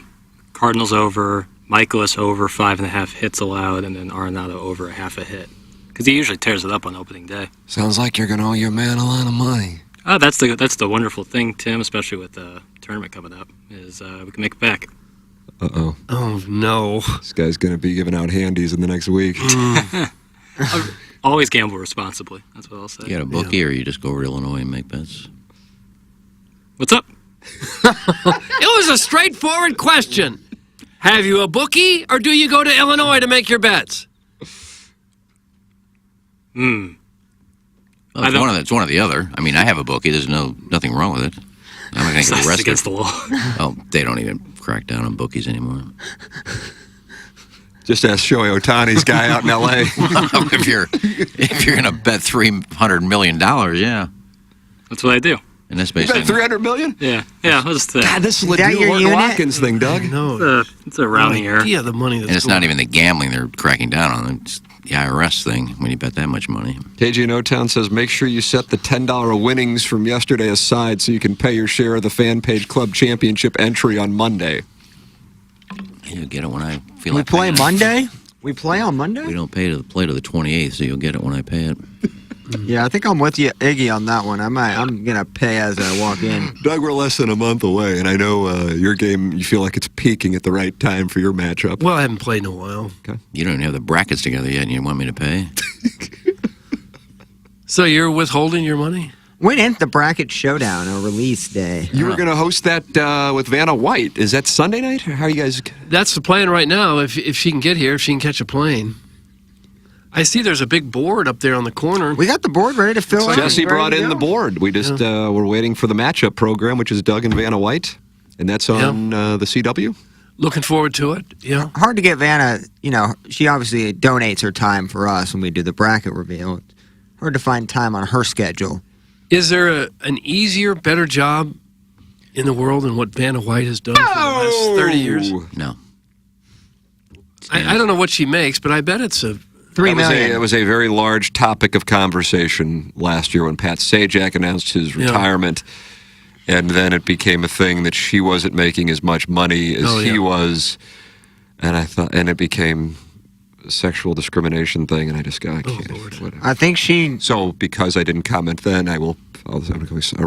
Cardinals over, Michaelis over 5.5 hits allowed, and then Arenado over 0.5 hit. Because he usually tears it up on opening day. Sounds like you're going to owe your man a lot of money. Oh, that's the wonderful thing, Tim, especially with the tournament coming up, is we can make it back. Uh-oh. Oh, no. This guy's going to be giving out handies in the next week. Always gamble responsibly. That's what I'll say. You got a bookie, or you just go over to Illinois and make bets? What's up? It was a straightforward question. Have you a bookie, or do you go to Illinois to make your bets? Well, it's one or the other. I mean, I have a bookie. There's nothing wrong with it. I'm not going to get arrested. Against the law. Oh, they don't even crack down on bookies anymore. Just ask Shohei Ohtani's guy out in L.A. if you're going to bet $300 million, yeah. That's what I do. And that's You basically bet $300 million? Yeah. Let's God, this is that the your Orton unit? Watkins thing, Doug. No. It's around the air. Yeah, the money that's and it's going. not even the gambling they're cracking down on. It's the IRS thing when you bet that much money. KG in O-Town says, make sure you set the $10 winnings from yesterday aside so you can pay your share of the Fan Page Club Championship entry on Monday. You'll get it when I feel We like play paying it. Monday? We play on Monday? We don't play to the 28th, so you'll get it when I pay it. Yeah, I think I'm with you, Iggy, on that one. I'm going to pay as I walk in. Doug, we're less than a month away, and I know your game, you feel like it's peaking at the right time for your matchup. Well, I haven't played in a while. Okay. You don't even have the brackets together yet, and you want me to pay? So you're withholding your money? When is the bracket showdown or release day? You were going to host that with Vanna White. Is that Sunday night? Or how are you guys? That's the plan right now. If she can get here, if she can catch a plane. I see there's a big board up there on the corner. We got the board ready to fill in. Jesse brought in the board. We just we're waiting for the matchup program, which is Doug and Vanna White, and that's on the CW. Looking forward to it. Yeah. Hard to get Vanna. She obviously donates her time for us when we do the bracket reveal. It's hard to find time on her schedule. Is there an easier, better job in the world than what Vanna White has done for the last 30 years? No. I don't know what she makes, but I bet it's a $3 million. It was a very large topic of conversation last year when Pat Sajak announced his retirement, and then it became a thing that she wasn't making as much money as he was, and it became a sexual discrimination thing, and I just got, I can't. Whatever. I think she. So because I didn't comment then, are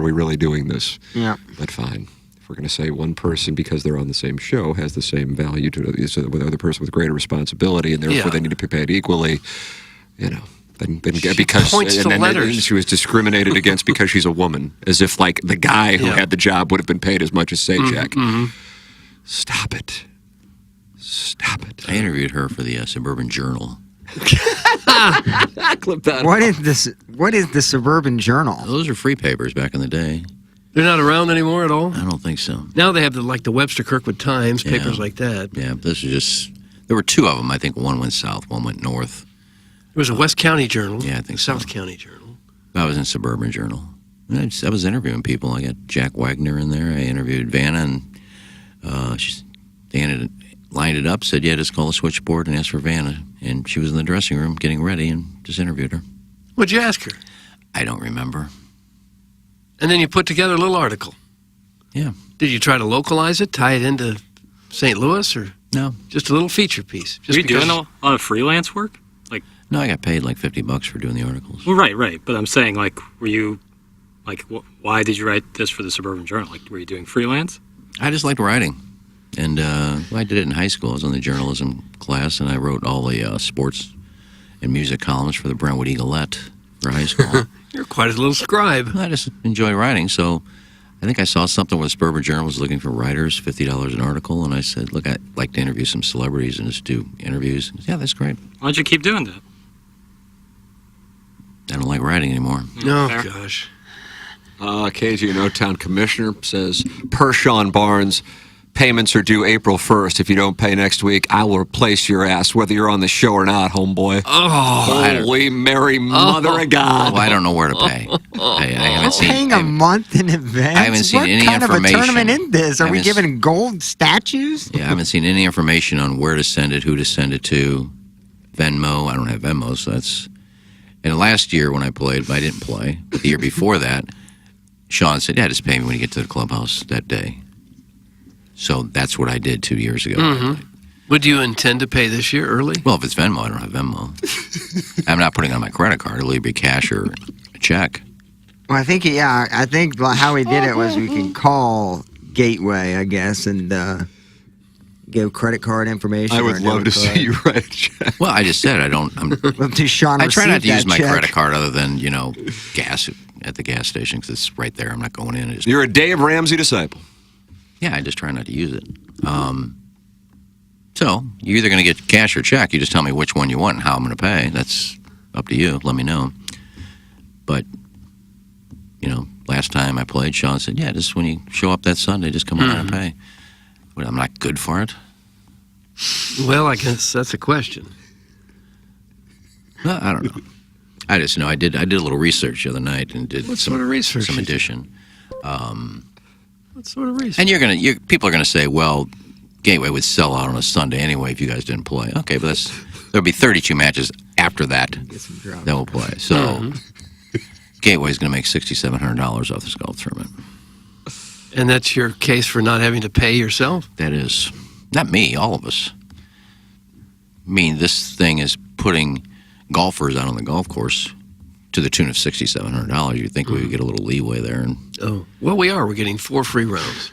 we really doing this? Yeah. But fine. If we're going to say one person, because they're on the same show, has the same value to the other person with greater responsibility, and therefore they need to be paid equally, then because and she was discriminated against because she's a woman, as if like the guy who had the job would have been paid as much as Sajak. Stop it. I interviewed her for the Suburban Journal. Clip that. What is the Suburban Journal? Those are free papers back in the day. They're not around anymore at all? I don't think so. Now they have the Webster Kirkwood Times, papers like that. Yeah, this is just, there were two of them. I think one went south, one went north. There was a West County Journal. Yeah, I think South County Journal. I was in Suburban Journal. I was interviewing people. I got Jack Wagner in there. I interviewed Vanna, and they lined it up, said, just call the switchboard and ask for Vanna. And she was in the dressing room getting ready and just interviewed her. What'd you ask her? I don't remember. And then you put together a little article. Yeah. Did you try to localize it, tie it into St. Louis, or no? Just a little feature piece. Were you doing a lot of freelance work? No, I got paid like $50 for doing the articles. Well, right. But I'm saying, were you, why did you write this for the Suburban Journal? Were you doing freelance? I just liked writing. And I did it in high school. I was in the journalism class, and I wrote all the sports and music columns for the Brentwood Eaglet for high school. You're quite a little scribe. I just enjoy writing, so I think I saw something where the Suburban Journal was looking for writers, $50 an article, and I said, look, I'd like to interview some celebrities and just do interviews. Said, yeah, that's great. Why don't you keep doing that? I don't like writing anymore. Oh, gosh. KG in O-Town Commissioner says, per Sean Barnes, payments are due April 1st. If you don't pay next week, I will replace your ass, whether you're on the show or not, homeboy. Oh. Holy Mary, Mother of God. Well, I don't know where to pay. I haven't seen paying a month in advance? I haven't seen any information. What kind of a tournament is this? Are we haven't giving gold statues? Yeah, I haven't seen any information on where to send it, who to send it to. Venmo. I don't have Venmo, so that's... And last year when I played, I didn't play. But the year before that, Sean said, just pay me when you get to the clubhouse that day. So that's what I did 2 years ago. Mm-hmm. Would you intend to pay this year early? Well, if it's Venmo, I don't have Venmo. I'm not putting it on my credit card. It'll either be cash or a check. Well, I think how he did it was we can call Gateway, I guess, and give credit card information. I would love to see you write a check. Well, I just said I don't. I try not to use my credit card other than gas at the gas station because it's right there. I'm not going in. You're a Dave Ramsey disciple. Yeah, I just try not to use it. So you're either going to get cash or check. You just tell me which one you want and how I'm going to pay. That's up to you. Let me know. But last time I played, Sean said, just when you show up that Sunday, just come on and pay. But I'm not good for it. Well, I guess that's a question. Well, I don't know. I just know I did a little research the other night and did what sort of research? Some addition. What sort of reason? And people are gonna say, well, Gateway would sell out on a Sunday anyway if you guys didn't play. Okay, but there'll be 32 matches after that that will play. So Gateway's gonna make $6,700 off this golf tournament. And that's your case for not having to pay yourself? That is. Not me, all of us. I mean, this thing is putting golfers out on the golf course to the tune of $6,700. You'd think we would get a little leeway there. Well, we are. We're getting 4 free rounds.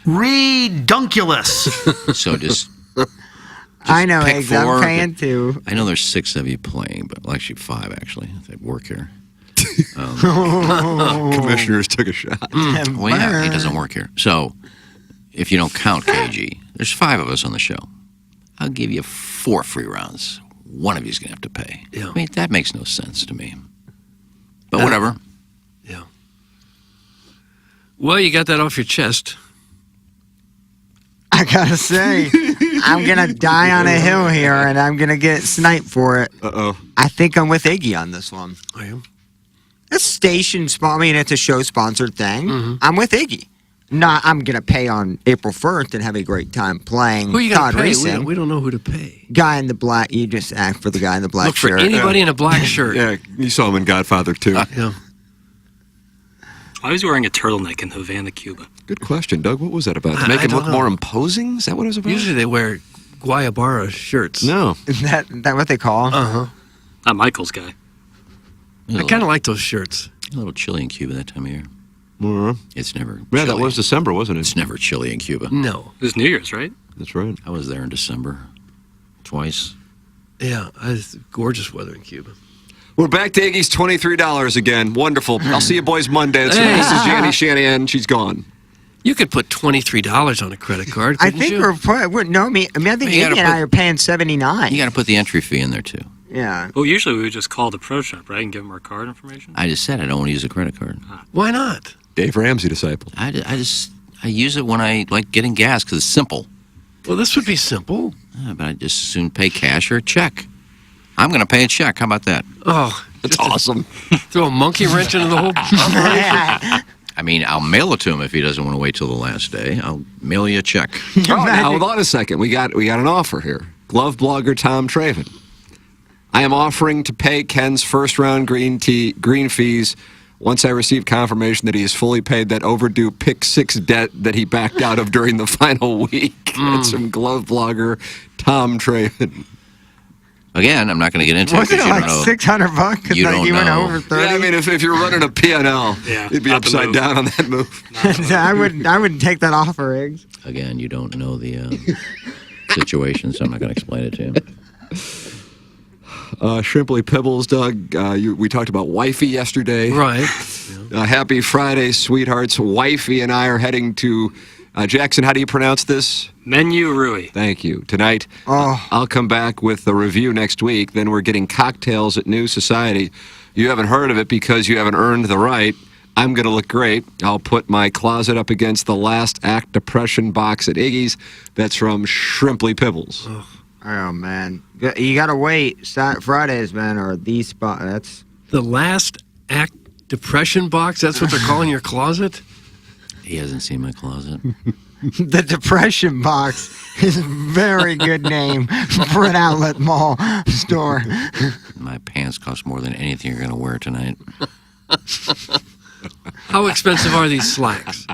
Redunculous. So just I know, pick Eggs. I'm 4. paying 2. I know there's 6 of you playing, but well, actually 5 actually that work here. Commissioners took a shot. Well, yeah, he doesn't work here. So if you don't count KG, there's 5 of us on the show. I'll give you 4 free rounds. One of you's gonna have to pay. Yeah. I mean, that makes no sense to me. But whatever. Yeah. Well, you got that off your chest. I gotta say, I'm gonna die on a hill here, and I'm gonna get sniped for it. I think I'm with Iggy on this one. Are you? It's station I mean, it's a show-sponsored thing. Mm-hmm. I'm with Iggy. I'm gonna pay on April 1st and have a great time playing. Who are you gonna pod pay? racing. We don't know who to pay. Guy in the black. You just act for the guy in the black Look shirt. for anybody in a black shirt. Yeah, you saw him in Godfather too. Yeah. Why was he wearing a turtleneck in Havana, Cuba? Good question, Doug. What was that about? To make him look more imposing? Is that what it was about? Usually they wear Guayabara shirts. No. Is that what they call them? Uh-huh. Not Michael's guy. I kind of like those shirts. A little chilly in Cuba that time of year. It's never Yeah, chilly. that was December, wasn't it? It's never chilly in Cuba. No. It was New Year's, right? That's right. I was there in December. Twice. Yeah, it's gorgeous weather in Cuba. We're back to Iggy's $23 again. Wonderful. I'll see you boys Monday. That's Hey. This is Janny Shanahan. She's gone. You could put $23 on a credit card. I think I think Iggy and I are paying $79. You got to put the entry fee in there too. Yeah. Well, usually we would just call the pro shop, right, and give them our card information. I just said I don't want to use a credit card. Why not? Dave Ramsey disciple. I use it when I like getting gas because it's simple. Well, this would be simple. Yeah, but I just soon pay cash or a check. I'm going to pay a check. How about that? Oh, that's awesome. Throw a monkey wrench into the whole operation. I mean, I'll mail it to him if he doesn't want to wait till the last day. I'll mail you a check. Oh, now, hold on a second. We got an offer here. Glove blogger Tom Traven. I am offering to pay Ken's first round green fees once I receive confirmation that he has fully paid that overdue pick 6 debt that he backed out of during the final week. That's from glove blogger Tom Traven. Again, I'm not going to get into Wasn't it. it like $600 because You like don't you went know. over 30? Yeah, I mean, if you're running a P&L, you'd be not the upside move. down on that move. I wouldn't take that offer, Eggs. Again, you don't know the situation, so I'm not going to explain it to you. Shrimply Pibbles, Doug, we talked about Wifey yesterday. Right. Happy Friday, sweethearts. Wifey and I are heading to Jackson. How do you pronounce this? Menu Rui. Thank you. Tonight, I'll come back with a review next week. Then we're getting cocktails at New Society. You haven't heard of it because you haven't earned the right. I'm going to look great. I'll put my closet up against the Last Act Depression box at Iggy's. That's from Shrimply Pibbles. Oh, man. You got to wait. Fridays, man, or these spots. That's The Last Act Depression box? That's what they're calling your closet? He hasn't seen my closet. the Depression box is a very good name for an outlet mall store. My pants cost more than anything you're going to wear tonight. How expensive are these slacks?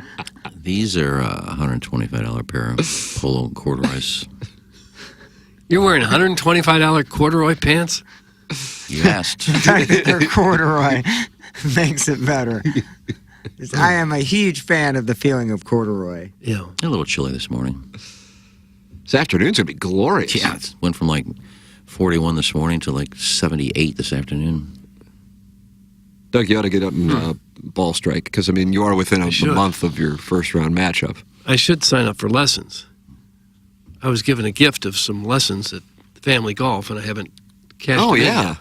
These are a $125 pair of polo corduroys. You're wearing $125 corduroy pants? You asked. The fact that they're corduroy makes it better. I am a huge fan of the feeling of corduroy. Yeah. A little chilly this morning. This afternoon's going to be glorious. Yeah, it went from like 41 this morning to like 78 this afternoon. Doug, you ought to get up and ball strike because, I mean, you are within a month of your first round matchup. I should sign up for lessons. I was given a gift of some lessons at Family Golf, and I haven't cashed it in yet.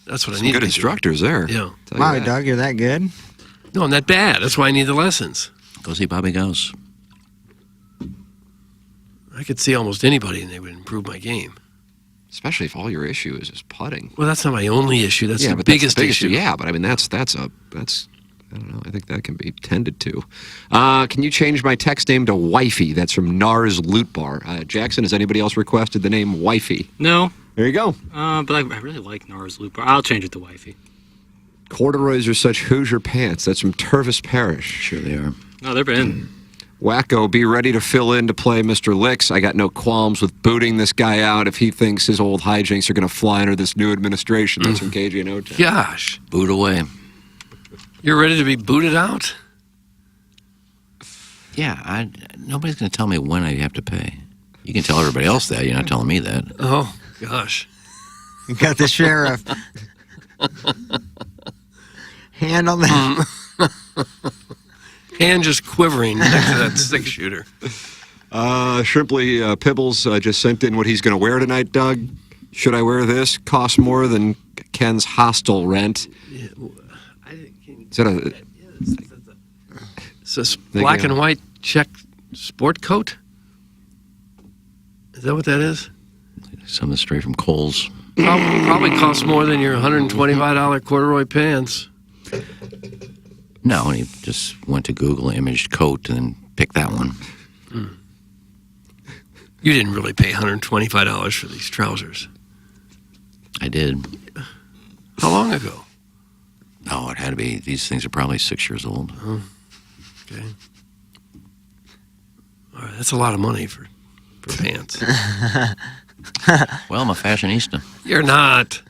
That's what Some I need good to instructors there. Yeah. Wow, Doug, you're that good? No, I'm that bad. That's why I need the lessons. Go see Bobby Gauss. I could see almost anybody, and they would improve my game. Especially if all your issue is just putting. Well, that's not my only issue. That's the but biggest issue. Yeah, but I mean, that's I don't know. I think that can be tended to. Can you change my text name to Wifey? That's from Nars Loot Bar. Jackson, has anybody else requested the name Wifey? No. There you go. But I really like Nars Loop Bar. I'll change it to Wifey. Corduroys are such Hoosier pants. That's from Tervis Parish. Sure they are. No, they're in. Wacko, be ready to fill in to play Mr. Licks. I got no qualms with booting this guy out if he thinks his old hijinks are going to fly under this new administration. That's from KG and O-Town. Gosh. Boot away. You're ready to be booted out? Yeah, nobody's going to tell me when I have to pay. You can tell everybody else that. You're not telling me that. Oh, gosh. You got the sheriff. Hand on the... Hand just quivering next to that six-shooter. Shrimply Pibbles just sent in what he's going to wear tonight, Doug. Should I wear this? Costs more than Ken's hostel rent. Is that a... It's this black and white check sport coat? Is that what that is? Something straight from Kohl's. Probably costs more than your $125 corduroy pants. No, and he just went to Google, imaged coat, and then picked that one. You didn't really pay $125 for these trousers. I did. How long ago? Oh, it had to be. These things are probably 6 years old. Oh, okay. All right, that's a lot of money for pants. Well, I'm a fashionista. You're not.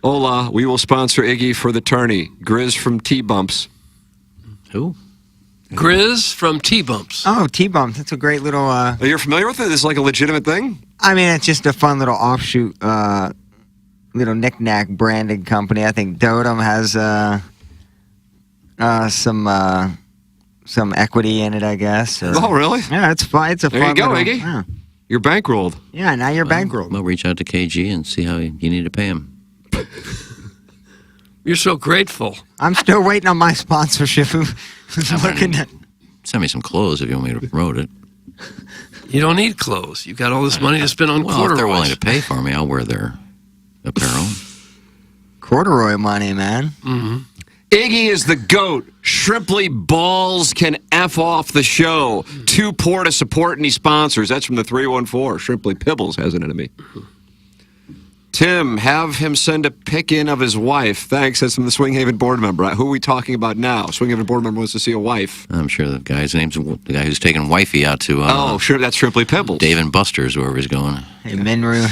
Hola, we will sponsor Iggy for the tourney. Grizz from T-Bumps. Who? Grizz from T-Bumps. Oh, T-Bumps. That's a great little... Are you familiar with it? This is like a legitimate thing? I mean, it's just a fun little offshoot, little knick-knack branded company. I think Dotem has some equity in it, I guess. Oh, really? Yeah, it's fun. It's a there fun you go, little, Iggy. Yeah. You're bankrolled. Yeah, now you're bankrolled. Well, reach out to KG and see how you need to pay him. You're so grateful. I'm still waiting on my sponsorship. Who's looking at... Send me some clothes if you want me to promote it. You don't need clothes. You've got all this money to spend on corduroys. If they're willing to pay for me, I'll wear their apparel. Corduroy money, man. Mm-hmm. Iggy is the GOAT. Shrimply Balls can F off the show. Too poor to support any sponsors. That's from the 314. Shrimply Pibbles has an enemy. Tim, have him send a pic in of his wife. Thanks. That's from the Swing Haven board member. Who are we talking about now? Swing Haven board member wants to see a wife. I'm sure the guy's name's the guy who's taking wifey out to... oh, sure. That's Shrimply Pibbles. Dave and Buster's, wherever he's going. Hey, Minru.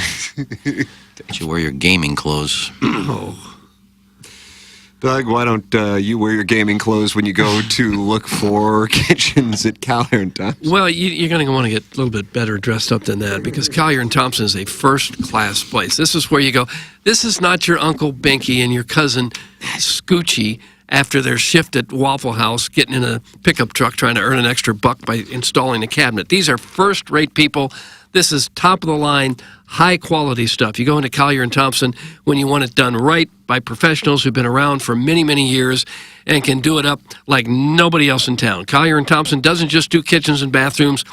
You should wear your gaming clothes. Oh. Doug, why don't you wear your gaming clothes when you go to look for kitchens at Collier and Thompson? Well, you're going to want to get a little bit better dressed up than that because Collier and Thompson is a first-class place. This is where you go. This is not your Uncle Binky and your cousin Scoochie after their shift at Waffle House getting in a pickup truck trying to earn an extra buck by installing a cabinet. These are first-rate people. This is top-of-the-line, high-quality stuff. You go into Collier and Thompson when you want it done right by professionals who've been around for many, many years and can do it up like nobody else in town. Collier and Thompson doesn't just do kitchens and bathrooms.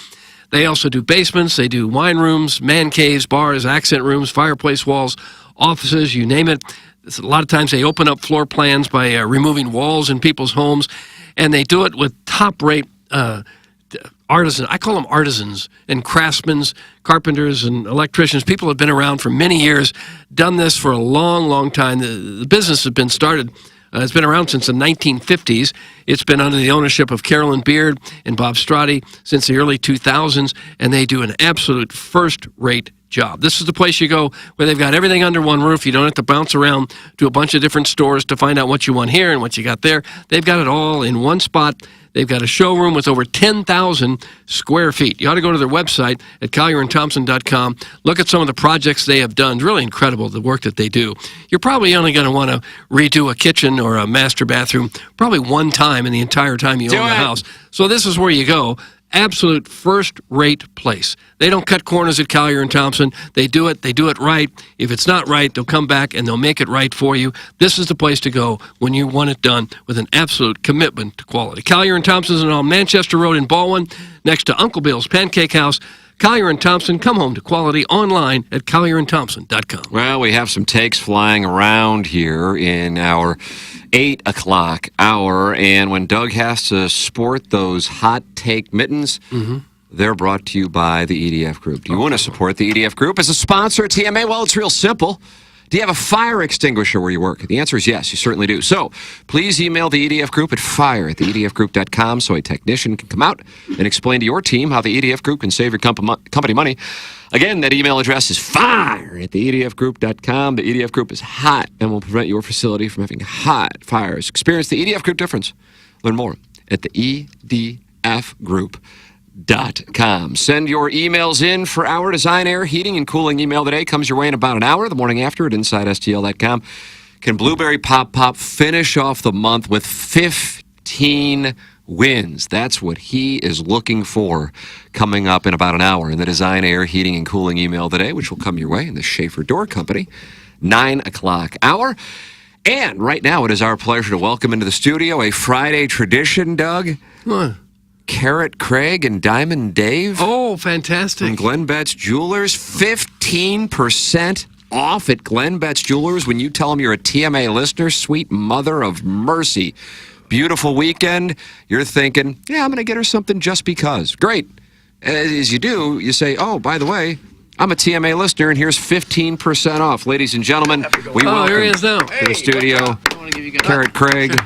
They also do basements. They do wine rooms, man caves, bars, accent rooms, fireplace walls, offices, you name it. A lot of times they open up floor plans by removing walls in people's homes, and they do it with top-rate artisans. I call them artisans and craftsmen, carpenters and electricians. People have been around for many years, done this for a long, long time. The business has been started. It's been around since the 1950s. It's been under the ownership of Carolyn Beard and Bob Strati since the early 2000s, and they do an absolute first-rate job. This is the place you go where they've got everything under one roof. You don't have to bounce around to a bunch of different stores to find out what you want here and what you got there. They've got it all in one spot. They've got a showroom with over 10,000 square feet. You ought to go to their website at collierandthompson.com. Look at some of the projects they have done. It's really incredible, the work that they do. You're probably only going to want to redo a kitchen or a master bathroom probably one time in the entire time you own the house. So this is where you go. Absolute first-rate place. They don't cut corners at Collier and Thompson. They do it right. If it's not right, they'll come back and they'll make it right for you. This is the place to go when you want it done with an absolute commitment to quality. Collier and Thompson's on Manchester Road in Baldwin, next to Uncle Bill's Pancake House. Collier & Thompson, come home to quality online at collierandthompson.com. Well, we have some takes flying around here in our 8 o'clock hour, and when Doug has to sport those hot take mittens, they're brought to you by the EDF Group. Do you want to support the EDF Group as a sponsor of TMA? Well, it's real simple. Do you have a fire extinguisher where you work? The answer is yes, you certainly do. So please email the EDF Group at fire@theedfgroup.com so a technician can come out and explain to your team how the EDF Group can save your company money. Again, that email address is fire@theedfgroup.com. The EDF Group is hot and will prevent your facility from having hot fires. Experience the EDF Group difference. Learn more at the edfgroup.com. Send your emails in for our design, air, heating, and cooling email today. Comes your way in about an hour. The morning after at InsideSTL.com. Can Blueberry Pop finish off the month with 15 wins? That's what he is looking for coming up in about an hour in the design, air, heating, and cooling email today, which will come your way in the Schaefer Door Company, 9 o'clock hour. And right now it is our pleasure to welcome into the studio a Friday tradition, Doug. What? Carrot Craig and Diamond Dave. Oh, fantastic. From Glenn Betts Jewelers. 15% off at Glenn Betts Jewelers when you tell them you're a TMA listener. Sweet mother of mercy. Beautiful weekend. You're thinking, yeah, I'm going to get her something just because. Great. As you do, you say, oh, by the way, I'm a TMA listener, and here's 15% off. Ladies and gentlemen, we welcome here he is now. to the studio, Carrot Craig.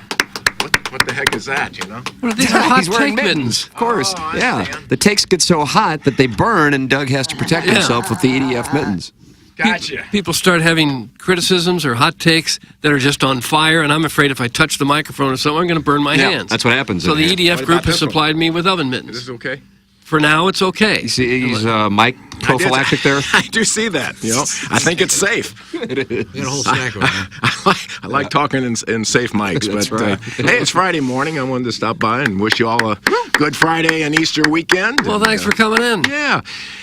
What the heck is that, you know? Well, these are hot He's wearing take mittens. Of course, yeah. The takes get so hot that they burn, and Doug has to protect himself with the EDF mittens. Gotcha. People start having criticisms or hot takes that are just on fire, and I'm afraid if I touch the microphone or something, I'm going to burn my hands. That's what happens. So the EDF What Group about has this one? supplied me with oven mittens. Is this okay? For now, it's okay. You see, he's mic prophylactic there. I do see that. You know, I think it's safe. It is. You got a whole stack of them. I like talking in safe mics, That's but right. hey, it's Friday morning. I wanted to stop by and wish you all a good Friday and Easter weekend. Well, thanks for coming in. Yeah.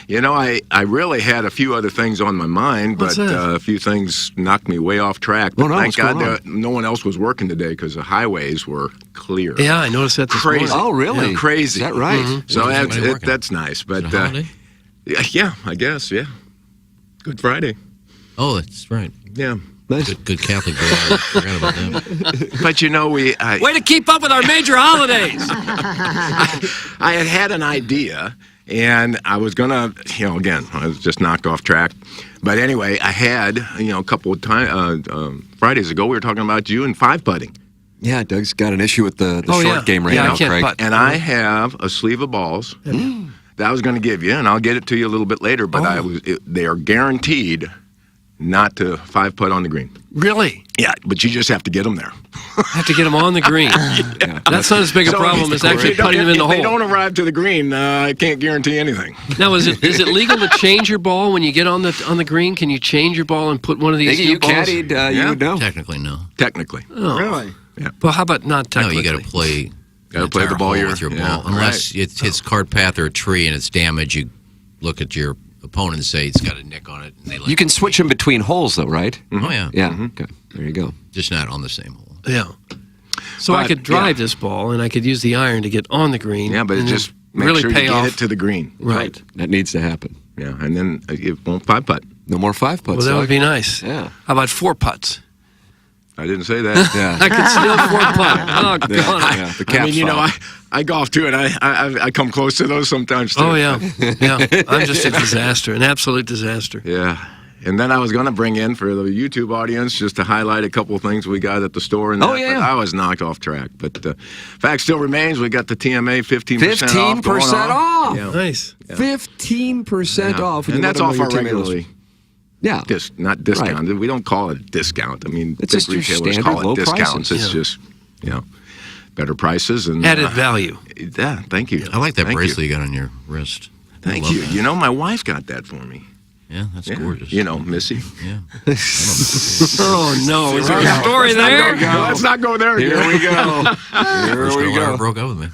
You know, I really had a few other things on my mind, What's but that? a few things knocked me way off track. But Oh, no, thank what's God going on? no one else was working today because the highways were clear. Yeah, I noticed that this Crazy. morning. Oh, really? Yeah, crazy. Is that right? So anybody working? that's nice. But Is it a holiday? yeah, I guess, yeah. Good Friday. Oh, that's right. Yeah. Good Catholic girl. I forgot about that. But you know, Way to keep up with our major holidays. I had an idea, and I was gonna, again, I was just knocked off track. But anyway, I had, a couple of Fridays ago, we were talking about you and 5-putting. Yeah, Doug's got an issue with the short game right Yeah, I now, can't Craig. putt. And I have a sleeve of balls that I was going to give you, and I'll get it to you a little bit later. But they are guaranteed not to 5-putt on the green. Really? Yeah, but you just have to get them there. Have to get them on the green. That's not as big a problem as actually putting them in the If they hole. don't arrive to the green, I can't guarantee anything. Now, is it legal to change your ball when you get on the green? Can you change your ball and put one of these Iggy, new you balls? caddied, you would know. Technically, no. Technically. Oh. Really? Yeah. Well, how about not No, technically? you got to play. Got to play the ball with your ball. Unless it hits cart path or a tree and it's damaged, you look at your opponent and say it's got a nick on it. And they You can switch them between holes, though, right? Oh, yeah. Yeah. Okay. There you go. Just not on the same hole. Yeah. So I could drive this ball, and I could use the iron to get on the green. Yeah, but and just then make really sure you pay get off. it to the green. Right. That needs to happen. Yeah, and then it won't 5-putt. No more 5-putts. Well, that would be nice. Yeah. How about 4-putts? I didn't say that. Yeah. I could still 4-putt. Oh, God. Yeah, the I mean, cap's I golf too, and I come close to those sometimes too. Oh, yeah. Yeah. I'm just a disaster, an absolute disaster. Yeah. And then I was going to bring in for the YouTube audience just to highlight a couple of things we got at the store. And Oh, yeah. But I was knocked off track. But fact still remains, we got the TMA 15% off. 15% off. Yeah. Nice. 15% off. And that's off our regularly. Yeah. Not discounted. We don't call it a discount. I mean, It's big just your retailers standard call it low discounts. prices. It's just, better prices. And Added value. Yeah, thank you. I like that Thank bracelet you. you got on your wrist. I Thank love you. that. You know, my wife got that for me. Yeah, that's Yeah. gorgeous. Missy. Yeah. Oh, no. Is there a story there? Let's not go there. Here we go. Here First we girl ever go. broke up with me.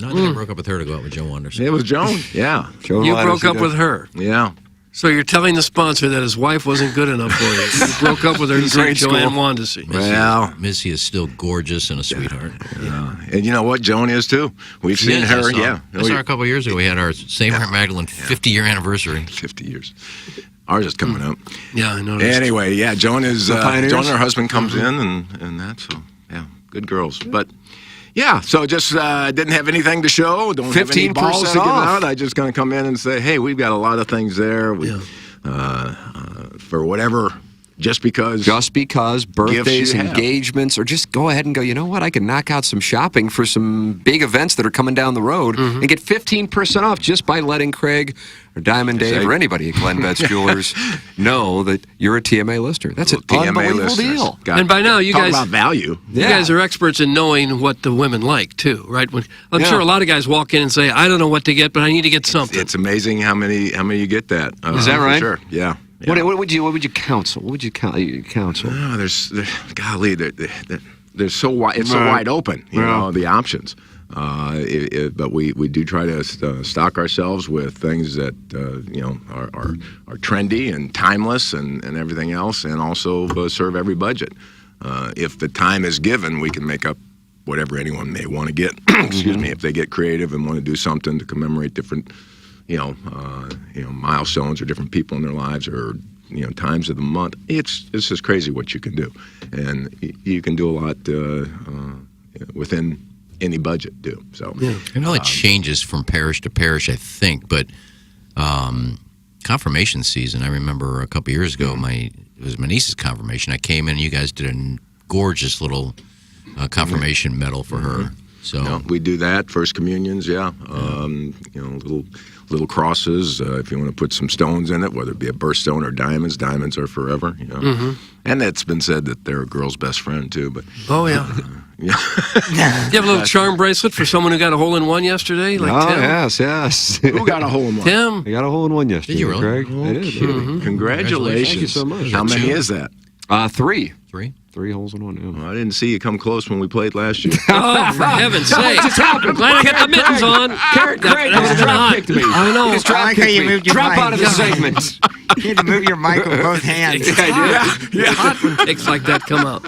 No, I think I broke up with her to go out with Joe Anderson. It was Joan. Yeah. You broke up with her. Yeah. So you're telling the sponsor that his wife wasn't good enough for you. You broke up with her to see Joanne Wandesy. Well, Missy is still gorgeous and a sweetheart. Yeah. And you know what? Joan is too. We've seen her. I saw her a couple of years ago. We had our St. Magdalene 50-year anniversary. 50 years. Ours is coming up. Yeah, I noticed. Anyway, yeah, Joan is. Joan and her husband comes in and that. So yeah, good girls. But yeah, so just didn't have anything to show. Don't have any balls to give out. I just gonna come in and say, hey, we've got a lot of things there. For whatever. Just because birthdays, engagements, or just go ahead and go, you know what, I can knock out some shopping for some big events that are coming down the road and get 15% off just by letting Craig or Diamond Dave or anybody at Glenn Betts Jewelers know that you're a TMA listener. That's an unbelievable deal. And by now, you Talk guys about value. You guys are experts in knowing what the women like, too, right? I'm sure a lot of guys walk in and say, I don't know what to get, but I need to get something. It's amazing how many you get that. Is that right? For sure, yeah. What would you counsel? What would you counsel? Oh, golly, they're so wide. It's so wide open. You know the options. But we do try to stock ourselves with things that are trendy and timeless and everything else, and also serve every budget. If the time is given, we can make up whatever anyone may want to get. Excuse me. If they get creative and want to do something to commemorate different. Milestones or different people in their lives or times of the month. It's just crazy what you can do, and you can do a lot within any budget. So I know it changes from parish to parish, I think, but confirmation season. I remember a couple years ago, it was my niece's confirmation. I came in, and you guys did a gorgeous little confirmation medal for her. So we do that. First communions, little crosses. If you want to put some stones in it, whether it be a birthstone or diamonds, diamonds are forever. And it's been said that they're a girl's best friend too. But you have a little charm bracelet for someone who got a hole-in-one yesterday, like Tim? Yes. Who got a hole-in-one? Tim. I got a hole-in-one yesterday. Did you really? Craig? I did. Congratulations. Thank you so much. How many is that? 3. 3? 3 holes in one. Yeah. Well, I didn't see you come close when we played last year. Oh, for heaven's sake. I'm glad I got the mittens on. Craig just drop-kicked me. I know. He just I like how you moved your Drop mic. out of the segment. You had to move your mic with both hands. Hot when takes like that come out.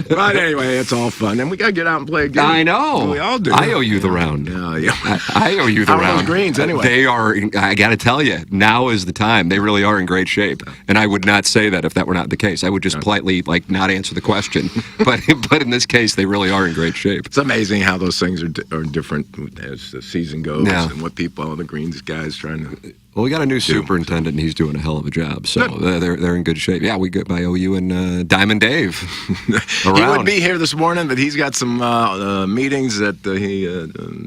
But anyway, it's all fun. And we got to get out and play a game. I know. We all do. I owe you the round. Yeah. I owe you the How are round. those greens, anyway? They are, I got to tell you, now is the time. They really are in great shape. And I would not say that if that were not the case. I would just politely, not answer the question. But in this case, they really are in great shape. It's amazing how those things are different as the season goes and what all the greens guys trying to. Well, we got a new superintendent, and he's doing a hell of a job. So they're in good shape. Yeah, we got by OU and Diamond Dave around. He wouldn't be here this morning, but he's got some meetings that he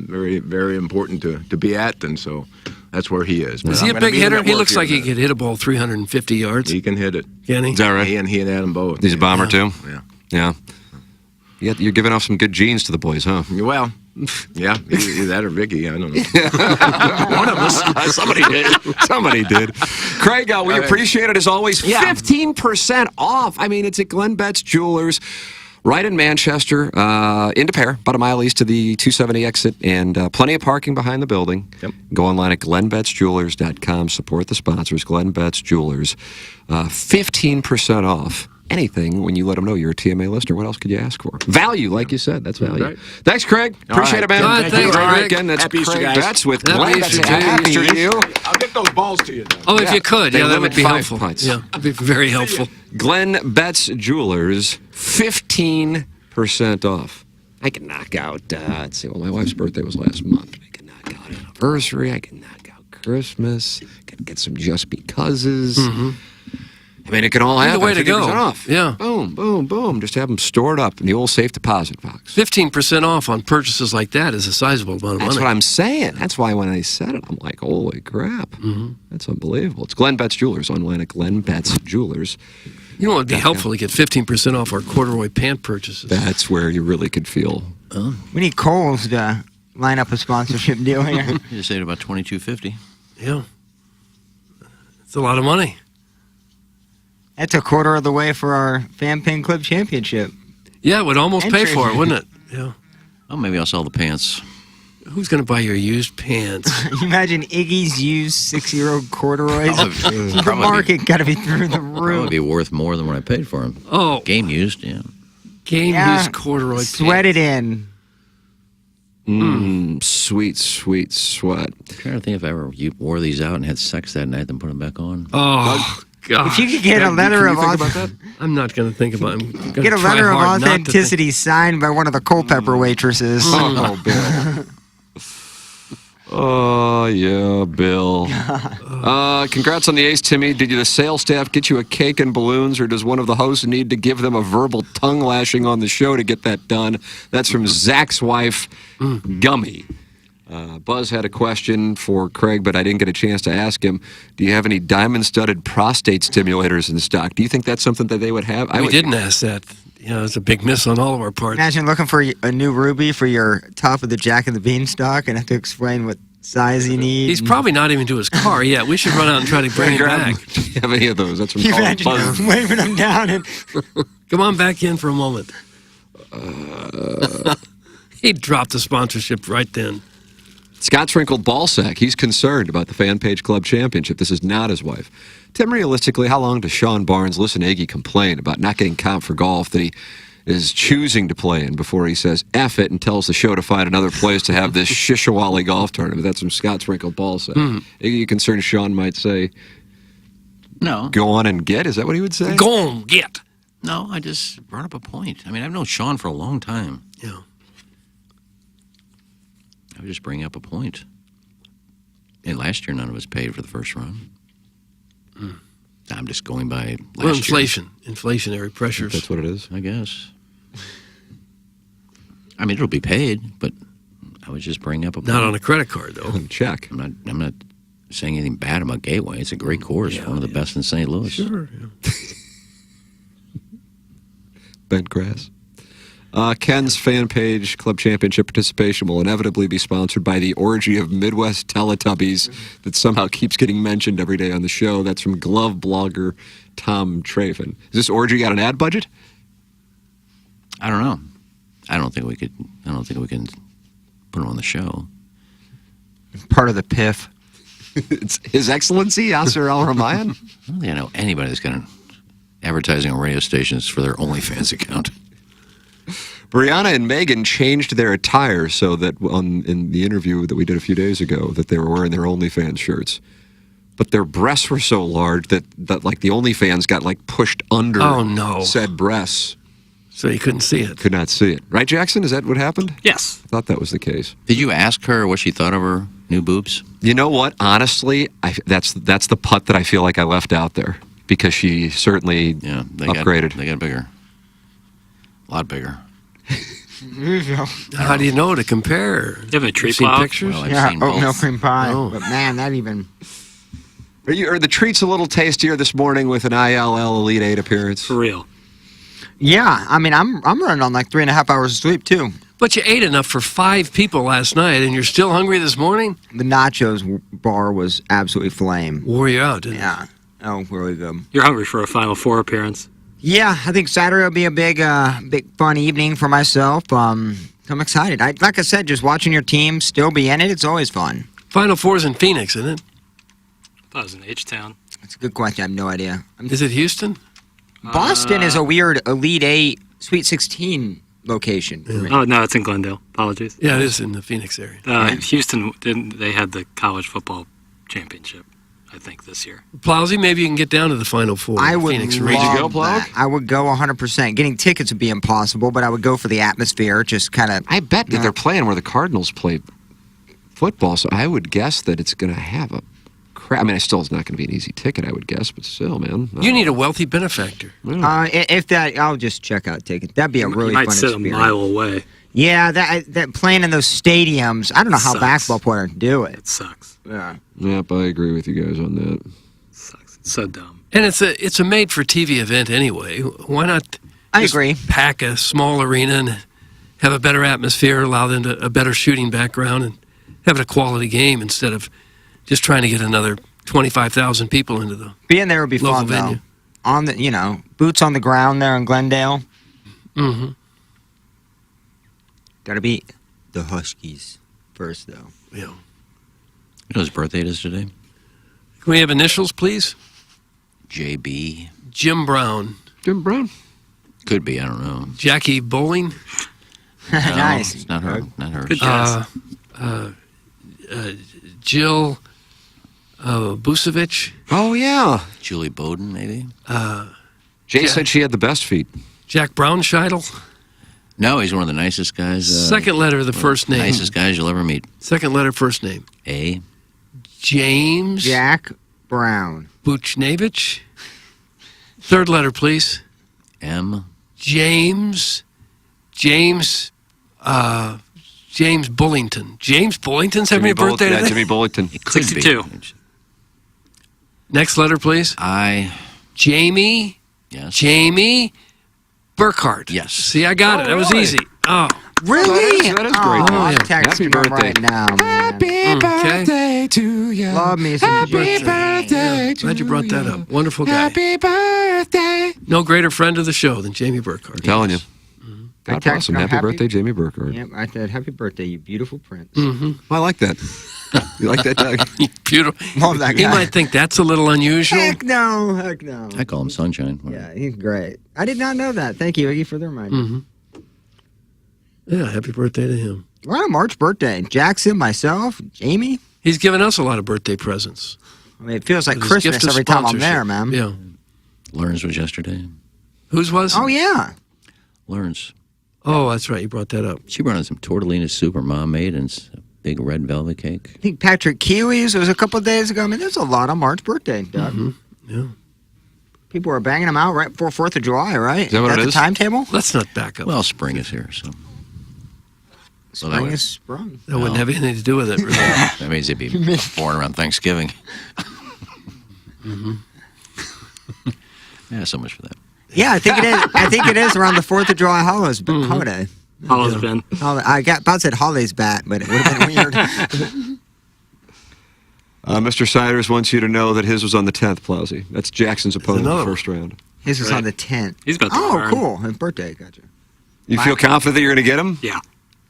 very, very important to be at, and so that's where he is. Is he a big hitter? He looks like he could hit a ball 350 yards. He can hit it. Can he? Is that right? He and Adam both. He's a bomber, too? Yeah. You're giving off some good genes to the boys, huh? Well, yeah, either that or Vicky. I don't know. One of us. Somebody did. Craig, we appreciate it as always. 15% off. I mean, it's at Glenn Betts Jewelers, right in Manchester, into Pear, about a mile east to the 270 exit, and plenty of parking behind the building. Yep. Go online at glennbettsjewelers.com. Support the sponsors, Glenn Betts Jewelers. 15% off. Anything when you let them know you're a TMA listener. What else could you ask for? Value, like you said. That's value. Right. Thanks, Craig. Appreciate it, man. Thanks, Craig. Again, that's Happy Craig Easter, Betts with Happy Glenn. Easter Happy Easter to you. I'll get those balls to you, then. Oh, if you could. They That would be 5 helpful. pints. Yeah, it'd be very helpful. Glenn Betts Jewelers, 15% off. I can knock out, let's see, my wife's birthday was last month. I can knock out anniversary. I can knock out Christmas. I can get some just becauses. I mean, it can all happen. The way to go. Off. Yeah. Boom, boom, boom. Just have them stored up in the old safe deposit box. 15% off on purchases like that is a sizable amount of money. That's what I'm saying. That's why when I said it, I'm like, holy crap. That's unbelievable. It's Glenn Betts Jewelers online at Glenn Betts Jewelers. You know what would be helpful to get 15% off our corduroy pant purchases. That's where you really could feel. We need Kohl's to line up a sponsorship deal here. You saved about $22.50. Yeah. It's a lot of money. That's a quarter of the way for our Fan Pin Club Championship. Yeah, it would almost pay for it, wouldn't it? Yeah. Oh, maybe I'll sell the pants. Who's going to buy your used pants? You imagine Iggy's used 6-year-old corduroys. The market got to be through the roof. Probably be worth more than what I paid for them. Oh. Game used, yeah. Used corduroy pants. Sweat it in. Sweet, sweet sweat. I'm trying to think if I ever wore these out and had sex that night, then put them back on. Oh, God. If you could get a letter of I'm not going to think about it. Get a letter of authenticity signed by one of the Culpepper waitresses. Oh, Bill. Oh, yeah, Bill. Congrats on the ace, Timmy. Did the sales staff get you a cake and balloons, or does one of the hosts need to give them a verbal tongue lashing on the show to get that done? That's from Zach's wife, Gummy. Buzz had a question for Craig, but I didn't get a chance to ask him. Do you have any diamond-studded prostate stimulators in stock? Do you think that's something that they would have? We didn't ask that. It's a big miss on all of our parts. Imagine looking for a new ruby for your top of the Jack and the Beanstalk and have to explain what size you need. He's probably not even to his car yet. We should run out and try to bring him back. Do you have any of those? That's from You Buzz. imagine waving them down. And Come on back in for a moment. He dropped the sponsorship right then. Scott Sprinkled Ballsack. He's concerned about the Fan Page Club Championship. This is not his wife. Tim, realistically, how long does Sean Barnes listen to Iggy complain about not getting comp for golf that he is choosing to play in before he says F it and tells the show to find another place to have this Shishawali golf tournament? That's from Scott Sprinkled Ballsack. Iggy, you concerned Sean might say, no. Go on and get? Is that what he would say? Go on, get. No, I just brought up a point. I mean, I've known Sean for a long time. Yeah. I was just bringing up a point. And last year, none of us paid for the first run. I'm just going by last year. Inflationary pressures. That's what it is. I guess. I mean, it'll be paid, but I was just bringing up a point. Not on a credit card, though. Check. I'm not saying anything bad about Gateway. It's a great course, one of the best in St. Louis. Sure. Yeah. Bent grass. Ken's Fan Page Club Championship participation will inevitably be sponsored by the orgy of Midwest Teletubbies that somehow keeps getting mentioned every day on the show. That's from glove blogger Tom Trafen. Is this orgy got an ad budget? I don't know. I don't think we can put it on the show. part of the PIF. It's His Excellency Yasser Al-Ramayan? I don't think I know anybody that's got advertising on radio stations for their OnlyFans account. Brianna and Megan changed their attire so that in the interview that we did a few days ago that they were wearing their OnlyFans shirts. But their breasts were so large that like the OnlyFans got like pushed under said breasts. So you couldn't see it. Could not see it. Right, Jackson? Is that what happened? Yes. I thought that was the case. Did you ask her what she thought of her new boobs? You know what? Honestly, that's the putt that I feel like I left out there because she certainly upgraded. They got bigger. A lot bigger. How do you know to compare? You have a tree seen plow? pictures? Well, I've Yeah, seen oatmeal both. cream pie. Oh. But man, that even... Are the treats a little tastier this morning with an ILL Elite 8 appearance? For real. Yeah, I mean, I'm running on like 3.5 hours of sleep too. But you ate enough for 5 people last night, and you're still hungry this morning? The nachos bar was absolutely flame. Wore you out, didn't it? Yeah. Oh, really good. You're hungry for a Final Four appearance. Yeah, I think Saturday will be a big fun evening for myself. I'm excited. Like I said, just watching your team still be in it, it's always fun. Final Four's in Phoenix, isn't it? I thought it was in H-Town. That's a good question. I have no idea. Is it Houston? Boston is a weird Elite 8 Sweet 16 location. For me. Oh, no, it's in Glendale. Apologies. Yeah, it is in the Phoenix area. Houston, they had the college football championship, I think, this year. Plowsy, maybe you can get down to the Final Four. I would Phoenix love region. that. I would go 100%. Getting tickets would be impossible, but I would go for the atmosphere. Just kind of. I bet that they're playing where the Cardinals play football, so I would guess that it's going to have a crap. I mean, it's not going to be an easy ticket, I would guess, but still, man. You need a wealthy benefactor. If that, I'll just check out tickets. That'd be a really you might fun sit experience. a mile away. Yeah, that playing in those stadiums. I don't know how basketball players do it. It sucks. Yeah. Yep, I agree with you guys on that. It sucks. It's so dumb. And it's a made-for-TV event anyway. Why not I agree. Pack a small arena and have a better atmosphere, allow them a better shooting background, and have a quality game instead of just trying to get another 25,000 people into the Being there would be local fun, venue. though. On the, boots on the ground there in Glendale. Mm-hmm. Got to beat the Huskies. first, though. Yeah. You know his birthday is today? Can we have initials, please? JB. Jim Brown. Jim Brown? Could be, I don't know. Jackie Bowling. No, Nice. It's not her. Not her. Good guess. Jill Busevich. Oh, yeah. Julie Bowden, maybe? Jay said she had the best feet. Jack Brownscheidel. No, he's one of the nicest guys. Second letter of the first name. Nicest guys you'll ever meet. Second letter, first name. A. James. Jack Brown. Buchnevich. Third letter, please. M. James Bullington. James Bullington's having a birthday today? Yeah, Jimmy Bullington. 62. Next letter, please. I. Jamie. Yes. Jamie Burkhart. Yes. See, I got it. That was really? easy. Oh. Really? That is great. I'm yeah. texting Happy him birthday. right now, man. Happy birthday to you. Love me some Happy birthday. birthday to Glad you brought that up. Wonderful guy. Happy birthday. No greater friend of the show than Jamie Burkhart. I'm telling you. I God texted bless him. him, Happy birthday, Jamie Burkhart. Yep, I said, happy birthday, you beautiful prince. Mm-hmm. I like that. You like that, Doug? Beautiful. Love that He guy. might think that's a little unusual. Heck no, heck no. I call him Sunshine. Yeah, he's great. I did not know that. Thank you, Iggy, for the reminder. Mm-hmm. Yeah, happy birthday to him. What a March birthday. Jackson, myself, Jamie. He's given us a lot of birthday presents. I mean, it feels like With his Christmas gift of every time I'm there, sponsorship. man. Yeah. Learns was yesterday. Whose was? Oh, yeah. Learns. Oh, that's right. You brought that up. She brought in some tortellini soup her mom made and a big red velvet cake. I think Patrick Kiwi's was a couple of days ago. I mean, there's a lot on March birthday, Doug. Mm-hmm. Yeah. People are banging them out right before 4th of July, right? Is that what it the is? timetable? Let's not back up. Well, spring is here, so. Spring is sprung. That wouldn't have anything to do with it, really. That means it'd be born around Thanksgiving. Mm-hmm. Yeah, so much for that. Yeah, I think it is. I think it is around the 4th of July holiday. Hollow's been. I got about said Holly's bat, but it would have been weird. Mr. Siders wants you to know that his was on the 10th, Plowsy. That's Jackson's opponent in the another first round. His was on the 10th. He's about to Oh, learn. cool. His birthday. Gotcha. You feel confident that you're going to get him? Yeah.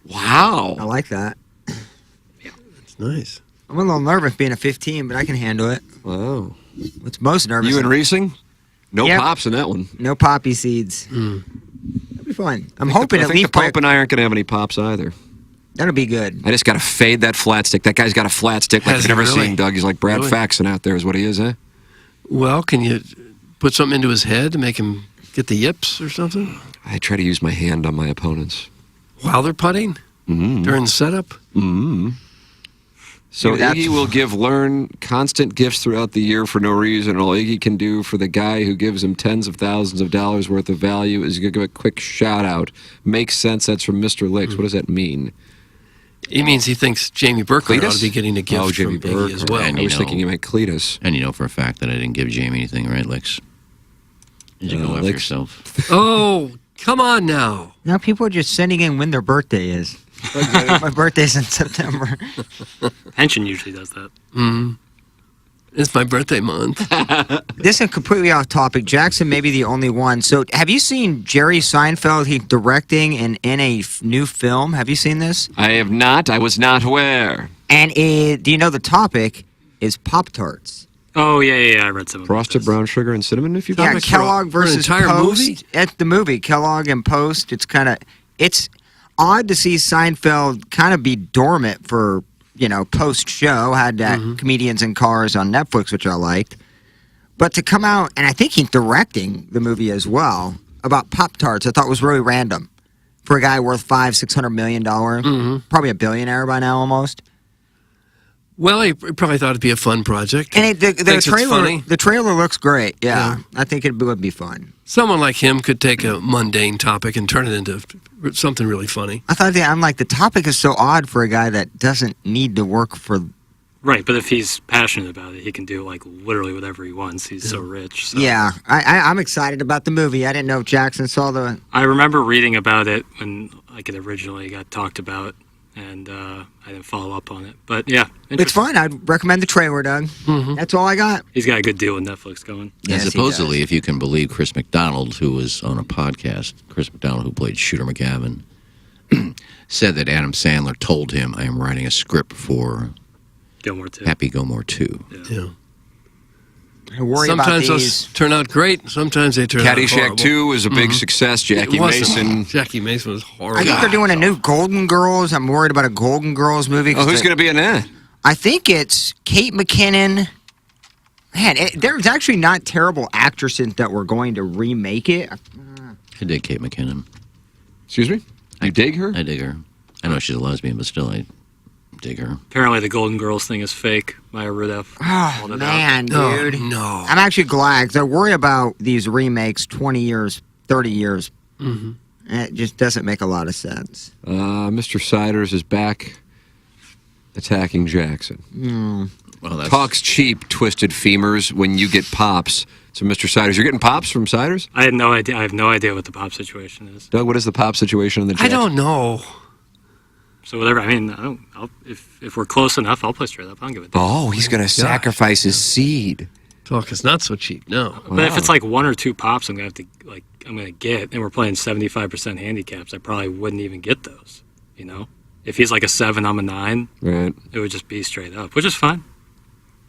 Wow. I like that. It's nice. I'm a little nervous being a 15, but I can handle it. Wow. What's most nervous? You and Reesing? No Yep. pops in that one. No poppy seeds. That'll be fun. I'm hoping I at think least the Pope and I aren't going to have any pops either. that'll be good. I just got to fade that flat stick. That guy's got a flat stick like Has you've he never really? seen, Doug. He's like Brad Really? Faxon out there is what he is, eh? Well, can you put something into his head to make him get the yips or something? I try to use my hand on my opponents. While they're putting? Mm-hmm. During the setup? Mm-hmm. So Maybe that's- Iggy will give Learn constant gifts throughout the year for no reason. All Iggy can do for the guy who gives him tens of thousands of dollars worth of value is give a quick shout out. Makes sense. That's from Mr. Licks. What does that mean? He means he thinks Jamie Burkhart ought Cletus? to be getting a gift Oh, Jamie from Iggy as Burkhart. well. And I you was know- thinking you meant Cletus. And you know for a fact that I didn't give Jamie anything, right, Lex? Did you go after Lex- yourself? Oh, come on now. Now people are just sending in when their birthday is. My birthday's in September. Pension usually does that. Mm-hmm. It's my birthday month. This is completely off topic. Jackson may be the only one. So, have you seen Jerry Seinfeld? He's directing and in a new film. Have you seen this? I have not. I was not aware. And do you know the topic is Pop-Tarts? Oh, yeah. I read some of Frosted brown sugar and cinnamon, if you Yeah, promise? Kellogg for an versus entire Post. movie? It's the movie Kellogg and Post. It's odd to see Seinfeld kind of be dormant for post show. Had Comedians in Cars on Netflix, which I liked, but to come out and I think he's directing the movie as well about Pop-Tarts. I thought was really random for a guy worth $500-600 million, probably a billionaire by now almost. Well, he probably thought it'd be a fun project. And the Thinks it's funny. the trailer looks great. Yeah, I think it would be fun. Someone like him could take a mundane topic and turn it into something really funny. I thought I'm like the topic is so odd for a guy that doesn't need to work for. Right, but if he's passionate about it, he can do like literally whatever he wants. He's so rich. So. Yeah, I'm excited about the movie. I didn't know if Jackson saw the. I remember reading about it when like it originally got talked about, and I didn't follow up on it. But yeah, It's fun. I'd recommend the trailer, Doug. That's all I got. He's got a good deal with Netflix going. And supposedly, if you can believe Chris McDonald, who was on a podcast, Chris McDonald, who played Shooter McGavin, said that Adam Sandler told him, I am writing a script for Gilmore 2. Happy Gilmore 2. Yeah. I worry Sometimes about those turn out great. Sometimes they turn out horrible. Caddyshack 2 was a big success. Jackie It wasn't. Mason. Jackie Mason was horrible. I think they're doing a new Golden Girls. I'm worried about a Golden Girls movie. Oh, who's going to be in that? I think it's Kate McKinnon. Man, there's actually not terrible actresses that were going to remake it. I dig Kate McKinnon. Excuse me? You dig her? I dig her. I know she's a lesbian, but still, I dig her. Apparently, the Golden Girls thing is fake. Maya Rudolph. Oh, man, No, dude. no. I'm actually glad, because I worry about these remakes 20 years, 30 years. Mm-hmm. It just doesn't make a lot of sense. Mr. Siders is back attacking Jackson. Well, that's... Talks cheap, twisted femurs when you get pops. So, Mr. Siders, you're getting pops from Siders? I had no idea. I have no idea what the pop situation is. Doug, what is the pop situation in the Jackson? I don't know. So whatever. I mean, if we're close enough, I'll play straight up. I'll give it. Oh, he's going to sacrifice his seed. Talk is not so cheap. No. But if it's like 1 or 2 pops, I'm gonna get, and we're playing 75% handicaps, I probably wouldn't even get those. You know, if he's like a 7, I'm a 9. Right. It would just be straight up, which is fine.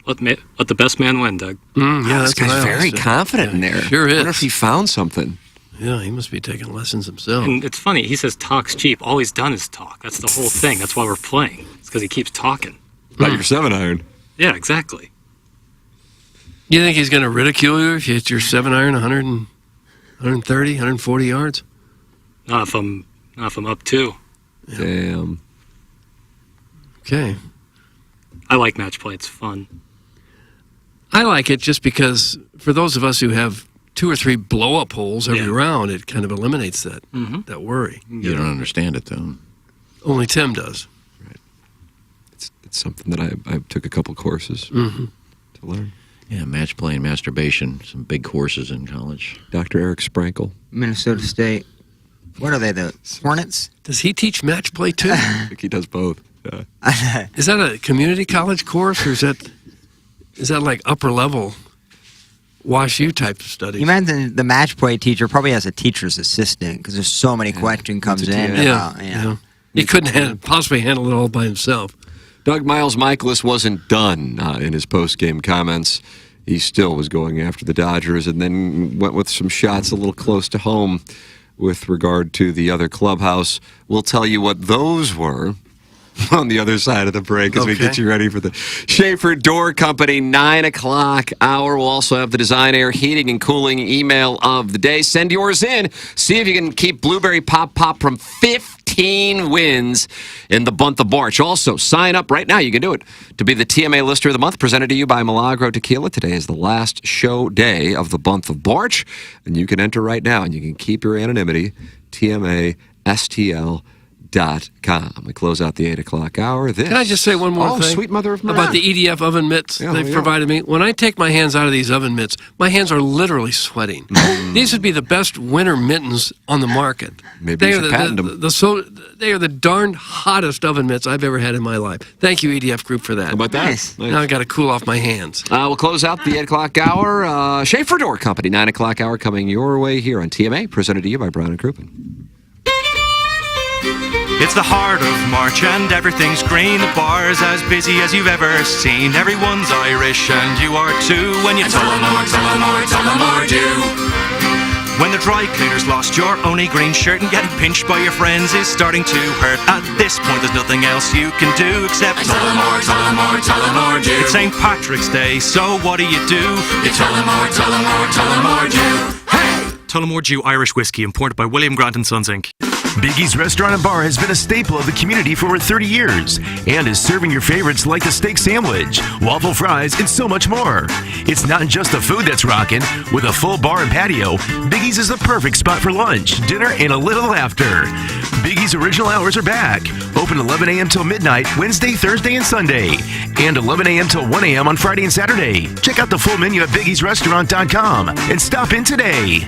Let the best man win, Doug. Yeah, this guy's very confident in there. Sure is. I wonder if he found something. Yeah, he must be taking lessons himself. And it's funny. He says talk's cheap. All he's done is talk. That's the whole thing. That's why we're playing. It's because he keeps talking. About your 7-iron. Yeah, exactly. You think he's going to ridicule you if you hit your 7-iron 130, 140 yards? Not if I'm up 2. Yeah. Damn. Okay. I like match play. It's fun. I like it just because for those of us who have 2 or 3 blow-up holes every round, it kind of eliminates that that worry. You don't understand it, though. Only Tim does. Right. It's something that I took a couple courses to learn. Yeah, match play and masturbation. Some big courses in college. Dr. Eric Sprankle. Minnesota State. What are they, the Hornets? Does he teach match play too? I think he does both. Yeah. Is that a community college course, or is that like upper level Wash U type of studies? You imagine the match play teacher probably has a teacher's assistant because there's so many questions comes in. Yeah. He couldn't possibly handle it all by himself. Doug Miles Michaelis wasn't done in his post-game comments. He still was going after the Dodgers and then went with some shots a little close to home with regard to the other clubhouse. We'll tell you what those were on the other side of the break as we get you ready for the Schaefer Door Company 9 o'clock hour. We'll also have the Design Air Heating and Cooling email of the day. Send yours in. See if you can keep Blueberry Pop from 15 wins in the month of March. Also, sign up right now. You can do it to be the TMA Lister of the Month, presented to you by Milagro Tequila. Today is the last show day of the month of March, and you can enter right now, and you can keep your anonymity. TMASTL.com. We close out the 8 o'clock hour. Can I just say one more thing? Sweet mother of about the EDF oven mitts they've provided me? When I take my hands out of these oven mitts, my hands are literally sweating. These would be the best winter mittens on the market. Maybe you should patent them. They are the darn hottest oven mitts I've ever had in my life. Thank you, EDF Group, for that. How about that? Nice. Now I got to cool off my hands. We'll close out the 8 o'clock hour. Schaefer Door Company, 9 o'clock hour coming your way here on TMA, presented to you by Brown and Crouppen. It's the heart of March and everything's green. The bar's as busy as you've ever seen. Everyone's Irish and you are too. When you Tullamore, Tullamore, Tullamore do. When the dry cleaner's lost your only green shirt and getting pinched by your friends is starting to hurt. At this point there's nothing else you can do except Tullamore, Tullamore, Tullamore do. It's St. Patrick's Day, so what do? You Tullamore, Tullamore, Tullamore do. Hey! Tullamore Dew Irish Whiskey, imported by William Grant & Sons, Inc. Biggie's Restaurant and Bar has been a staple of the community for over 30 years and is serving your favorites like the steak sandwich, waffle fries, and so much more. It's not just the food that's rocking. With a full bar and patio, Biggie's is the perfect spot for lunch, dinner, and a little laughter. Biggie's original hours are back. Open 11 a.m. till midnight, Wednesday, Thursday, and Sunday. And 11 a.m. till 1 a.m. on Friday and Saturday. Check out the full menu at biggiesrestaurant.com and stop in today.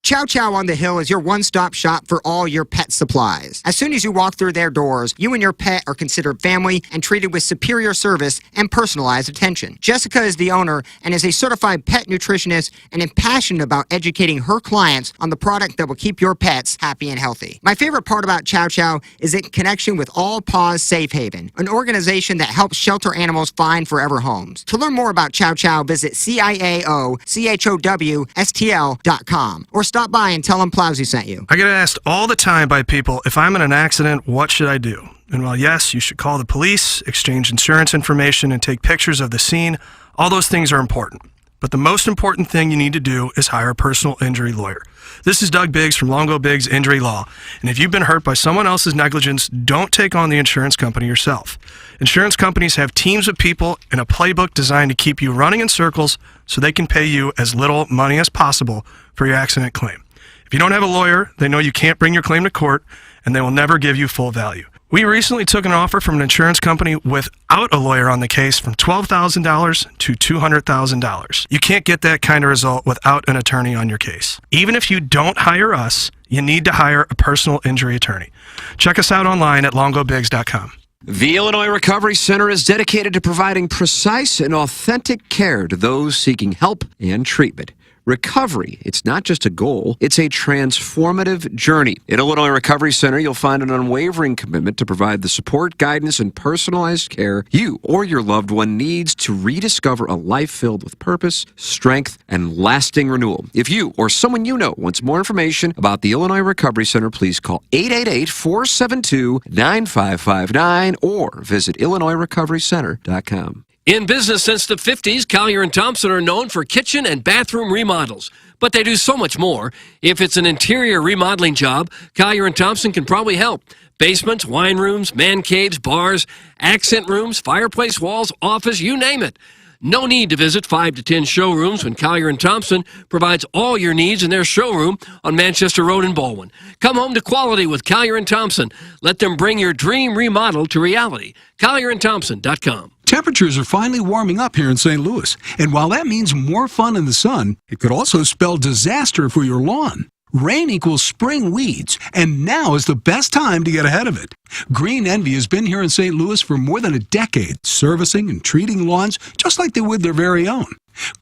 Chow Chow on the Hill is your one-stop shop for all your pet supplies. As soon as you walk through their doors, you and your pet are considered family and treated with superior service and personalized attention. Jessica is the owner and is a certified pet nutritionist and is passionate about educating her clients on the product that will keep your pets happy and healthy. My favorite part about Chow Chow is its connection with All Paws Safe Haven, an organization that helps shelter animals find forever homes. To learn more about Chow Chow, visit CIAOCHOWSTL.com or stop by and tell them Plowsy sent you. I get asked all the time by people, if I'm in an accident, what should I do? And while yes, you should call the police, exchange insurance information, and take pictures of the scene, all those things are important. But the most important thing you need to do is hire a personal injury lawyer. This is Doug Biggs from Longo Biggs Injury Law. And if you've been hurt by someone else's negligence, don't take on the insurance company yourself. Insurance companies have teams of people and a playbook designed to keep you running in circles so they can pay you as little money as possible for your accident claim. If you don't have a lawyer, they know you can't bring your claim to court, and they will never give you full value. We recently took an offer from an insurance company without a lawyer on the case from $12,000 to $200,000. You can't get that kind of result without an attorney on your case. Even if you don't hire us, you need to hire a personal injury attorney. Check us out online at longobigs.com. The Illinois Recovery Center is dedicated to providing precise and authentic care to those seeking help and treatment. Recovery, it's not just a goal, it's a transformative journey. At Illinois Recovery Center, you'll find an unwavering commitment to provide the support, guidance, and personalized care you or your loved one needs to rediscover a life filled with purpose, strength, and lasting renewal. If you or someone you know wants more information about the Illinois Recovery Center, please call 888-472-9559 or visit IllinoisRecoveryCenter.com. In business since the 50s, Collier & Thompson are known for kitchen and bathroom remodels. But they do so much more. If it's an interior remodeling job, Collier & Thompson can probably help. Basements, wine rooms, man caves, bars, accent rooms, fireplace walls, office, you name it. No need to visit 5 to 10 showrooms when Collier & Thompson provides all your needs in their showroom on Manchester Road in Baldwin. Come home to quality with Collier & Thompson. Let them bring your dream remodel to reality. CollierandThompson.com. Temperatures are finally warming up here in St. Louis, and while that means more fun in the sun, it could also spell disaster for your lawn. Rain equals spring weeds, and now is the best time to get ahead of it. Green Envy has been here in St. Louis for more than a decade, servicing and treating lawns just like they would their very own.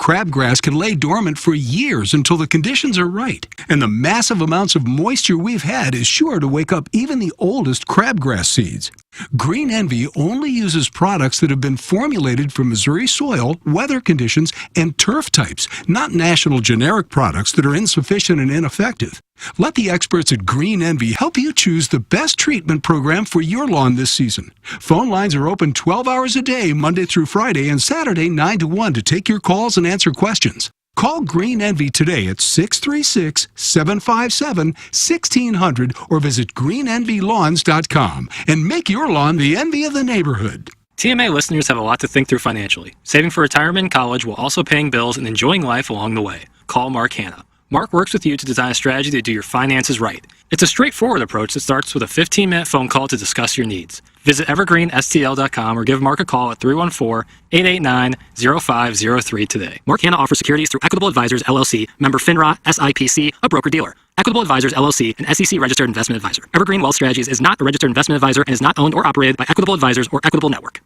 Crabgrass can lay dormant for years until the conditions are right, and the massive amounts of moisture we've had is sure to wake up even the oldest crabgrass seeds. Green Envy only uses products that have been formulated for Missouri soil, weather conditions, and turf types, not national generic products that are insufficient and ineffective. Let the experts at Green Envy help you choose the best treatment program for your lawn this season. Phone lines are open 12 hours a day, Monday through Friday, and Saturday 9 to 1 to take your calls and answer questions. Call Green Envy today at 636-757-1600 or visit greenenvylawns.com and make your lawn the envy of the neighborhood. TMA listeners have a lot to think through financially. Saving for retirement and college while also paying bills and enjoying life along the way. Call Mark Hanna. Mark works with you to design a strategy to do your finances right. It's a straightforward approach that starts with a 15-minute phone call to discuss your needs. Visit evergreenstl.com or give Mark a call at 314-889-0503 today. Mark Hanna offers securities through Equitable Advisors, LLC, member FINRA, SIPC, a broker-dealer. Equitable Advisors, LLC, an SEC-registered investment advisor. Evergreen Wealth Strategies is not a registered investment advisor and is not owned or operated by Equitable Advisors or Equitable Network.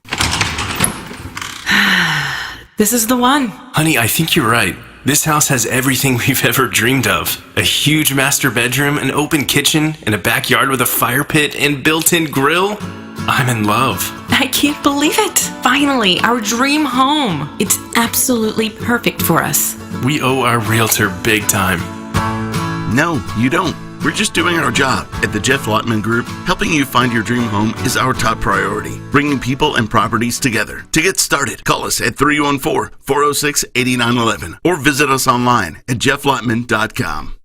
This is the one. Honey, I think you're right. This house has everything we've ever dreamed of. A huge master bedroom, an open kitchen, and a backyard with a fire pit and built-in grill. I'm in love. I can't believe it. Finally, our dream home. It's absolutely perfect for us. We owe our realtor big time. No, you don't. We're just doing our job. At the Jeff Lotman Group, helping you find your dream home is our top priority, bringing people and properties together. To get started, call us at 314-406-8911 or visit us online at jefflotman.com.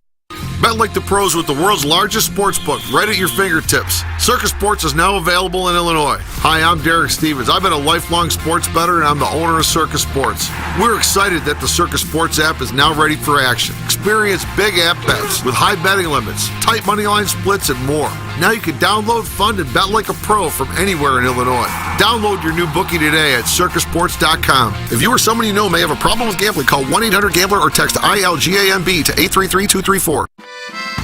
Bet like the pros with the world's largest sports book right at your fingertips. Circus Sports is now available in Illinois. Hi, I'm Derek Stevens. I've been a lifelong sports bettor and I'm the owner of Circus Sports. We're excited that the Circus Sports app is now ready for action. Experience big app bets with high betting limits, tight money line splits, and more. Now you can download, fund, and bet like a pro from anywhere in Illinois. Download your new bookie today at circusports.com. If you or someone you know may have a problem with gambling, call 1-800-GAMBLER or text ILGAMB to 833-234.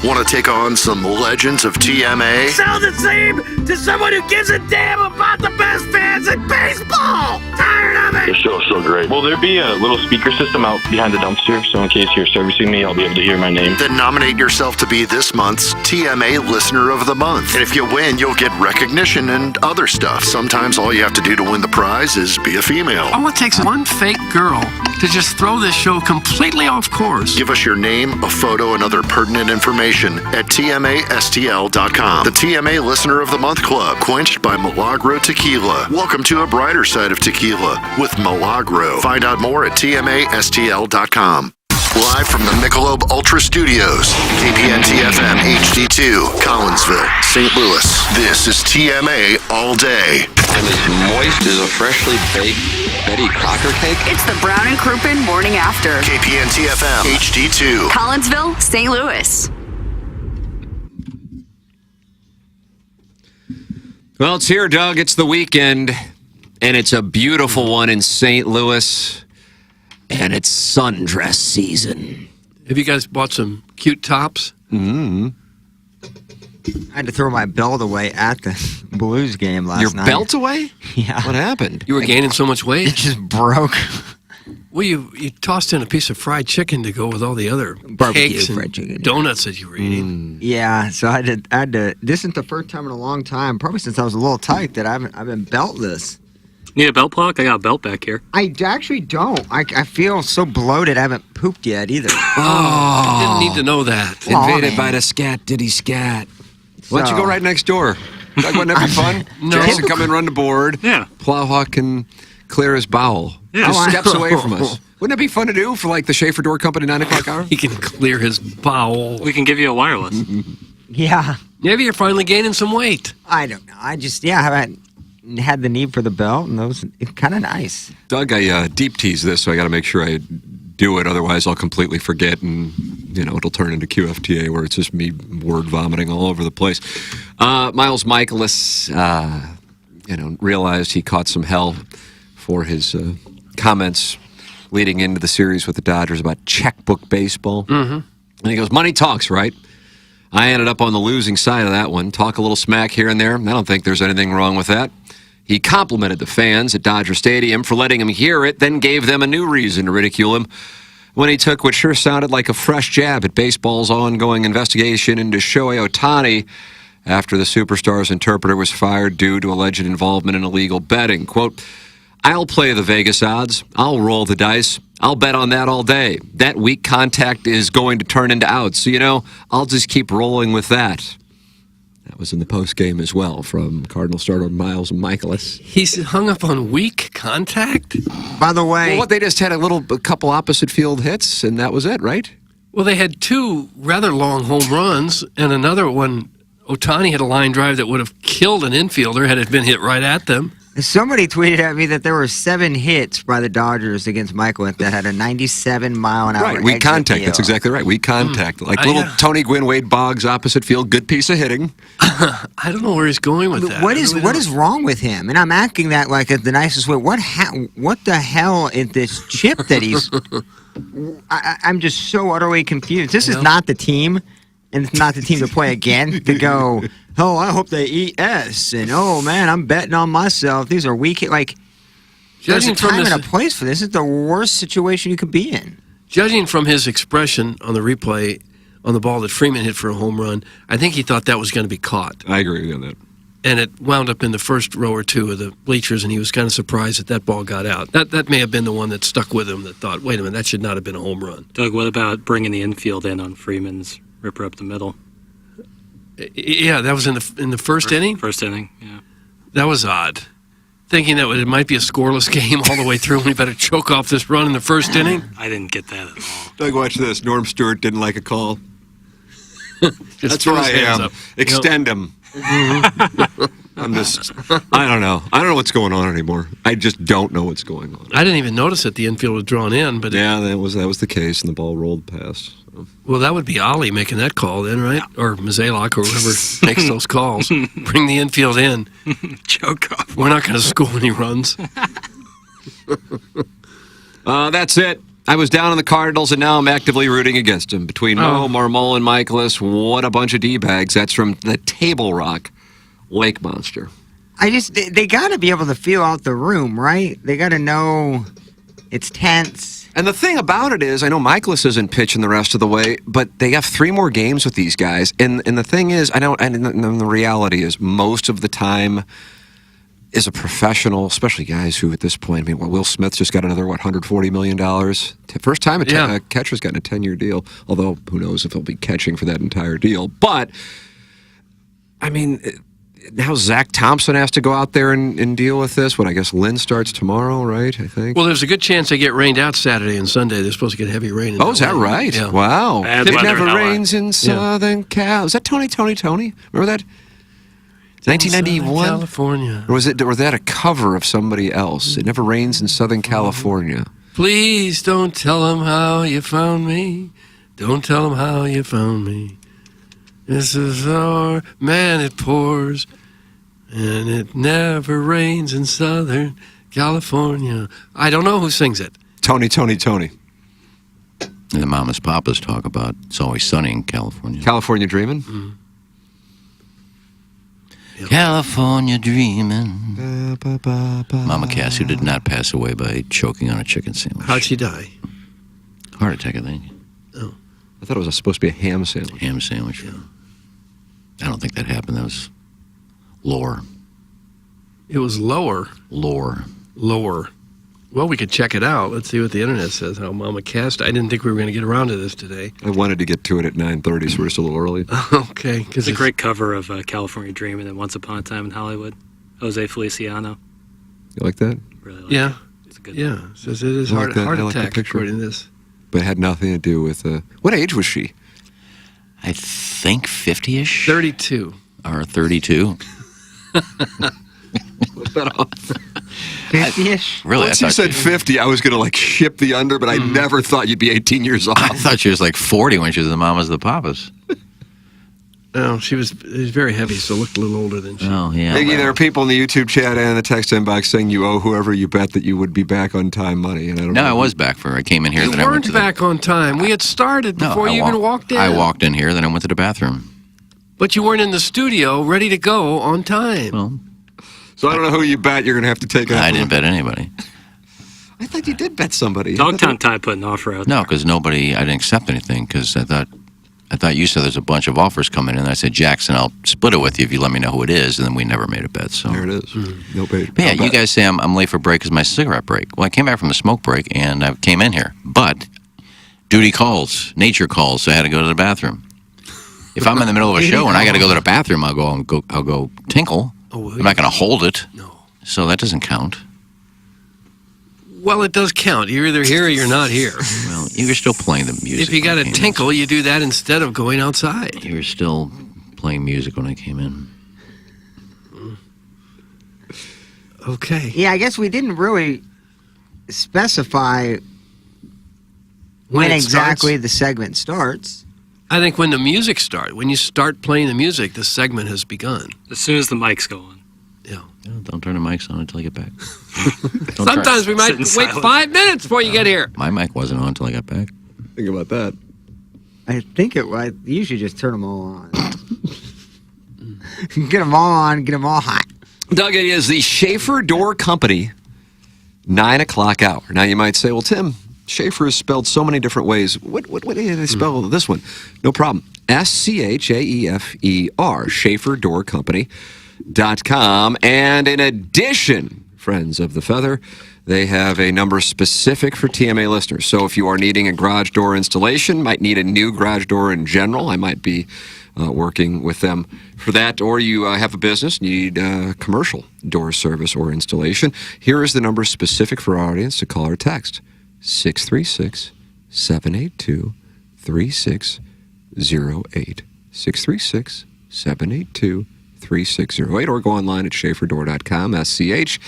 Want to take on some legends of TMA? Sound the same to someone who gives a damn about the best fans in baseball! Tired of it! The show's so great. Will there be a little speaker system out behind the dumpster, so in case you're servicing me, I'll be able to hear my name? Then nominate yourself to be this month's TMA Listener of the Month. And if you win, you'll get recognition and other stuff. Sometimes all you have to do to win the prize is be a female. All it takes is one fake girl to just throw this show completely off course. Give us your name, a photo, and other pertinent information at TMASTL.com. The TMA Listener of the Month Club, quenched by Milagro Tequila. Welcome to a brighter side of tequila with Milagro. Find out more at TMASTL.com. Live from the Michelob Ultra Studios, KPN-TFM HD2, Collinsville, St. Louis. This is TMA All Day. And as moist as a freshly baked Betty Crocker cake? It's the Brown and Crouppen Morning After. KPN-TFM HD2, Collinsville, St. Louis. Well, it's here, Doug. It's the weekend, and it's a beautiful one in St. Louis, and it's sundress season. Have you guys bought some cute tops? Mm-hmm. I had to throw my belt away at the Blues game last night. Your belt away? Yeah. What happened? You were gaining so much weight? It just broke. Well, you tossed in a piece of fried chicken to go with all the other Barbecue cakes and fried chicken, donuts that you were eating. Yeah, so I had to. This isn't the first time in a long time, probably since I was a little tight, that I've been beltless. Need a belt plug? I got a belt back here. I actually don't. I feel so bloated. I haven't pooped yet either. I didn't need to know that. Invaded by the scat, diddy scat. Why don't you go right next door? Doug, wouldn't that be fun? No. Jason come and run the board. Yeah. Plowhawk can clear his bowel. Yeah. Just steps away from us. Wouldn't that be fun to do for like the Schaefer Door Company 9 o'clock hour? He can clear his bowel. We can give you a wireless. Yeah. Maybe you're finally gaining some weight. I don't know. I just, haven't had the need for the belt, and it's kind of nice. Doug, I deep tease this, so I got to make sure I do it. Otherwise, I'll completely forget, and it'll turn into QFTA, where it's just me word vomiting all over the place. Miles Michaelis, realized he caught some hell for his comments leading into the series with the Dodgers about checkbook baseball. Mm-hmm. And he goes, money talks, right? I ended up on the losing side of that one. Talk a little smack here and there. I don't think there's anything wrong with that. He complimented the fans at Dodger Stadium for letting him hear it, then gave them a new reason to ridicule him when he took what sure sounded like a fresh jab at baseball's ongoing investigation into Shohei Ohtani after the superstar's interpreter was fired due to alleged involvement in illegal betting. Quote, I'll play the Vegas odds. I'll roll the dice. I'll bet on that all day. That weak contact is going to turn into outs. So, I'll just keep rolling with that. That was in the postgame as well from Cardinal starter Miles Michaelis. He's hung up on weak contact? By the way... Well, they just had a couple opposite field hits, and that was it, right? Well, they had two rather long home runs, and another one, Ohtani had a line drive that would have killed an infielder had it been hit right at them. Somebody tweeted at me that there were 7 hits by the Dodgers against Michael that had a 97-mile-an-hour Right, weak contact. That's exactly right. Weak contact. Tony Gwynn, Wade Boggs, opposite field, good piece of hitting. I don't know where he's going with that. What is wrong with him? And I'm asking that like the nicest way. What the hell is this chip that he's... I'm just so utterly confused. This is not the team, and it's not the team to play again, to go... Oh, I hope they eat S. And, oh, man, I'm betting on myself. These are weak. There's a time and a place for this. It's the worst situation you could be in. Judging from his expression on the replay on the ball that Freeman hit for a home run, I think he thought that was going to be caught. I agree with that. And it wound up in the first row or two of the bleachers, and he was kind of surprised that ball got out. That may have been the one that stuck with him that thought, wait a minute, that should not have been a home run. Doug, what about bringing the infield in on Freeman's ripper up the middle? Yeah, that was in the first inning? First inning, yeah. That was odd. Thinking that it might be a scoreless game all the way through, and we better choke off this run in the first inning? I didn't get that at all. Doug, watch this. Norm Stewart didn't like a call. That's where I am. Extend him. I don't know. I don't know what's going on anymore. I just don't know what's going on. I didn't even notice that the infield was drawn in, but yeah, that was the case, and the ball rolled past. Well, that would be Ollie making that call then, right? Or Mazalok or whoever makes those calls. Bring the infield in. Choke off. We're not going to score when he runs. That's it. I was down on the Cardinals, and now I'm actively rooting against them. Between Mo, Marmol, and Michaelis, what a bunch of D-bags. That's from the Table Rock Lake Monster. They got to be able to feel out the room, right? They got to know it's tense. And the thing about it is, I know Michaelis isn't pitching the rest of the way, but they have 3 more games with these guys. And the thing is, and the reality is, most of the time, is a professional, especially guys who at this point, Will Smith just got another, $140 million? First time a catcher's gotten a 10-year deal, although who knows if he'll be catching for that entire deal. But, now Zach Thompson has to go out there and deal with this. I guess Lynn starts tomorrow, right, I think? Well, there's a good chance they get rained out Saturday and Sunday. They're supposed to get heavy rain. Is that right? Yeah. Wow. Bad It weather, never Noah. rains in Southern Cal. Is that Tony? Remember that? 1991? California. Or was that a cover of somebody else? It never rains in Southern California. Please don't tell them how you found me. Don't tell them how you found me. This is our man, it pours, and it never rains in Southern California. I don't know who sings it. Tony. And the Mamas Papas talk about It's Always Sunny in California. California Dreamin'? Mm-hmm. Yep. California Dreamin'. Mama Cass, who did not pass away by choking on a chicken sandwich. How'd she die? Heart attack, I think. Oh. I thought it was supposed to be a ham sandwich. Ham sandwich. Yeah. I don't think that happened. That was lore. It was lower. Lore. Well, we could check it out. Let's see what the internet says, how Mama Cass. I didn't think we were going to get around to this today. I wanted to get to it at 9:30, so we're just a little early. Okay. It's a great cover of California Dreamin' and Once Upon a Time in Hollywood. Jose Feliciano. You like that? Really like Yeah. it. It's a good Yeah. It says it is heart attack, according to this. But it had nothing to do with... what age was she? I think 50-ish. 32. Or 32. Was that off? 50-ish? Really? Once you said 50, I was going to ship the under, but I never thought you'd be 18 years off. I thought she was 40 when she was the Mamas the Papas. No, she was very heavy, so looked a little older than she. Oh, yeah. Iggy, there are people in the YouTube chat and the text inbox saying you owe whoever you bet that you would be back on time money. And I don't know. I was back for her. I came in here. You then I went weren't to back on time. We had started before you even walked in. I walked in here, then I went to the bathroom. But you weren't in the studio ready to go on time. Well, so I don't know who you bet. You're going to have to take it. I didn't bet anybody. I thought you did bet somebody. Dogtown Ty put an offer out. No, because I didn't accept anything because I thought you said there's a bunch of offers coming in. And I said, Jackson, I'll split it with you if you let me know who it is. And then we never made a bet. So there it is. No bet. But yeah, you guys say I'm late for break because my cigarette break. Well, I came back from the smoke break and I came in here. But duty calls, nature calls, so I had to go to the bathroom. If I'm in the middle of a show and I got to go to the bathroom, I'll go tinkle. I'm not going to hold it. No. So that doesn't count. Well, it does count. You're either here or you're not here. Well, you're still playing the music. If you got a tinkle, you do that instead of going outside. You were still playing music when I came in. Okay. Yeah, I guess we didn't really specify when exactly the segment starts. I think when the music starts, when you start playing the music, the segment has begun. As soon as the mics go on. Yeah. Don't turn the mics on until I get back. Sometimes we might wait 5 minutes before you get here. My mic wasn't on until I got back. Think about that. I usually just turn them all on. Get them all on, get them all hot. Doug, it is the Schaefer Door Company 9 o'clock hour. Now you might say, well, Tim, Schaefer is spelled so many different ways. What do they spell this one? No problem. S-C-H-A-E-F-E-R, SchaeferDoorCompany.com. And in addition, friends of the feather, they have a number specific for TMA listeners. So if you are needing a garage door installation, might need a new garage door in general, I might be working with them for that. Or you have a business, need commercial door service or installation. Here is the number specific for our audience to call or text. 636-782-3608. 636-782-3608. 3608, or go online at schaeferdoor.com, SCHAEFER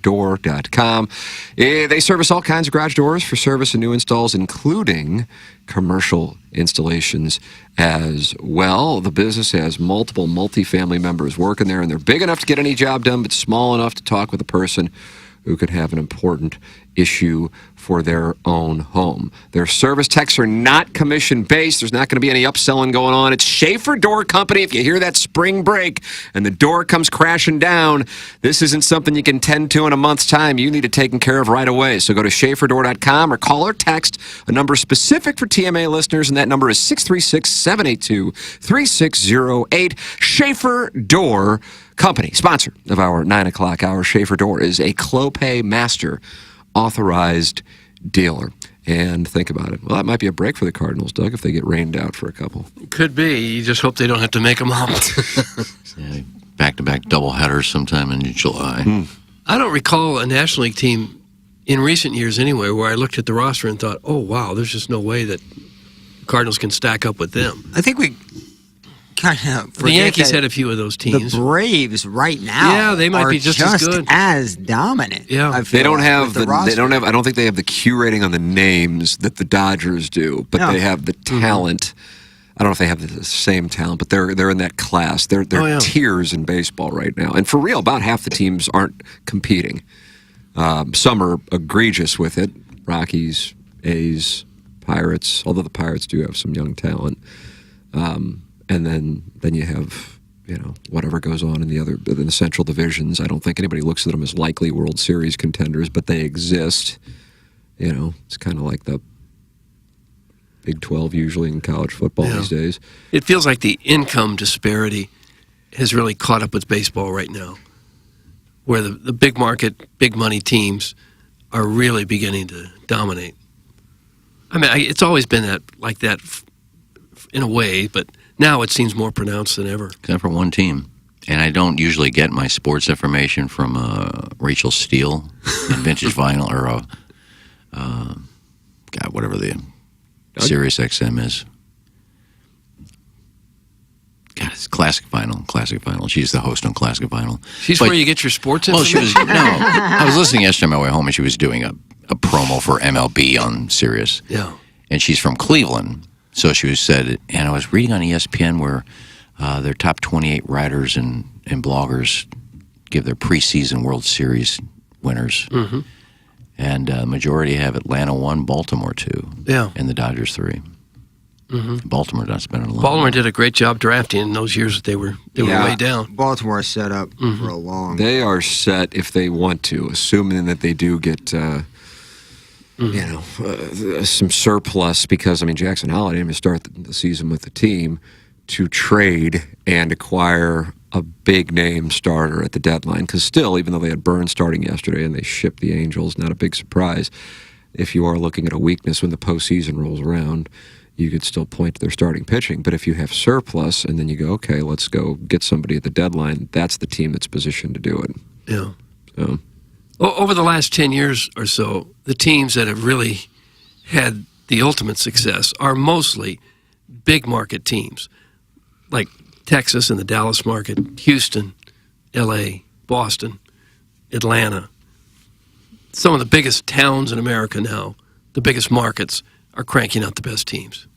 door.com. They service all kinds of garage doors for service and new installs, including commercial installations as well. The business has multiple multi-family members working there, and they're big enough to get any job done, but small enough to talk with a person who could have an important issue for their own home. Their service techs are not commission-based. There's not going to be any upselling going on. It's Schaefer Door Company. If you hear that spring break and the door comes crashing down, this isn't something you can tend to in a month's time. You need it taken care of right away. So go to schaeferdoor.com or call or text a number specific for TMA listeners, and that number is 636-782-3608. Schaefer Door Company, sponsor of our 9 o'clock hour. Schaefer Door is a Clopay Master authorized dealer. And think about it. Well, that might be a break for the Cardinals, Doug, if they get rained out for a couple. Could be. You just hope they don't have to make them up. Yeah, back-to-back doubleheaders sometime in July. I don't recall a National League team in recent years anyway where I looked at the roster and thought, oh, wow, there's just no way that Cardinals can stack up with them. I think we kind of the Yankees had a few of those teams. The Braves right now, they might be just as good, as dominant. Yeah, they don't have the they don't have. I don't think they have the Q rating on the names that the Dodgers do, but they have the talent. I don't know if they have the same talent, but they're in that class. They're tiers in baseball right now, and for real, about half the teams aren't competing. Some are egregious with it: Rockies, A's, Pirates. Although the Pirates do have some young talent. And then you have, whatever goes on in the central divisions. I don't think anybody looks at them as likely World Series contenders, but they exist. It's kind of like the Big 12 usually in college football these days. It feels like the income disparity has really caught up with baseball right now, where the big market, big money teams are really beginning to dominate. I mean, it's always been like that in a way, but now it seems more pronounced than ever. Except for one team. And I don't usually get my sports information from Rachel Steele in Vintage Vinyl or, whatever the Sirius XM is. God, it's Classic Vinyl. She's the host on Classic Vinyl. She's where you get your sports information? I was listening yesterday on my way home, and she was doing a promo for MLB on Sirius. Yeah. And she's from Cleveland. So she said, and I was reading on ESPN where their top 28 writers and bloggers give their preseason World Series winners. Mm-hmm. And majority have Atlanta 1, Baltimore 2. Yeah. And the Dodgers 3. Mm-hmm. Baltimore not spending a lot. Baltimore did a great job drafting in those years that they were way down. Baltimore is set up for a long. They are set if they want to, assuming that they do get some surplus, because Jackson Holiday didn't even start the season with the team, to trade and acquire a big name starter at the deadline. Because still, even though they had Burns starting yesterday and they shipped the Angels, not a big surprise. If you are looking at a weakness when the postseason rolls around, you could still point to their starting pitching. But if you have surplus and then you go, okay, let's go get somebody at the deadline, that's the team that's positioned to do it. Yeah. So. Over the last 10 years or so, the teams that have really had the ultimate success are mostly big market teams, like Texas and the Dallas market, Houston, L.A., Boston, Atlanta. Some of the biggest towns in America now, the biggest markets, are cranking out the best teams.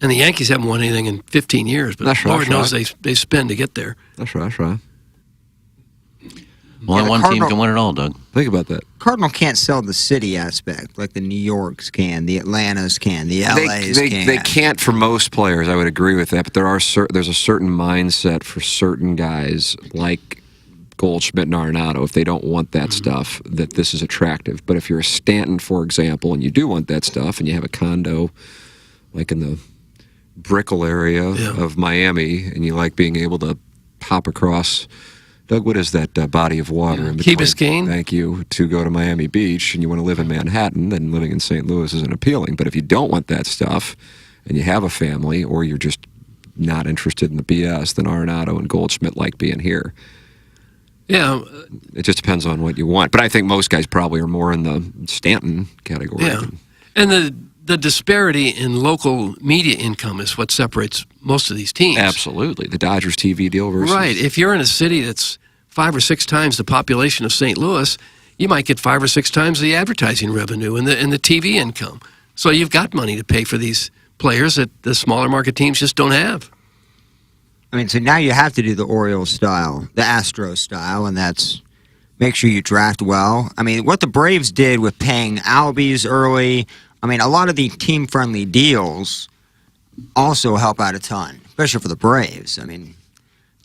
And the Yankees haven't won anything in 15 years, but Lord knows they spend to get there. That's right. Well, one team can win it all, Doug. Think about that. Cardinal can't sell the city aspect like the New Yorks can, the Atlantas can, the LAs can. They can't for most players. I would agree with that. But there's a certain mindset for certain guys like Goldschmidt and Arenado, if they don't want that stuff, that this is attractive. But if you're a Stanton, for example, and you do want that stuff, and you have a condo like in the Brickell area of Miami, and you like being able to hop across... Doug, what is that body of water in between? Key Biscayne? Thank you. To go to Miami Beach, and you want to live in Manhattan, then living in St. Louis isn't appealing. But if you don't want that stuff, and you have a family, or you're just not interested in the BS, then Arenado and Goldschmidt like being here. Yeah. It just depends on what you want. But I think most guys probably are more in the Stanton category. Yeah. And the disparity in local media income is what separates most of these teams. Absolutely. The Dodgers TV deal versus... Right. If you're in a city that's 5 or 6 times the population of St. Louis, you might get 5 or 6 times the advertising revenue and the TV income. So you've got money to pay for these players that the smaller market teams just don't have. I mean, so now you have to do the Orioles style, the Astros style, and that's make sure you draft well. I mean, what the Braves did with paying Albies early, I mean, a lot of the team-friendly deals also help out a ton, especially for the Braves. I mean,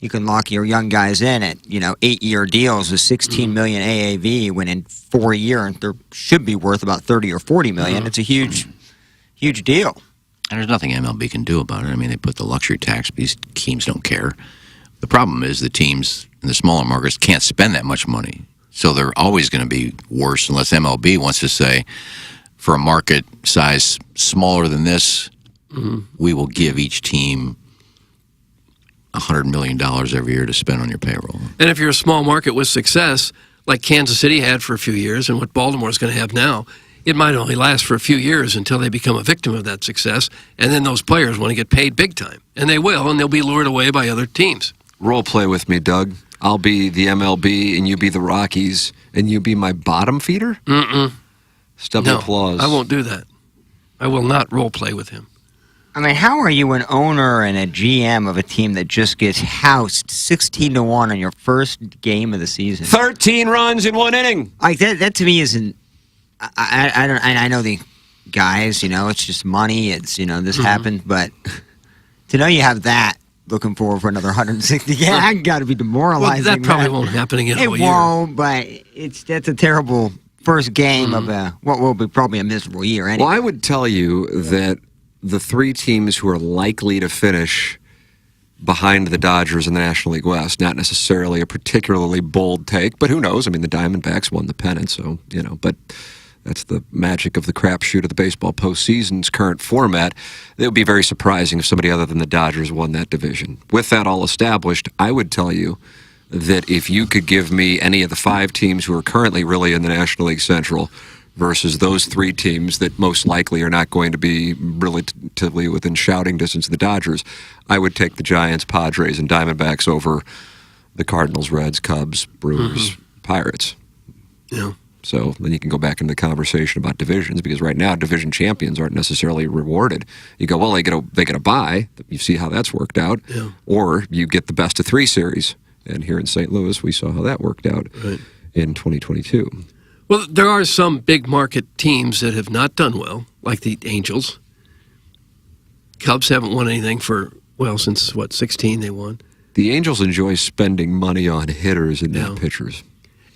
you can lock your young guys in at, 8-year deals with $16 million AAV when in 4 years they should be worth about $30 or $40 million. It's a huge deal. And there's nothing MLB can do about it. I mean, they put the luxury tax. These teams don't care. The problem is the teams in the smaller markets can't spend that much money. So they're always going to be worse unless MLB wants to say, for a market size smaller than this, we will give each team $100 million every year to spend on your payroll. And if you're a small market with success, like Kansas City had for a few years and what Baltimore is going to have now, it might only last for a few years until they become a victim of that success, and then those players want to get paid big time. And they will, and they'll be lured away by other teams. Role play with me, Doug. I'll be the MLB, and you be the Rockies, and you be my bottom feeder? Stubby applause. I won't do that. I will not role play with him. I mean, how are you an owner and a GM of a team that just gets housed 16-1 on your first game of the season? 13 runs in 1 inning. Like that to me isn't. I know the guys. It's just money. It's this happened, but to know you have that looking forward for another 160, I got to be demoralizing. Well, that probably won't happen again. It won't, but that's a terrible first game of what will be probably a miserable year. Anyway. Well, I would tell you that the 3 teams who are likely to finish behind the Dodgers in the National League West, not necessarily a particularly bold take, but who knows? I mean, the Diamondbacks won the pennant, so, but that's the magic of the crapshoot of the baseball postseason's current format. It would be very surprising if somebody other than the Dodgers won that division. With that all established, I would tell you that if you could give me any of the 5 teams who are currently really in the National League Central versus those 3 teams that most likely are not going to be relatively within shouting distance of the Dodgers, I would take the Giants, Padres, and Diamondbacks over the Cardinals, Reds, Cubs, Brewers, Pirates. Yeah. So then you can go back into the conversation about divisions, because right now division champions aren't necessarily rewarded. You go, well, they get a bye. You see how that's worked out. Yeah. Or you get the best of 3 series. And here in St. Louis, we saw how that worked out in 2022. Well, there are some big market teams that have not done well, like the Angels. Cubs haven't won anything since, 16 they won. The Angels enjoy spending money on hitters and not pitchers.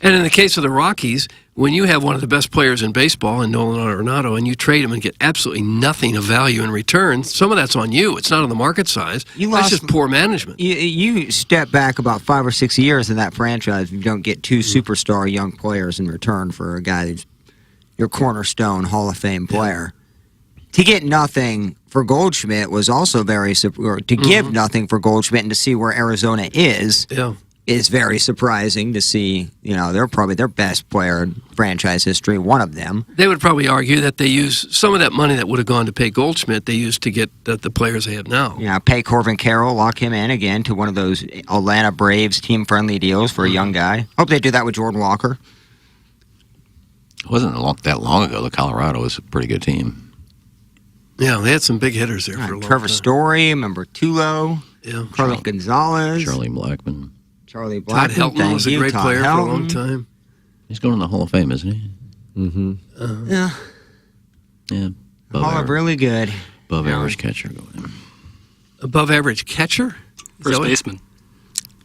And in the case of the Rockies, when you have one of the best players in baseball in Nolan Arenado and you trade him and get absolutely nothing of value in return, some of that's on you. It's not on the market size. That's just poor management. You step back about 5 or 6 years in that franchise if you don't get 2 superstar young players in return for a guy who's your cornerstone Hall of Fame player. To get nothing for Goldschmidt was also to give nothing for Goldschmidt and to see where Arizona is. Yeah. Is very surprising to see. They're probably their best player in franchise history, one of them. They would probably argue that they use some of that money that would have gone to pay Goldschmidt, they used to get the players they have now. Yeah, pay Corbin Carroll, lock him in again to one of those Atlanta Braves team-friendly deals for a young guy. Hope they do that with Jordan Walker. It wasn't that long ago. The Colorado was a pretty good team. Yeah, they had some big hitters there for a long Trevor time. Story, remember Tulo, Carlos Gonzalez. Charlie Blackmon. Todd Helton was a great player for a long time. He's going in the Hall of Fame, isn't he? Mm-hmm. Yeah. Yeah. Hall of really good. Above average catcher going. Above average catcher? First baseman.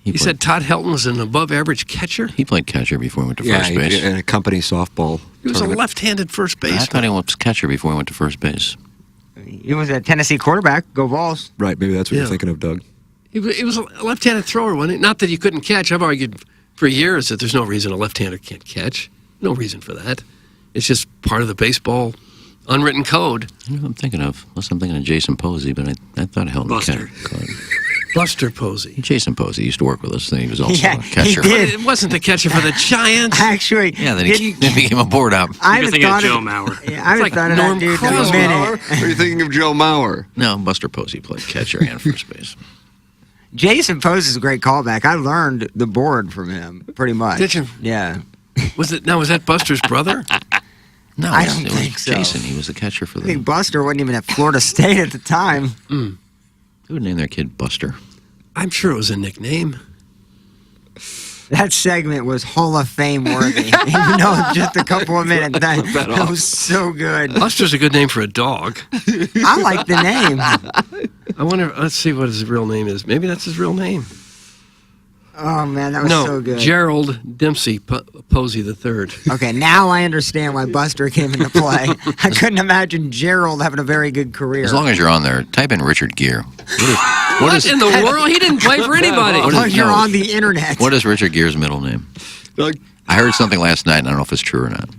You said Todd Helton was an above average catcher? He played catcher before he went to first base. in a company softball. He was a left-handed first baseman. I thought he was catcher before he went to first base. He was a Tennessee quarterback. Go Vols. Right, maybe that's what you're thinking of, Doug. He was a left-handed thrower, wasn't he? Not that he couldn't catch. I've argued for years that there's no reason a left-hander can't catch. No reason for that. It's just part of the baseball unwritten code. You know what I'm thinking of? Unless I'm thinking of Jason Posey, but I thought Helton Buster. Buster Posey. Jason Posey used to work with us. He was also Yeah, a catcher. he did. It wasn't the catcher for the Giants. Actually, Yeah, then he became a board op. I You're haven't thinking of thought Joe of Mauer. Yeah, I haven't like thought of Norm that dude in a Crosby. minute. Or are you thinking of Joe Mauer? No, Buster Posey played catcher and first base. Jason Posey's a great callback. I learned the board from him, pretty much. Did you? Yeah. Was that Buster's brother? No, I it was- don't it was think so. Jason. He was the catcher for I the. think Buster wasn't even at Florida State at the time. Who would name their kid Buster? I'm sure it was a nickname. That segment was Hall of Fame worthy. Even though it was just a couple of minutes, that was so good. Buster's a good name for a dog. I like the name. I wonder, let's see what his real name is. Maybe that's his real name. Oh, man, that was No, so good. Gerald Dempsey Posey III. Okay, now I understand why Buster came into play. I couldn't imagine Gerald having a very good career. As long as you're on there, type in Richard Gere. What in the world? He didn't play for anybody. As long as you're on the internet. What is Richard Gere's middle name? I heard something last night, and I don't know if it's true or not.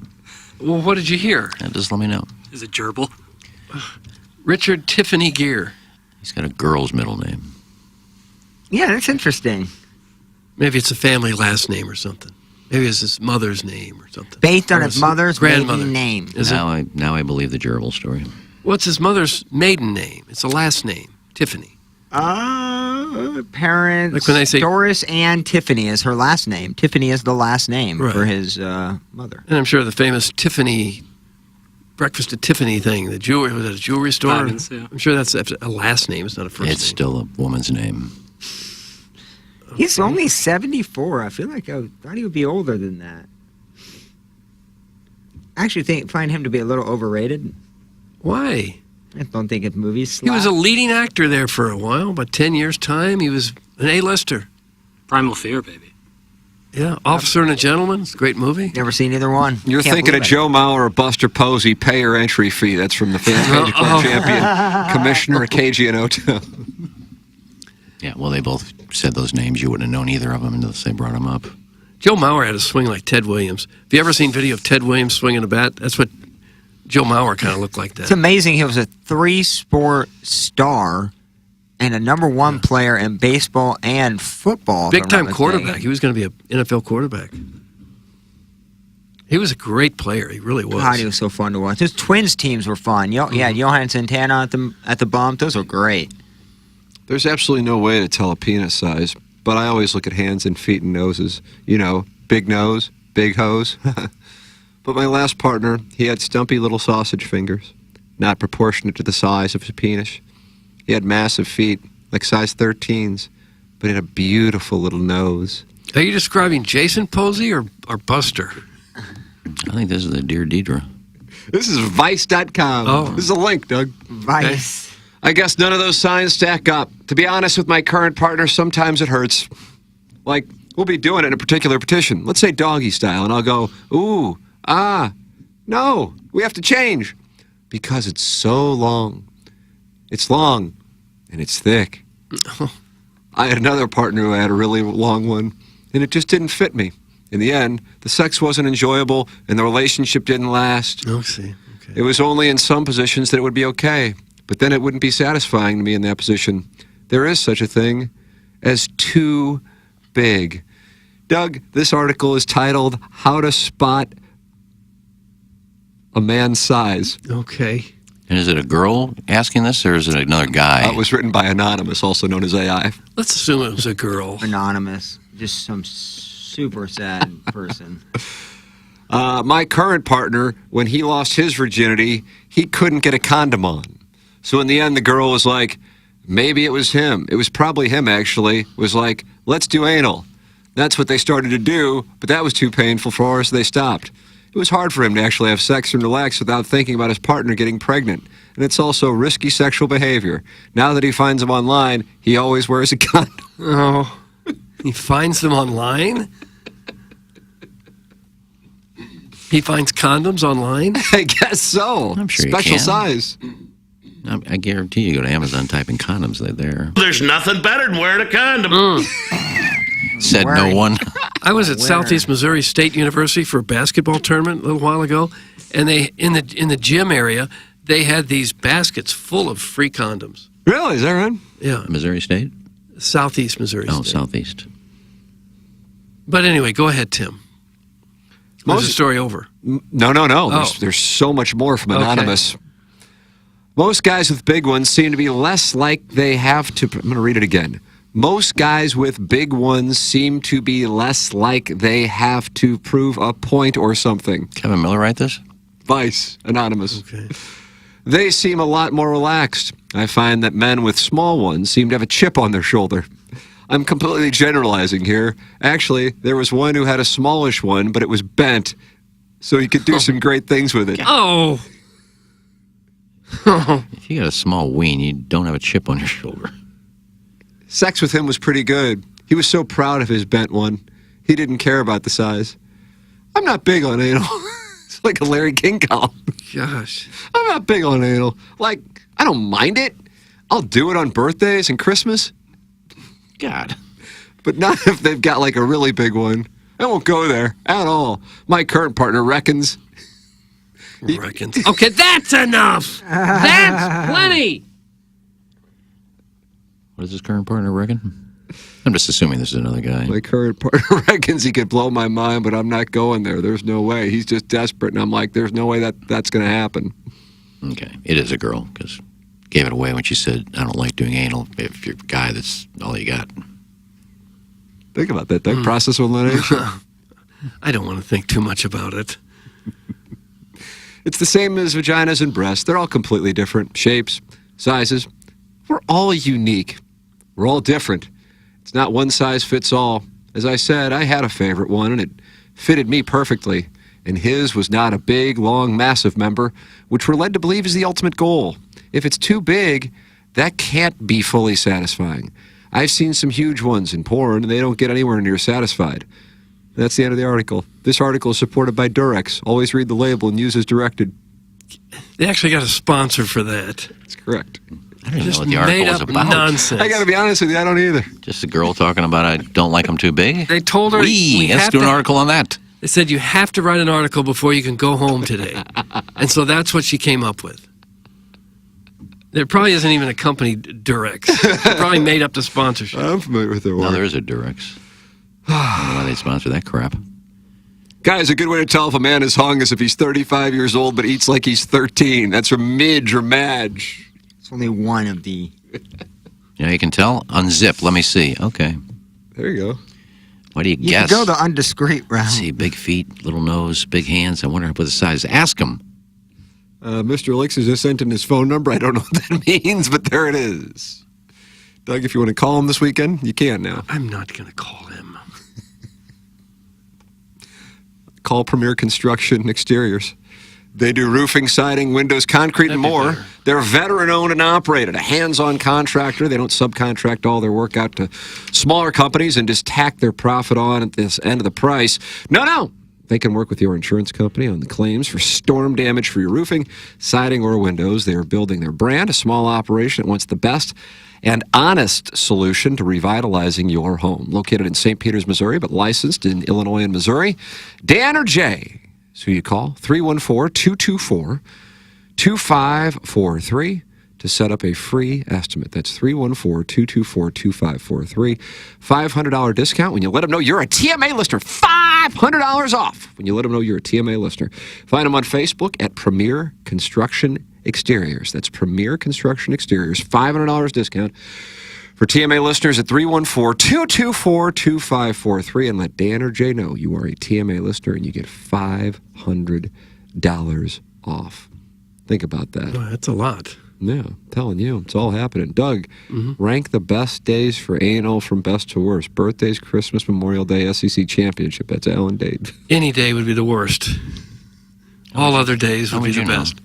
Well, what did you hear? Just let me know. Is it gerbil? Richard Tiffany Gere. He's got a girl's middle name. Yeah, that's interesting. Maybe it's a family last name or something. Maybe it's his mother's name or something. Based on Or his his mother's grandmother. maiden name. Is it? Now I believe the gerbil story. What's his mother's maiden name? It's a last name. Tiffany. Parents. Like when they say- Doris Ann Tiffany is her last name. Tiffany is the last name for his mother. And I'm sure the famous Tiffany, Breakfast at Tiffany thing, was it a jewelry store? Diamonds, yeah. I'm sure that's a last name. It's not a first name. It's still a woman's name. He's only 74. I feel like I thought he would be older than that. I actually find him to be a little overrated. Why? I don't think his movies He was a slap. leading actor there for a while. About 10 years' time, he was an A-lister. Primal Fear, baby. Yeah, Officer and a Gentleman. It's a great movie. Never seen either one. You're Can't thinking of believe it. Joe Mauer or Buster Posey. Pay your entry fee. That's from the Fantasy Club champion, Commissioner KGNO2. Yeah, well, they both said those names. You wouldn't have known either of them unless they brought them up. Joe Mauer had a swing like Ted Williams. Have you ever seen video of Ted Williams swinging a bat? That's what Joe Mauer kind of looked like that. It's amazing. He was a 3-sport star and a #1 player in baseball and football. if I'm not Big-time mistaken. quarterback. He was going to be an NFL quarterback. He was a great player. He really was. God, he was so fun to watch. His Twins teams were fun. Yeah, Johan Santana at the bump. Those were great. There's absolutely no way to tell a penis size, but I always look at hands and feet and noses. You know, big nose, big hose. But my last partner, he had stumpy little sausage fingers, not proportionate to the size of his penis. He had massive feet, like size 13s, but he had a beautiful little nose. Are you describing Jason Posey or Buster? I think this is the Dear Deidre. This is Vice.com. Oh. This is a link, Doug. Vice. I guess none of those signs stack up. To be honest with my current partner, sometimes it hurts. Like, we'll be doing it in a particular petition. Let's say doggy style, and I'll go, ooh, no, we have to change. Because it's so long. It's long, and it's thick. I had another partner who had a really long one, and it just didn't fit me. In the end, the sex wasn't enjoyable, and the relationship didn't last. Oh, see. Okay. It was only in some positions that it would be okay, but then it wouldn't be satisfying to me in that position. There is such a thing as too big. Doug, this article is titled, How to Spot a Man's Size. Okay. And is it a girl asking this, or is it another guy? It was written by Anonymous, also known as AI. Let's assume it was a girl. Anonymous. Just some super sad person. My current partner, when he lost his virginity, he couldn't get a condom on. So in the end, the girl was like, maybe it was him. It was probably him, actually. Was like, let's do anal. That's what they started to do, but that was too painful for us, so they stopped. It was hard for him to actually have sex and relax without thinking about his partner getting pregnant. And it's also risky sexual behavior. Now that he finds them online, he always wears a condom. Oh, he finds them online? He finds condoms online? I guess so. I'm sure Special you can. size. I guarantee you go to Amazon, type in condoms, they're there. There's nothing better than wearing a condom. Said no one. I was at Southeast Missouri State University for a basketball tournament a little while ago, and they in the gym area they had these baskets full of free condoms. Really? Is that right? Yeah. Missouri State? Southeast Missouri Oh, State. Southeast. But anyway, go ahead, Tim. Was the story over? No. Oh. There's so much more from Okay. Anonymous. Most guys with big ones seem to be less like they have to... I'm going to read it again. Most guys with big ones seem to be less like they have to prove a point or something. Kevin Miller write this? Vice, Anonymous. Okay. They seem a lot more relaxed. I find that men with small ones seem to have a chip on their shoulder. I'm completely generalizing here. Actually, there was one who had a smallish one, but it was bent, so he could do some great things with it. Oh. If you got a small ween, you don't have a chip on your shoulder. Sex with him was pretty good. He was so proud of his bent one. He didn't care about the size. I'm not big on anal. It's like a Larry King column. Gosh. I'm not big on anal. Like, I don't mind it. I'll do it on birthdays and Christmas. God. But not if they've got like a really big one. I won't go there at all. My current partner reckons. Reckons. Okay, that's enough. That's plenty. What does his current partner reckon? I'm just assuming this is another guy. My current partner reckons he could blow my mind, but I'm not going there. There's no way. He's just desperate. And I'm like, there's no way that's going to happen. Okay. It is a girl, because gave it away when she said, I don't like doing anal. If you're a guy, that's all you got. Think about that. That process of elimination. I don't want to think too much about it. It's the same as vaginas and breasts. They're all completely different. Shapes, sizes. We're all unique. We're all different. It's not one size fits all. As I said, I had a favorite one, and it fitted me perfectly. And his was not a big, long, massive member, which we're led to believe is the ultimate goal. If it's too big, that can't be fully satisfying. I've seen some huge ones in porn, and they don't get anywhere near satisfied. That's the end of the article. This article is supported by Durex. Always read the label and use as directed. They actually got a sponsor for that. That's correct. I don't even Just know what the article made was up about. nonsense. I got to be honest with you, I don't either. Just a girl talking about I don't like them too big? They told her, Let's do an article on that. They said you have to write an article before you can go home today. And so that's what she came up with. There probably isn't even a company, Durex. They probably made up the sponsorship. I'm familiar with their work. No, there is a Durex. I don't know why they sponsor that crap. Guys, a good way to tell if a man is hung is if he's 35 years old but eats like he's 13. That's from Midge or Madge. It's only one of the... Yeah, you can tell. Unzip. Let me see. Okay. There you go. What do you You guess? can go the undiscreet route. See, big feet, little nose, big hands. I wonder what the size. Ask him. Mr. Elixir just sent in his phone number. I don't know what that means, but there it is. Doug, if you want to call him this weekend, you can now. I'm not going to call him. Call Premier Construction Exteriors. They do roofing, siding, windows, concrete, and more. They're veteran-owned and operated, a hands-on contractor. They don't subcontract all their work out to smaller companies and just tack their profit on at this end of the price. No. They can work with your insurance company on the claims for storm damage for your roofing, siding, or windows. They are building their brand, a small operation that wants the best and honest solution to revitalizing your home. Located in St. Peters, Missouri, but licensed in Illinois and Missouri. Dan or Jay is who you call. 314-224-2543 to set up a free estimate. That's 314-224-2543. $500 discount when you let them know you're a TMA listener. $500 off when you let them know you're a TMA listener. Find them on Facebook at Premier Construction Exteriors. That's Premier Construction Exteriors. $500 discount for TMA listeners at 314-224-2543. And let Dan or Jay know you are a TMA listener and you get $500 off. Think about that. Oh, that's a lot. Yeah, I'm telling you, it's all happening. Doug, rank the best days for anal from best to worst. Birthdays, Christmas, Memorial Day, SEC Championship. That's Alan Dade. Any day would be the worst. All other days would be the best.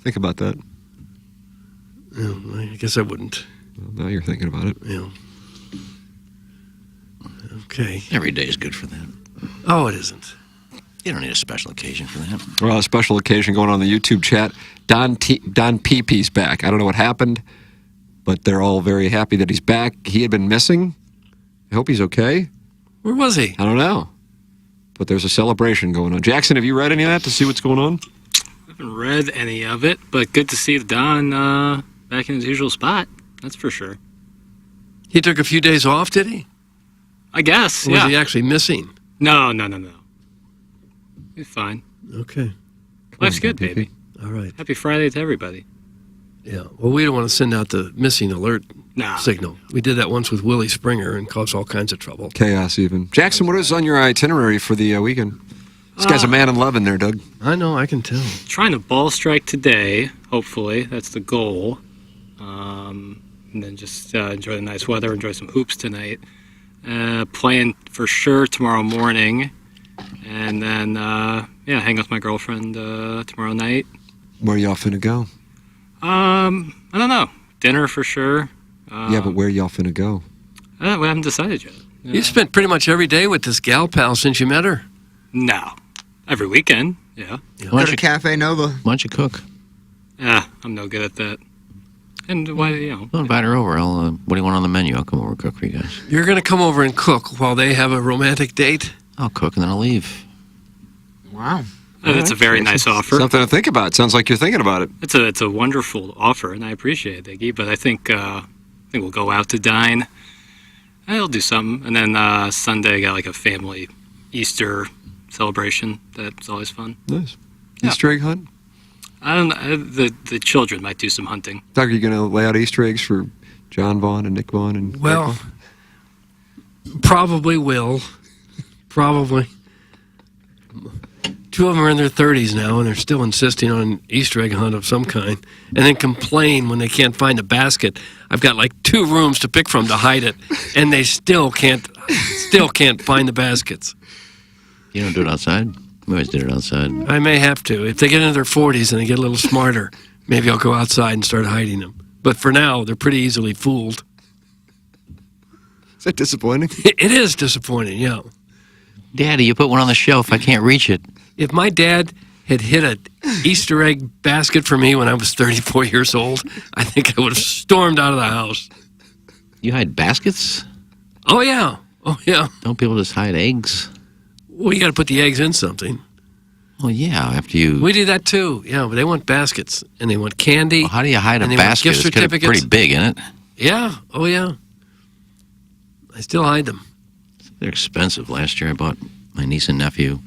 Think about that. Yeah, I guess I wouldn't. Well, now you're thinking about it. Yeah. Okay. Every day is good for that. Oh, it isn't. You don't need a special occasion for that. Well, a special occasion going on the YouTube chat. Don Peepee's back. I don't know what happened, but they're all very happy that he's back. He had been missing. I hope he's okay. Where was he? I don't know. But there's a celebration going on. Jackson, have you read any of that to see what's going on? I haven't read any of it, but good to see Don back in his usual spot. That's for sure. He took a few days off, did he? I guess, Or yeah. was he actually missing? No. He's fine. Okay. Life's good, baby. All right. Happy Friday to everybody. Yeah. Well, we don't want to send out the missing alert signal. We did that once with Willie Springer and caused all kinds of trouble. Chaos, even. Jackson, what is on your itinerary for the weekend? This guy's a man in love in there, Doug. I know, I can tell. Trying to ball strike today, hopefully. That's the goal. And then just enjoy the nice weather, enjoy some hoops tonight. Playing for sure tomorrow morning. And then, hang with my girlfriend tomorrow night. Where y'all finna go? I don't know. Dinner for sure. Yeah, but where y'all finna go? We haven't decided yet. You spent pretty much every day with this gal pal since you met her. No. Every weekend, yeah. Go to Cafe Nova. Why don't you cook? Yeah, I'm no good at that. And why, you know. Well, invite her over. What do you want on the menu? I'll come over and cook for you guys. You're going to come over and cook while they have a romantic date? I'll cook and then I'll leave. Wow. That's a very nice offer. Something to think about. Sounds like you're thinking about it. It's a wonderful offer, and I appreciate it, Iggy. But I think we'll go out to dine. I'll do something, and then Sunday I got like a family Easter celebration. That's always fun. Nice. Easter egg hunt? I don't know. The children might do some hunting. Doug, are you going to lay out Easter eggs for John Vaughn and Nick Vaughn? And Well, probably will. Probably. Two of them are in their 30s now, and they're still insisting on an Easter egg hunt of some kind, and then complain when they can't find a basket. I've got like 2 rooms to pick from to hide it, and they still can't find the baskets. You don't do it outside? We always did it outside. I may have to. If they get into their 40s and they get a little smarter, maybe I'll go outside and start hiding them. But for now, they're pretty easily fooled. Is that disappointing? It is disappointing, yeah. Daddy, you put one on the shelf. I can't reach it. If my dad had hit an Easter egg basket for me when I was 34 years old, I think I would have stormed out of the house. You hide baskets? Oh, yeah. Oh, yeah. Don't people just hide eggs? Well, you got to put the eggs in something. Well, yeah, after you... We do that, too. Yeah, but they want baskets, and they want candy. Well, how do you hide a and they want basket? gift It's gotta be certificates. pretty big, isn't it? Yeah. Oh, yeah. I still hide them. They're expensive. Last year I bought my niece and nephew.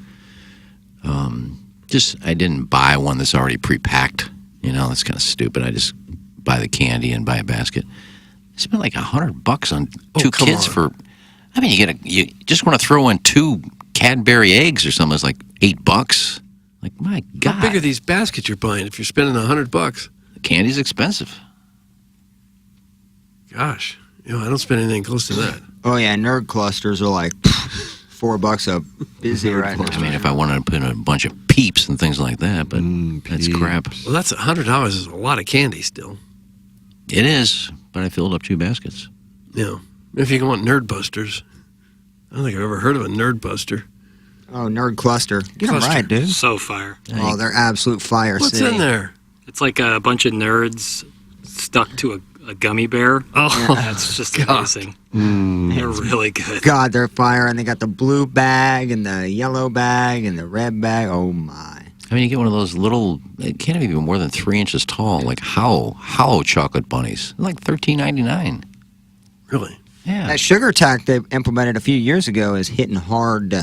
I didn't buy one that's already pre-packed. You know, that's kind of stupid. I just buy the candy and buy a basket. I spent like $100 on 2 kids for... I mean, you just want to throw in 2 Cadbury eggs or something. It's like $8. Like, my God. How big are these baskets you're buying if you're spending $100? The candy's expensive. Gosh. I don't spend anything close to that. Oh, yeah, nerd clusters are like $4 a busy right now. I mean, if I wanted to put in a bunch of Peeps and things like that, but that's crap. Well, that's $100 is a lot of candy still. It is, but I filled up 2 baskets. Yeah. If you want Nerd Busters. I don't think I've ever heard of a Nerd Buster. Oh, Nerd Cluster. Get them Cluster. right, dude. So fire. Oh, they're absolute fire. What's city. in there? It's like a bunch of nerds stuck to a gummy bear. Oh, that's just amazing. They're really good. God, they're fire, and they got the blue bag and the yellow bag and the red bag. Oh my! I mean, you get one of those little, it can't even be more than 3 inches tall, like hollow chocolate bunnies. They're like $13.99. Really? Yeah. That sugar tax they implemented a few years ago is hitting hard.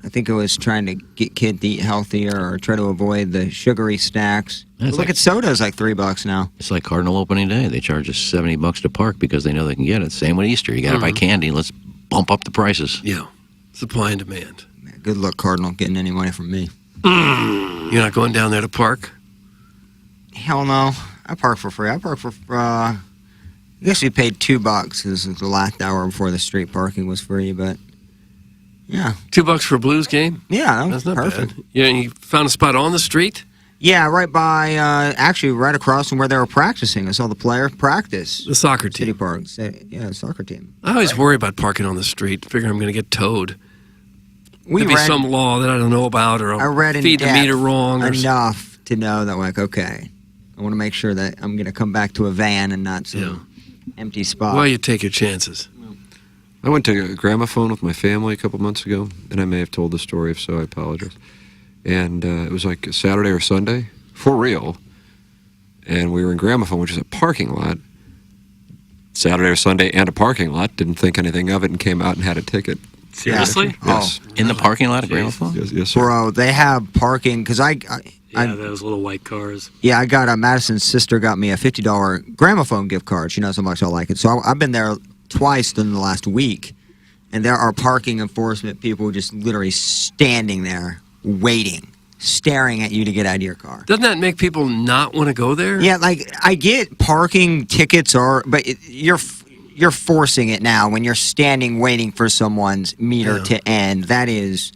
I think it was trying to get kids to eat healthier or try to avoid the sugary snacks. Look at soda's like $3 now. It's like Cardinal opening day. They charge us $70 to park because they know they can get it. Same with Easter. You got to buy candy. Let's bump up the prices. Yeah. Supply and demand. Man, good luck, Cardinal, getting any money from me. You're not going down there to park? Hell no. I park for free. I park for, I guess we paid $2 because the last hour before the street parking was free, but yeah. $2 for a Blues game? Yeah, that's not perfect. bad. You found a spot on the street? Yeah, right by, actually right across from where they were practicing. I saw the players practice. The soccer team. City Park. Yeah, the soccer team. I always worry about parking on the street. Figure I'm going to get towed. We There'd be read- some law that I don't know about, or I read I'll in feed the depth meter wrong. Or enough to know that, like, okay, I want to make sure that I'm going to come back to a van and not some empty spot. Well, you take your chances. I went to a gramophone with my family a couple months ago, and I may have told the story. If so, I apologize. And it was like a Saturday or Sunday, for real. And we were in Gramophone, which is a parking lot. Saturday or Sunday and a parking lot. Didn't think anything of it and came out and had a ticket. Seriously? Yes. In the parking lot of Gramophone? Yes, sir. Bro, they have parking because Yeah, those little white cars. Yeah, I got Madison's sister got me a $50 gramophone gift card. She knows how much I like it. So I've been there twice in the last week, and there are parking enforcement people just literally standing there waiting, staring at you to get out of your car. Doesn't that make people not want to go there? Yeah, like I get parking tickets but you're forcing it now when you're standing waiting for someone's meter to end. That is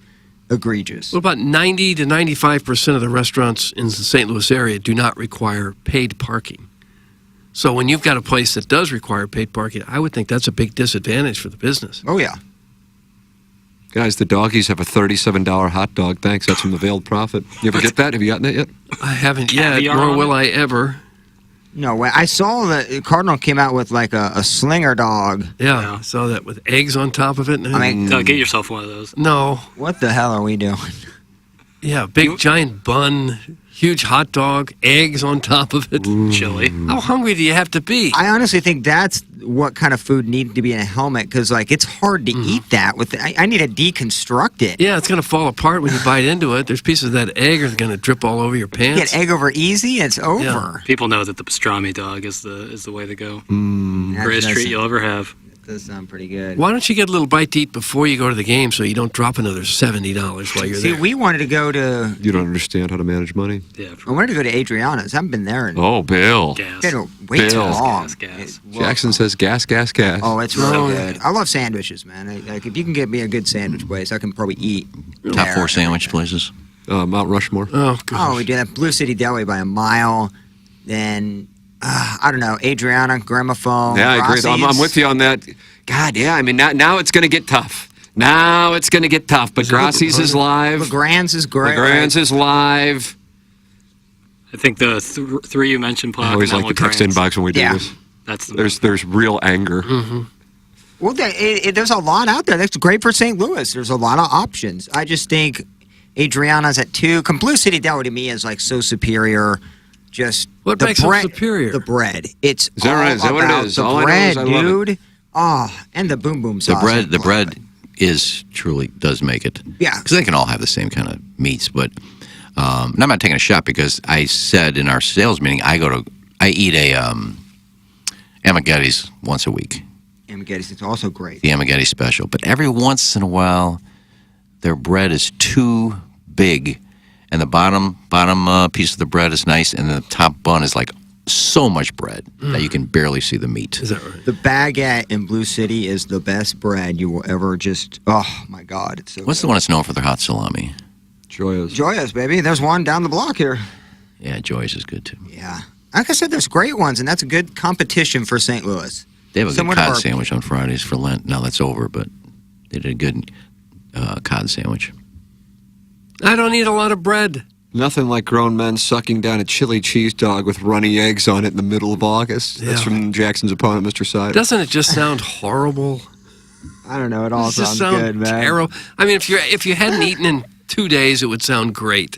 egregious. What about 90 to 95% of the restaurants in the St. Louis area do not require paid parking? So when you've got a place that does require paid parking, I would think that's a big disadvantage for the business. Oh, yeah. Guys, the doggies have a $37 hot dog. Thanks. That's from the Veiled Prophet. You ever get that? Have you gotten that yet? I haven't yet, nor will I ever. No way. I saw the Cardinal came out with like a slinger dog. Yeah, I saw that with eggs on top of it. I mean, get yourself one of those. No. What the hell are we doing? Yeah, big giant bun, huge hot dog, eggs on top of it. Chili. How hungry do you have to be? I honestly think that's what kind of food needs to be in a helmet because, like, it's hard to eat that. I need to deconstruct it. Yeah, it's going to fall apart when you bite into it. There's pieces of that egg are going to drip all over your pants. Get egg over easy, it's over. Yeah. People know that the pastrami dog is the way to go. Mm. Greatest treat you'll ever have. That does sound pretty good. Why don't you get a little bite to eat before you go to the game so you don't drop another $70 while you're See, there? we wanted to go to. You don't understand how to manage money? Yeah. I wanted to go to Adriana's. I haven't been there. Oh, Bill. Been way too long. Jackson says gas, gas, gas. Oh, it's really good. I love sandwiches, man. Like if you can get me a good sandwich place, I can probably eat. Top 4 sandwich places? Mount Rushmore. Oh, gosh. Oh, we did that Blue City Deli by a mile. Then I don't know, Adriana, Gramophone. Yeah, I agree. I'm Rossi's. with you on that. God, yeah. I mean, now it's going to get tough. Now it's going to get tough. But Grossi's is live. LeGrand's is great. LeGrand's is live. I think the three you mentioned, I always like the text inbox when we do this. That's there's real anger. Well, there's a lot out there. That's great for St. Louis. There's a lot of options. I just think Adriana's at 2. Blue City Deli to me is like so superior. Just what the makes bread, it superior? The bread. It's is that all right? Is that what it is? The All bread, I know is I love dude. Oh, and the boom boom sauce. The bread is truly does make it. Yeah. Because they can all have the same kind of meats, but and I'm not taking a shot because I said in our sales meeting I eat a Amaghetti's once a week. Amaghetti's is also great. The Amaghetti special, but every once in a while their bread is too big, and the bottom piece of the bread is nice, and the top bun is like so much bread that you can barely see the meat. Is that right? The baguette in Blue City is the best bread you will ever just. Oh my God, it's so. What's the one that's known for their hot salami? Joya's. Joya's, baby. There's one down the block here. Yeah, Joya's is good too. Yeah, like I said, there's great ones, and that's a good competition for St. Louis. They have a Similar good to cod our- sandwich on Fridays for Lent. Now that's over, but they did a good cod sandwich. I don't eat a lot of bread. Nothing like grown men sucking down a chili cheese dog with runny eggs on it in the middle of August. That's from Jackson's opponent, Mr. Side. Doesn't it just sound horrible? I don't know. It all It just sounds good, man. terrible. I mean, if you hadn't eaten in 2 days, it would sound great.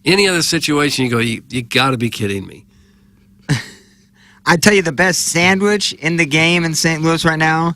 Any other situation, you go, you got to be kidding me. I tell you, the best sandwich in the game in St. Louis right now.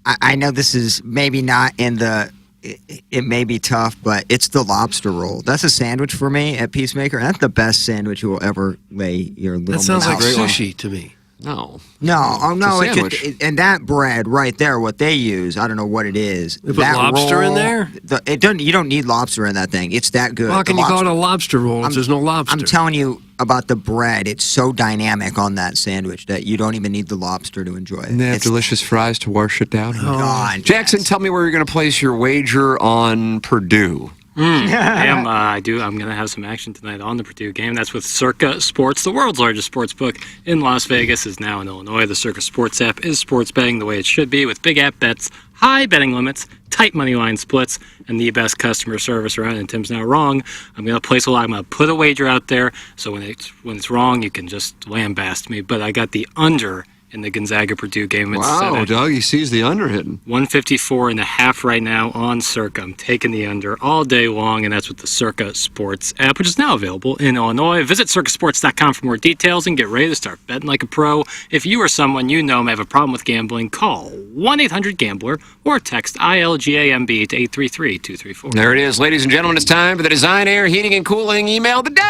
I know this is maybe not in the. It may be tough, but it's the lobster roll. That's a sandwich for me at Peacemaker. That's the best sandwich you will ever lay your little. That sounds like mouth on. sushi to me. No. No, oh no! It's a sandwich. And that bread right there, what they use, I don't know what it is. They put that lobster in roll, there? It doesn't. You don't need lobster in that thing. It's that good. Well, how can The you call it lobster- a lobster roll if there's no lobster? I'm telling you about the bread. It's so dynamic on that sandwich that you don't even need the lobster to enjoy it. And they have It's- delicious fries to wash it down. God, Jackson, tell me where you're going to place your wager on Purdue. I do. I'm going to have some action tonight on the Purdue game. That's with Circa Sports, the world's largest sports book in Las Vegas, is now in Illinois. The Circa Sports app is sports betting the way it should be, with big app bets, high betting limits, tight money line splits, and the best customer service around. And Tim's now wrong. I'm going to place a lot. I'm going to put a wager out there, so when it's wrong, you can just lambaste me. But I got the under in the Gonzaga-Purdue game. It's Wow, Doug, he sees the under hitting. 154.5 right now on Circa. I'm taking the under all day long, and that's with the Circa Sports app, which is now available in Illinois. Visit circasports.com for more details and get ready to start betting like a pro. If you or someone you know may have a problem with gambling, call 1-800-GAMBLER or text ILGAMB to 833-234. There it is, ladies and gentlemen. It's time for the Design, Air, Heating, and Cooling email of the day.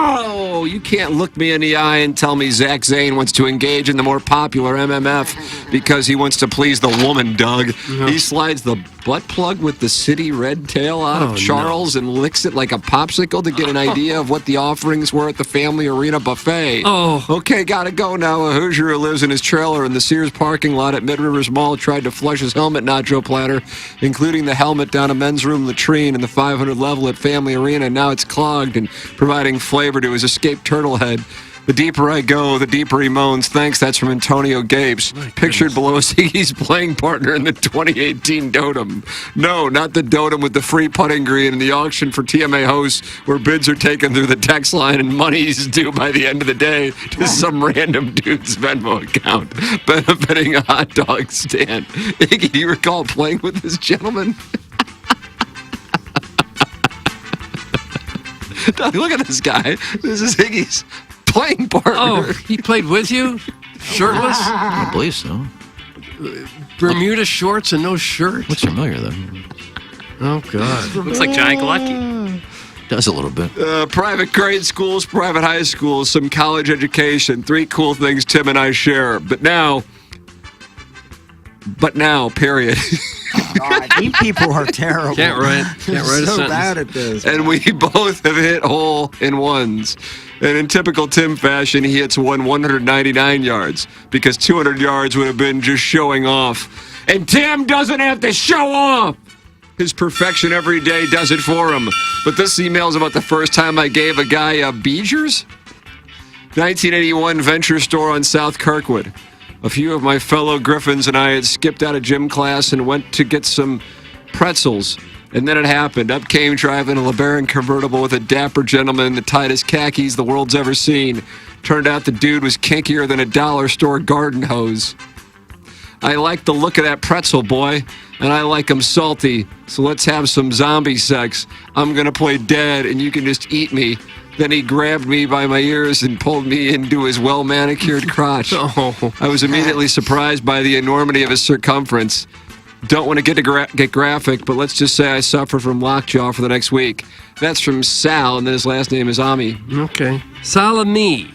Oh, you can't look me in the eye and tell me Zach Zane wants to engage in the more popular MMF because he wants to please the woman, Doug. No. He slides the butt plug with the city red tail out of Charles and licks it like a popsicle to get an idea of what the offerings were at the Family Arena buffet. Oh. Okay, gotta go now. A Hoosier who lives in his trailer in the Sears parking lot at Mid-Rivers Mall tried to flush his helmet nacho platter, including the helmet down a men's room latrine in the 500 level at Family Arena. Now it's clogged and providing flavor to his escaped turtle head. The deeper I go, the deeper he moans. Thanks, that's from Antonio Gapes. Pictured below is Iggy's playing partner in the 2018 Dotem. No, not the Dotem with the free putting green in the auction for TMA hosts, where bids are taken through the text line and money's due by the end of the day to some random dude's Venmo account, benefiting a hot dog stand. Iggy, do you recall playing with this gentleman? Doug, look at this guy. This is Iggy's playing partner. Oh, he played with you? Shirtless? I believe so. Bermuda shorts and no shirt? Looks familiar, though. Oh, God. Looks like Johnny Galecki. Does a little bit. Private grade schools, private high schools, some college education. 3 cool things Tim and I share. But now, period. God, these people are terrible. Can't write a so sentence. bad at this. And we both have hit hole in ones. And in typical Tim fashion, he hits 199 yards because 200 yards would have been just showing off. And Tim doesn't have to show off. His perfection every day does it for him. But this email is about the first time I gave a guy a Beegers. 1981 Venture Store on South Kirkwood. A few of my fellow Griffins and I had skipped out of gym class and went to get some pretzels. And then it happened. Up came driving a LeBaron convertible with a dapper gentleman in the tightest khakis the world's ever seen. Turned out the dude was kinkier than a dollar store garden hose. I like the look of that pretzel, boy, and I like him salty. So let's have some zombie sex. I'm going to play dead, and you can just eat me. Then he grabbed me by my ears and pulled me into his well-manicured crotch. I was immediately surprised by the enormity of his circumference. Don't want to get graphic, but let's just say I suffer from lockjaw for the next week. That's from Sal, and then his last name is Ami. Okay. Salami.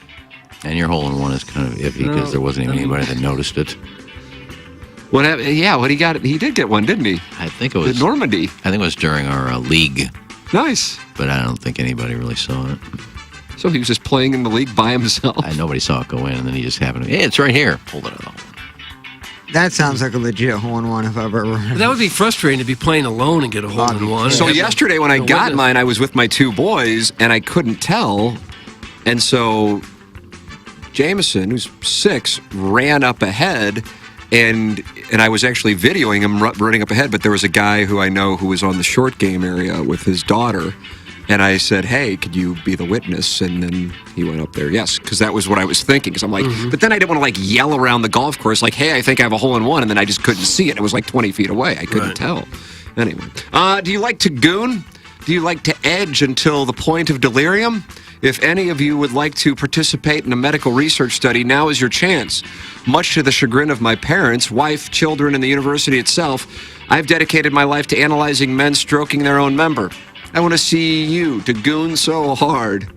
And your hole in one is kind of iffy because there wasn't even anybody that noticed it. What happened? Yeah, what he got? He did get one, didn't he? I think it was the Normandy. I think it was during our league. Nice. But I don't think anybody really saw it. So he was just playing in the league by himself. Nobody saw it go in, and then he just happened to, hey, it's right here. Pulled it out. That sounds like a legit hole-in-one if I've ever heard. That would be frustrating to be playing alone and get a hole-in-one. So yesterday when I got mine, I was with my 2 boys, and I couldn't tell. And so Jameson, who's 6, ran up ahead, and I was actually videoing him running up ahead, but there was a guy who I know who was on the short game area with his daughter, and I said, hey, could you be the witness? And then he went up there, yes, because that was what I was thinking, because I'm like, but then I didn't want to yell around the golf course like, hey, I think I have a hole-in-one, and then I just couldn't see it. It was like 20 feet away. I couldn't tell. Anyway, do you like to goon? Do you like to edge until the point of delirium? If any of you would like to participate in a medical research study, now is your chance. Much to the chagrin of my parents, wife, children, and the university itself, I've dedicated my life to analyzing men stroking their own member. I want to see you to goon so hard.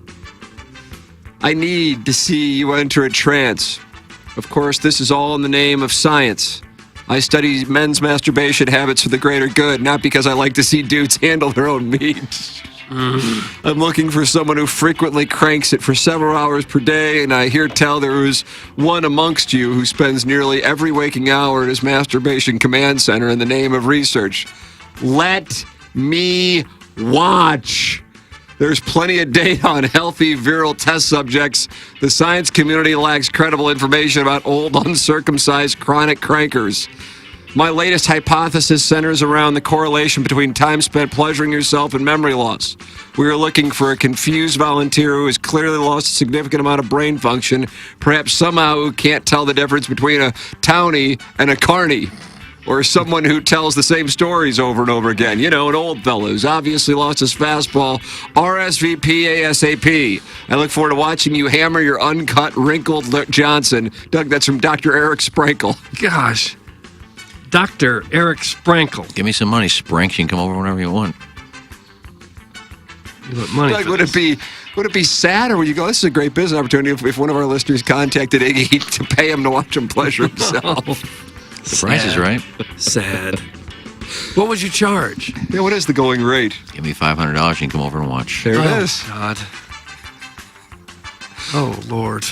I need to see you enter a trance. Of course, this is all in the name of science. I study men's masturbation habits for the greater good, not because I like to see dudes handle their own meat. I'm looking for someone who frequently cranks it for several hours per day, and I hear tell there is one amongst you who spends nearly every waking hour at his masturbation command center in the name of research. Let me watch. There's plenty of data on healthy, virile test subjects. The science community lacks credible information about old, uncircumcised, chronic crankers. My latest hypothesis centers around the correlation between time spent pleasuring yourself and memory loss. We are looking for a confused volunteer who has clearly lost a significant amount of brain function, perhaps somehow who can't tell the difference between a townie and a carny, or someone who tells the same stories over and over again. You know, an old fellow who's obviously lost his fastball. RSVP ASAP. I look forward to watching you hammer your uncut, wrinkled Johnson. Doug, that's from Dr. Eric Sprankle. Gosh. Dr. Eric Sprankle. Give me some money, Sprank. You can come over whenever you want. You want money Doug, would it be sad, or would you go, this is a great business opportunity if one of our listeners contacted Iggy to pay him to watch him pleasure himself? The price is right. Sad. What would you charge? Yeah, what is the going rate? Give me $500. You can come over and watch. There it is. God. Oh, Lord.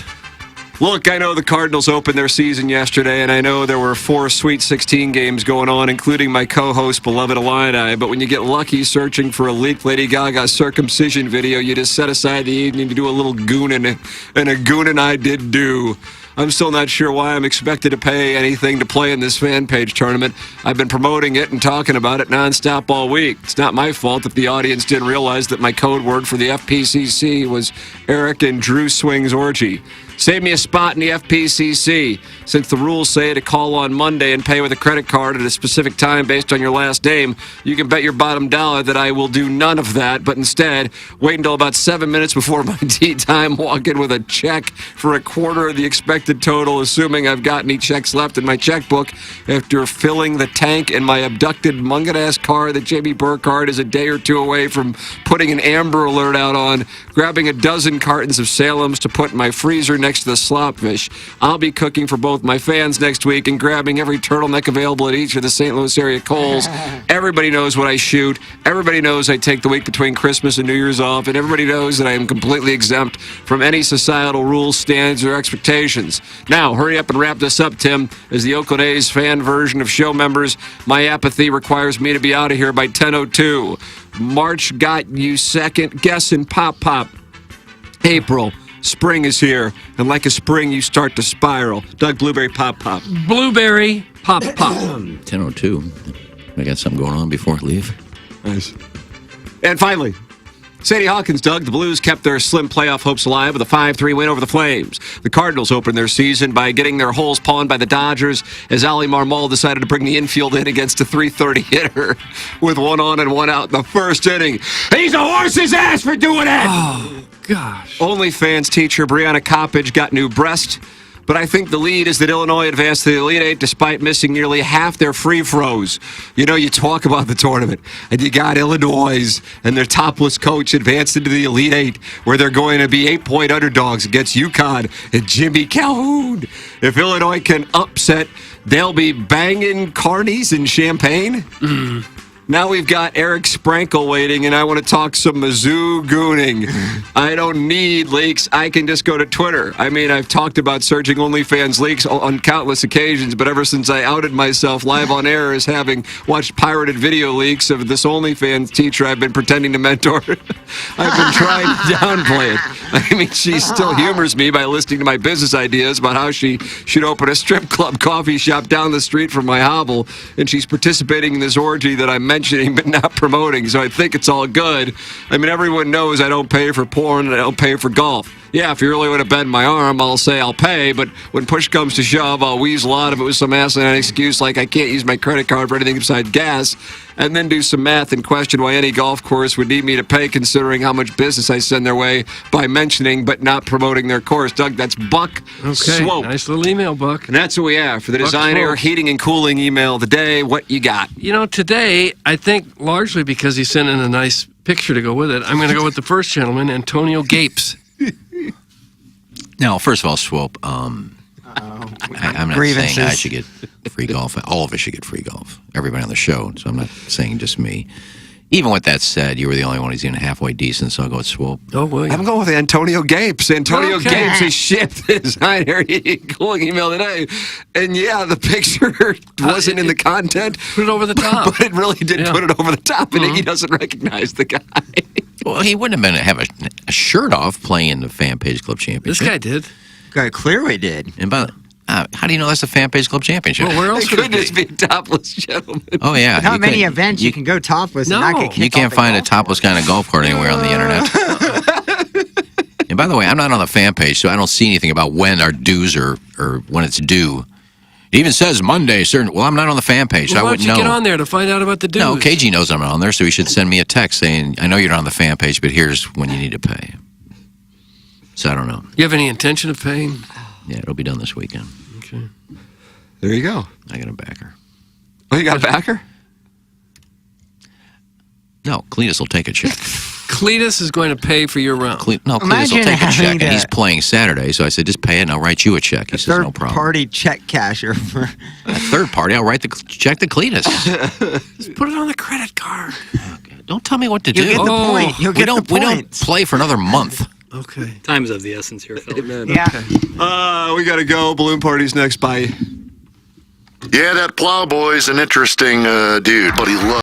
Look, I know the Cardinals opened their season yesterday, and I know there were 4 Sweet 16 games going on, including my co-host, Beloved Illini. But when you get lucky searching for a leaked Lady Gaga circumcision video, you just set aside the evening to do a little goonin', and a goonin' I did do. I'm still not sure why I'm expected to pay anything to play in this fan page tournament. I've been promoting it and talking about it nonstop all week. It's not my fault if the audience didn't realize that my code word for the FPCC was Eric and Drew Swings Orgy. Save me a spot in the FPCC. Since the rules say to call on Monday and pay with a credit card at a specific time based on your last name, you can bet your bottom dollar that I will do none of that, but instead wait until about 7 minutes before my tea time, walk in with a check for a quarter of the expected total, assuming I've got any checks left in my checkbook after filling the tank in my abducted Mungan-ass car that Jamie Burkhardt is a day or two away from putting an Amber Alert out on, grabbing a dozen cartons of Salem's to put in my freezer next to the slop fish. I'll be cooking for both my fans next week and grabbing every turtleneck available at each of the St. Louis area Kohl's. Everybody knows what I shoot. Everybody knows I take the week between Christmas and New Year's off, and everybody knows that I am completely exempt from any societal rules, standards, or expectations. Now, hurry up and wrap this up, Tim. As the Oakland A's fan version of show members, my apathy requires me to be out of here by 10:02. March got you second. Guessing pop. April. Spring is here, and like a spring, you start to spiral. Doug, blueberry pop. Blueberry pop. 10:02. I got something going on before I leave. Nice. And finally, Sadie Hawkins, Doug, the Blues kept their slim playoff hopes alive with a 5-3 win over the Flames. The Cardinals opened their season by getting their holes pawned by the Dodgers as Ali Marmol decided to bring the infield in against a .330 hitter with 1 on and 1 out in the first inning. He's a horse's ass for doing it! Oh, gosh. OnlyFans teacher Brianna Coppage got new breast. But I think the lead is that Illinois advanced to the Elite Eight despite missing nearly half their free throws. You know, you talk about the tournament, and you got Illinois and their topless coach advanced into the Elite Eight, where they're going to be 8-point underdogs against UConn and Jimmy Calhoun. If Illinois can upset, they'll be banging carnies and champagne. Now we've got Eric Sprankle waiting, and I want to talk some Mizzou gooning. I don't need leaks. I can just go to Twitter. I mean, I've talked about searching OnlyFans leaks on countless occasions, but ever since I outed myself live on air as having watched pirated video leaks of this OnlyFans teacher I've been pretending to mentor, I've been trying to downplay it. I mean, she still humors me by listening to my business ideas about how she should open a strip club coffee shop down the street from my hovel, and she's participating in this orgy that I'm mentioning but not promoting, so I think it's all good. I mean, everyone knows I don't pay for porn and I don't pay for golf. Yeah, if you really want to bend my arm, I'll say I'll pay, but when push comes to shove, I'll weasel out of it with some asinine excuse like I can't use my credit card for anything besides gas, and then do some math and question why any golf course would need me to pay considering how much business I send their way by mentioning but not promoting their course. Doug, that's Buck Swope. Nice little email, Buck. And that's what we have for the Buck Design Air Swope. Heating and Cooling email of the day. What you got? You know, today, I think largely because he sent in a nice picture to go with it, I'm going to go with the first gentleman, Antonio Gapes. Now, first of all, Swope, I'm not saying I should get free golf. All of us should get free golf. Everybody on the show. So I'm not saying just me. Even with that said, you were the only one who's even halfway decent, so I'll go with Swope. Oh, William. I'm going with Antonio Gapes. Antonio Gapes has shipped the Design Air Heating and Cooling email today. And yeah, the picture wasn't in the content. Put it over the top. But it really did put it over the top, and he doesn't recognize the guy. Well, he wouldn't have a shirt off playing in the Fan Page Club Championship. This guy did. Guy clearly did. And How do you know that's the Fan Page Club Championship? Well, where else It could just be topless gentlemen. Oh, yeah. Not many events you can go topless and not get kicked You can't off the find a golf topless kind of golf cart anywhere on the internet. And by the way, I'm not on the fan page, so I don't see anything about when our dues or when it's due. It even says Monday, certain. Well, I'm not on the fan page, so I wouldn't know. Why don't you get on there to find out about the dues? No, KG knows I'm on there, so he should send me a text saying, I know you're not on the fan page, but here's when you need to pay. So I don't know. You have any intention of paying? Yeah, it'll be done this weekend. Okay. There you go. I got a backer. Oh, you got a backer? No, Cletus will take a check. Cletus is going to pay for your round. Cletus will take a check, and he's playing Saturday, so I said, just pay it, and I'll write you a check. He says, no problem. Third-party check casher. For a third party, I'll write the check to Cletus. Just put it on the credit card. Okay. Don't tell me what to do. You'll get the point. You'll get the point. We don't play for another month. Okay. Time is of the essence here, Phil. Yeah. Okay. We got to go. Balloon party's next. Bye. Yeah, that Plowboy's an interesting dude, but he loves